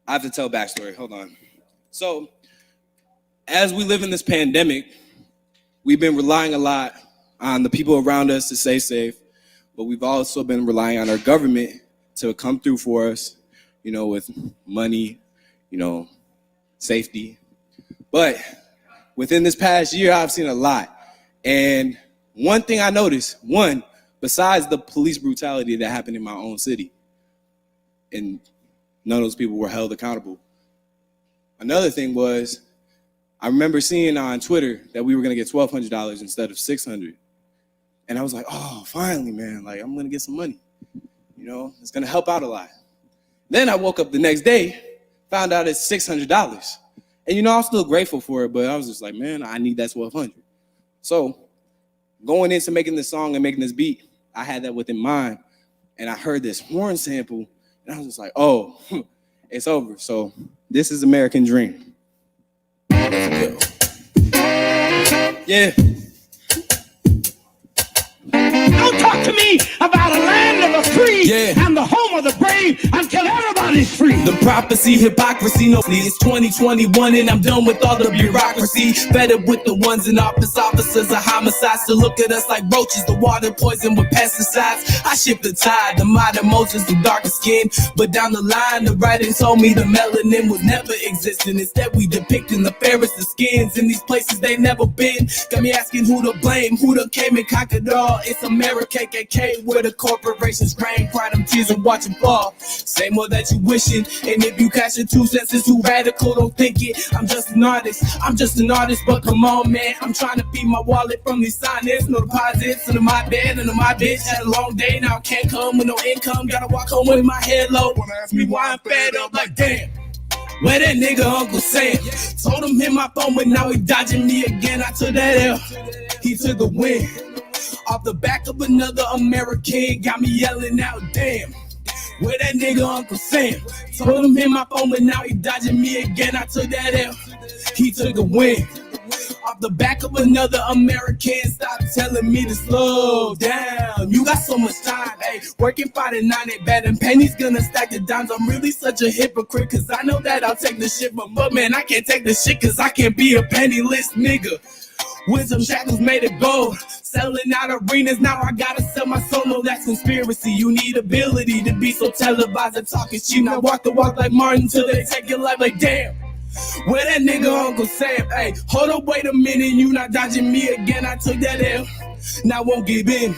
I have to tell a backstory. Hold on. So, as we live in this pandemic, we've been relying a lot on the people around us to stay safe, but we've also been relying on our government to come through for us, you know, with money, you know, safety. But within this past year, I've seen a lot. And one thing I noticed, besides the police brutality that happened in my own city, and none of those people were held accountable. Another thing was, I remember seeing on Twitter that we were gonna get $1,200 instead of $600. And I was like, oh, finally, man, like I'm gonna get some money. You know, it's gonna help out a lot. Then I woke up the next day, found out it's $600. And you know, I'm still grateful for it, but I was just like, man, I need that $1,200. So going into making this song and making this beat, I had that within mind. And I heard this horn sample, and I was just like, oh, it's over. So this is American Dream. Yeah. Don't talk to me about a land of the free and the home of the brave until everybody's free. The prophecy, hypocrisy, no, it's 2021 and I'm done with all the bureaucracy. Fed up with the ones in office, officers of homicides to look at us like roaches, the water poison with pesticides. I shift the tide, the modern Moses, the darker skin. But down the line, the writing told me the melanin was never existing. Instead, we depicting the fairest of skins in these places they never been. Got me asking who to blame, who done came and conquered all. It's America, KKK, where the corporations grain, cry them tears and watch them fall. Say more that you wishing, and if you catch your 2 cents, it's too radical, don't think it. I'm just an artist, but come on, man. I'm trying to feed my wallet from these signings, no deposits under my bed, under my bitch. Had a long day, now I can't come with no income. Gotta walk home with my head low. Wanna ask me why I'm fed up, like damn. Where that nigga Uncle Sam? Told him hit my phone, but now he dodging me again. I took that L, he took a win. Off the back of another American, got me yelling out, damn. Where that nigga Uncle Sam? Told him hit my phone, but now he dodging me again. I took that L, he took a win. Off the back of another American, stop telling me to slow down. You got so much time, hey. Working 5 to 9 ain't bad, and pennies gonna stack the dimes. I'm really such a hypocrite, cause I know that I'll take the shit, but man, I can't take the shit, cause I can't be a penniless nigga. Wisdom shackles made of gold, selling out arenas, now I gotta sell my soul. No, that's conspiracy. You need ability to be so televised and talking cheap. Now walk the walk like Martin till they take your life, like damn. Where that nigga Uncle Sam? Hey, hold up, wait a minute, you not dodging me again. I took that L, now I won't give in.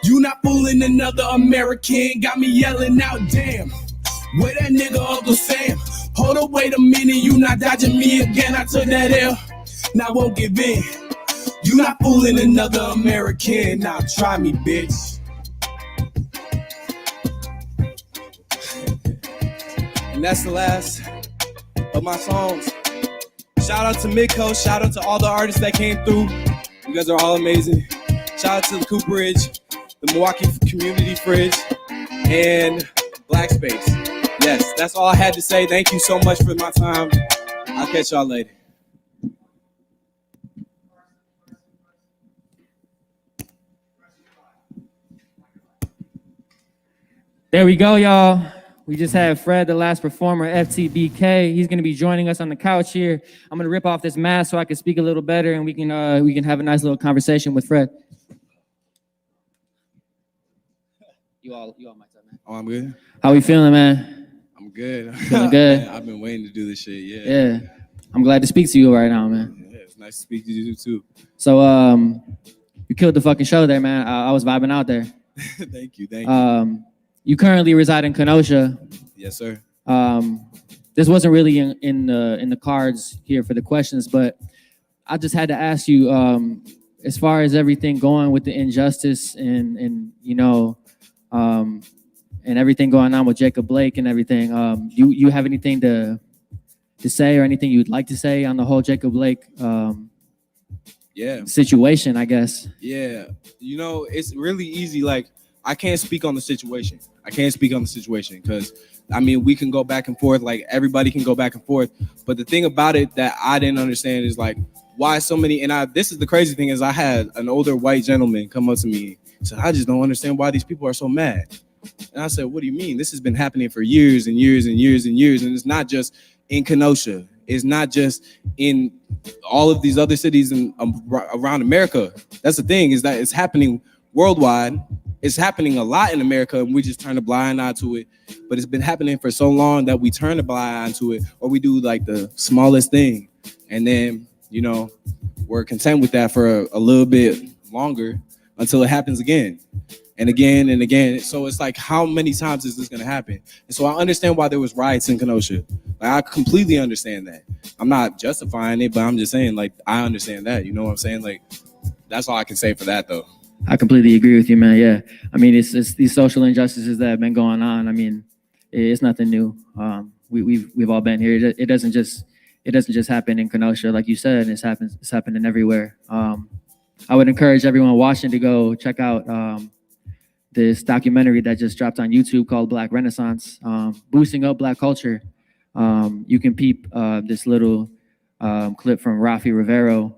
You not fooling another American, got me yelling out, damn. Where that nigga Uncle Sam? Hold up, wait a minute, you not dodging me again. I took that L, now I won't give in. You not fooling another American, now try me, bitch. And that's the last of my songs. Shout out to Midco, shout out to all the artists that came through. You guys are all amazing. Shout out to the Cooperage, the Milwaukee Community Fridge, and Black Space. Yes, that's all I had to say. Thank you so much for my time. I'll catch y'all later. There we go, y'all. We just had Fred, the last performer, Ftbk. He's gonna be joining us on the couch here. I'm gonna rip off this mask so I can speak a little better, and we can have a nice little conversation with Fred. You all mic up, man. Oh, I'm good. How we feeling, man? I'm good. Feeling good? Man, I've been waiting to do this shit. Yeah. Yeah. I'm glad to speak to you right now, man. Yeah, it's nice to speak to you too. So, you killed the fucking show there, man. I was vibing out there. Thank you. You currently reside in Kenosha. Yes, sir. This wasn't really in the cards here for the questions, but I just had to ask you, as far as everything going with the injustice and and everything going on with Jacob Blake and everything, you have anything to say or anything you'd like to say on the whole Jacob Blake situation, I guess? Yeah. It's really easy. Like, I can't speak on the situation. Because, I mean, we can go back and forth. Like, everybody can go back and forth. But the thing about it that I didn't understand is, like, why so many, and this is the crazy thing, is I had an older white gentleman come up to me and said, I just don't understand why these people are so mad. And I said, what do you mean? This has been happening for years and years and years and years. And it's not just in Kenosha. It's not just in all of these other cities around America. That's the thing, is that it's happening worldwide. It's happening a lot in America, and we just turn a blind eye to it. But it's been happening for so long that we turn a blind eye to it, or we do like the smallest thing. And then, we're content with that for a little bit longer until it happens again and again and again. So it's like, how many times is this going to happen? And so I understand why there was riots in Kenosha. Like, I completely understand that. I'm not justifying it, but I'm just saying, like, I understand that. You know what I'm saying? Like, that's all I can say for that, though. I completely agree with you, man. Yeah, I mean, it's these social injustices that have been going on. I mean, it's nothing new. We've all been here. It doesn't just happen in Kenosha, like you said. It's happening everywhere. I would encourage everyone watching to go check out this documentary that just dropped on YouTube called Black Renaissance, boosting up Black culture. You can peep this little clip from Rafi Rivero.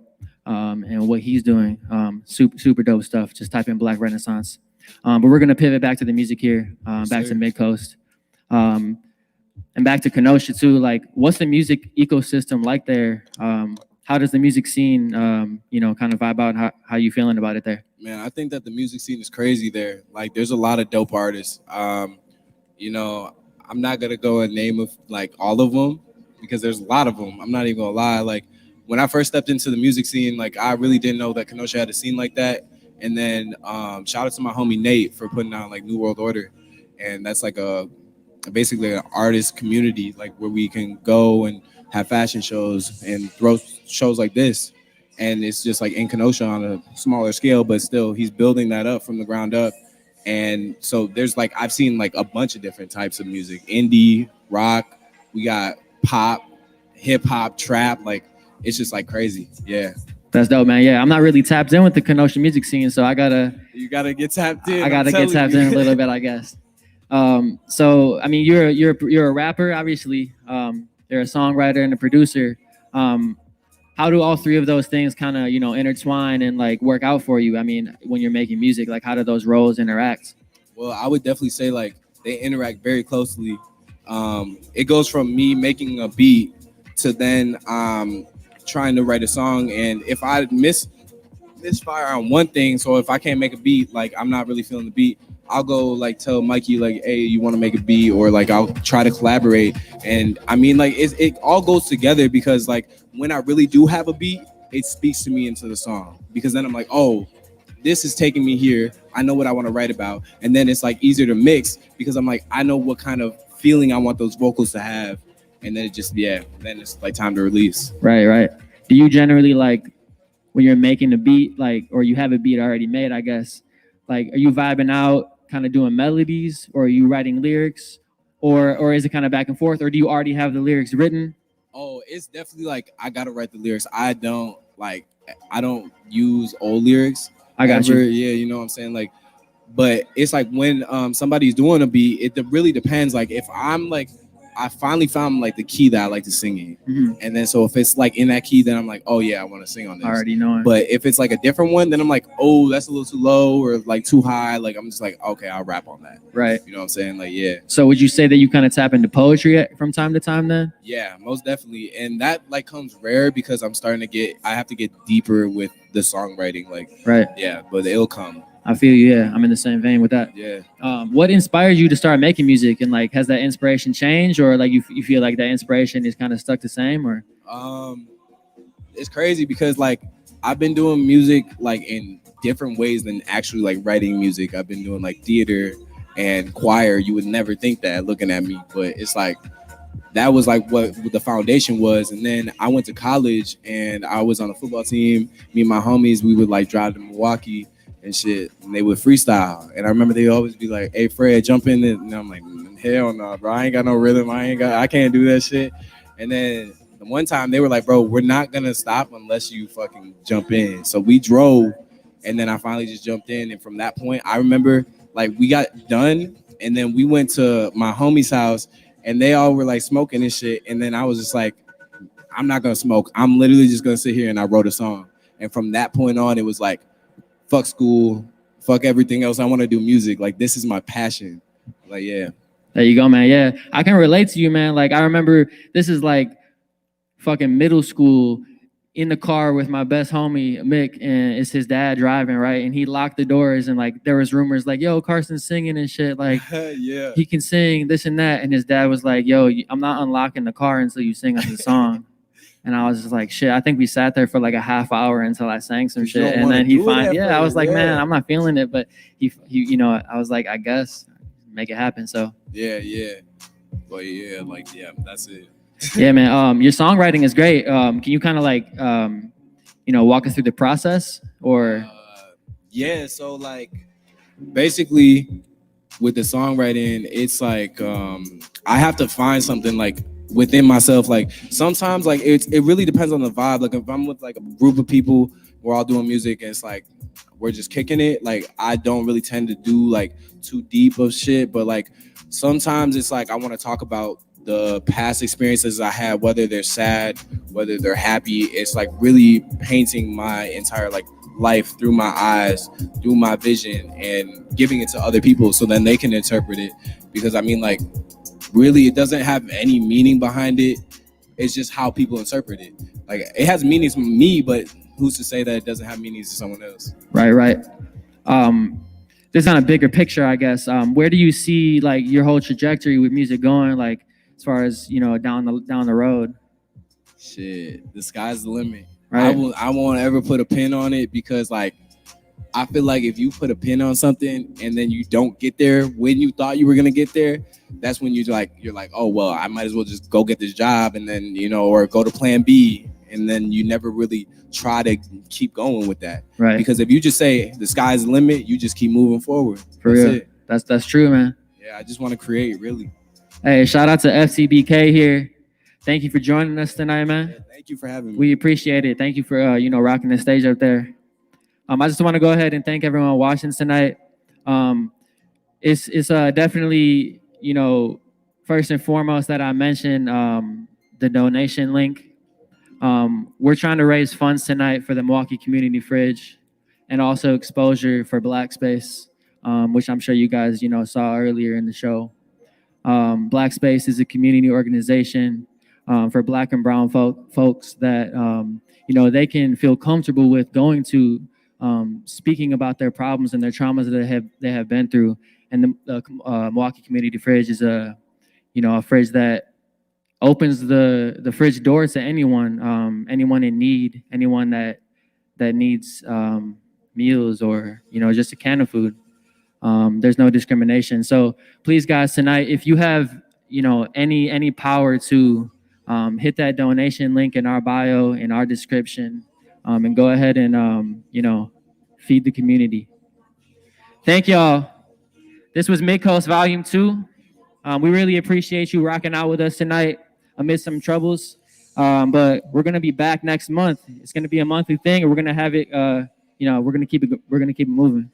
And what he's doing, super dope stuff. Just type in Black Renaissance. But we're gonna pivot back to the music here, back to Mid-Coast, and back to Kenosha too. Like, what's the music ecosystem like there? How does the music scene, kind of vibe out? How you feeling about it there? Man, I think that the music scene is crazy there. Like, there's a lot of dope artists. I'm not gonna go and name of like all of them because there's a lot of them. I'm not even gonna lie. Like, when I first stepped into the music scene, like, I really didn't know that Kenosha had a scene like that. And then shout out to my homie Nate for putting out like New World Order. And that's like basically an artist community, like, where we can go and have fashion shows and throw shows like this. And it's just like in Kenosha on a smaller scale, but still he's building that up from the ground up. And so there's like, I've seen like a bunch of different types of music, indie, rock, we got pop, hip hop, trap, like, it's just like crazy. Yeah. That's dope, man. Yeah, I'm not really tapped in with the Kenosha music scene, so you gotta get tapped in. I gotta get tapped in a little bit, I guess. So I mean, you're a rapper, obviously. You're a songwriter and a producer. How do all three of those things kind of intertwine and like work out for you? I mean, when you're making music, like, how do those roles interact? Well, I would definitely say like they interact very closely. It goes from me making a beat to then trying to write a song, and if I misfire on one thing, so if I can't make a beat, like, I'm not really feeling the beat, I'll go like tell Mikey like, hey, you want to make a beat, or like I'll try to collaborate. And I mean, like, it all goes together, because like when I really do have a beat, it speaks to me into the song, because then I'm like, oh, this is taking me here, I know what I want to write about. And then it's like easier to mix, because I'm like, I know what kind of feeling I want those vocals to have. And then then it's like time to release. Right. Do you generally, like, when you're making a beat, like, or you have a beat already made, I guess, like, are you vibing out, kind of doing melodies, or are you writing lyrics, or is it kind of back and forth, or do you already have the lyrics written? Oh, it's definitely like I gotta write the lyrics. I don't use old lyrics. I got you. Yeah, you know what I'm saying? Like, but it's like when somebody's doing a beat, it really depends. Like, if I'm like, I finally found like the key that I like to sing in. Mhm. And then so if it's like in that key, then I'm like, oh yeah, I want to sing on this. Already knowing. But if it's like a different one, then I'm like, oh, that's a little too low or like too high. Like I'm just like, okay, I'll rap on that. Right. You know what I'm saying? Like, yeah. So would you say that you kind of tap into poetry from time to time then? Yeah, most definitely. And that like comes rare because I'm starting to I have to get deeper with the songwriting. Like, Right. yeah, but it'll come. I feel you. Yeah, I'm in the same vein with that. Yeah. What inspired you to start making music, and like has that inspiration changed, or like you feel like that inspiration is kind of stuck the same, or? It's crazy because like I've been doing music like in different ways than actually like writing music. I've been doing like theater and choir. You would never think that looking at me, but it's like that was like what the foundation was. And then I went to college and I was on a football team. Me and my homies, we would like drive to Milwaukee and shit, and they would freestyle. And I remember they always be like, "Hey Fred, jump in it." And I'm like, hell no, bro. I ain't got no rhythm. I can't do that shit. And then the one time they were like, bro, we're not gonna stop unless you fucking jump in. So we drove, and then I finally just jumped in. And from that point, I remember like we got done, and then we went to my homie's house, and they all were like smoking and shit. And then I was just like, I'm not gonna smoke. I'm literally just gonna sit here. And I wrote a song. And from that point on, it was like, fuck school, fuck everything else. I want to do music. Like, this is my passion. Like, yeah. There you go, man. Yeah, I can relate to you, man. Like, I remember this is like fucking middle school, in the car with my best homie, Mick, and it's his dad driving, right? And he locked the doors, and like there was rumors like, yo, Carson's singing and shit. Like, yeah, he can sing this and that. And his dad was like, yo, I'm not unlocking the car until you sing us the song. And I was just like, shit. I think we sat there for like a half hour until I sang some shit. And then he finally, I was like, man, I'm not feeling it. But he, you know, I was like, I guess make it happen. So yeah. But yeah, like, yeah, that's it. yeah, man. Your songwriting is great. Can you kind of like, you know, walk us through the process, or? Yeah, so like basically with the songwriting, it's like I have to find something like within myself. Like sometimes like it really depends on the vibe. Like if I'm with like a group of people, we're all doing music and it's like we're just kicking it, like I don't really tend to do like too deep of shit. But like sometimes it's like I want to talk about the past experiences I had, whether they're sad, whether they're happy. It's like really painting my entire like life through my eyes, through my vision, and giving it to other people so then they can interpret it. Because I mean, like, really, it doesn't have any meaning behind it. It's just how people interpret it. Like, it has meanings to me, but who's to say that it doesn't have meanings to someone else? Right. This on a bigger picture, I guess. Where do you see like your whole trajectory with music going? Like, as far as, you know, down the road? Shit, the sky's the limit. Right. I won't ever put a pin on it, because like I feel like if you put a pin on something and then you don't get there when you thought you were gonna get there, that's when you're like, oh well, I might as well just go get this job, and then, you know, or go to plan B, and then you never really try to keep going with that. Right. Because if you just say the sky's the limit, you just keep moving forward. For That's real. it. That's true, man. Yeah, I just want to create, really. Hey, shout out to Ftbk here. Thank you for joining us tonight, man. Yeah, thank you for having me. We appreciate it. Thank you for you know, rocking the stage up there. I just want to go ahead and thank everyone watching tonight. It's definitely, you know, first and foremost that I mentioned the donation link. We're trying to raise funds tonight for the Milwaukee Community Fridge, and also exposure for Black Space, which I'm sure you guys, you know, saw earlier in the show. Black Space is a community organization for Black and brown folks that, you know, they can feel comfortable with going to, speaking about their problems and their traumas that they have been through. And the Milwaukee Community Fridge is a fridge that opens the fridge door to anyone, anyone in need, anyone that needs meals, or, you know, just a can of food. There's no discrimination. So please, guys, tonight, if you have, you know, any power to hit that donation link in our bio, in our description, and go ahead and, you know, feed the community. Thank y'all. This was Midcoast Volume 2. We really appreciate you rocking out with us tonight amidst some troubles. But we're going to be back next month. It's going to be a monthly thing, and we're going to have it, you know, we're going to keep it moving.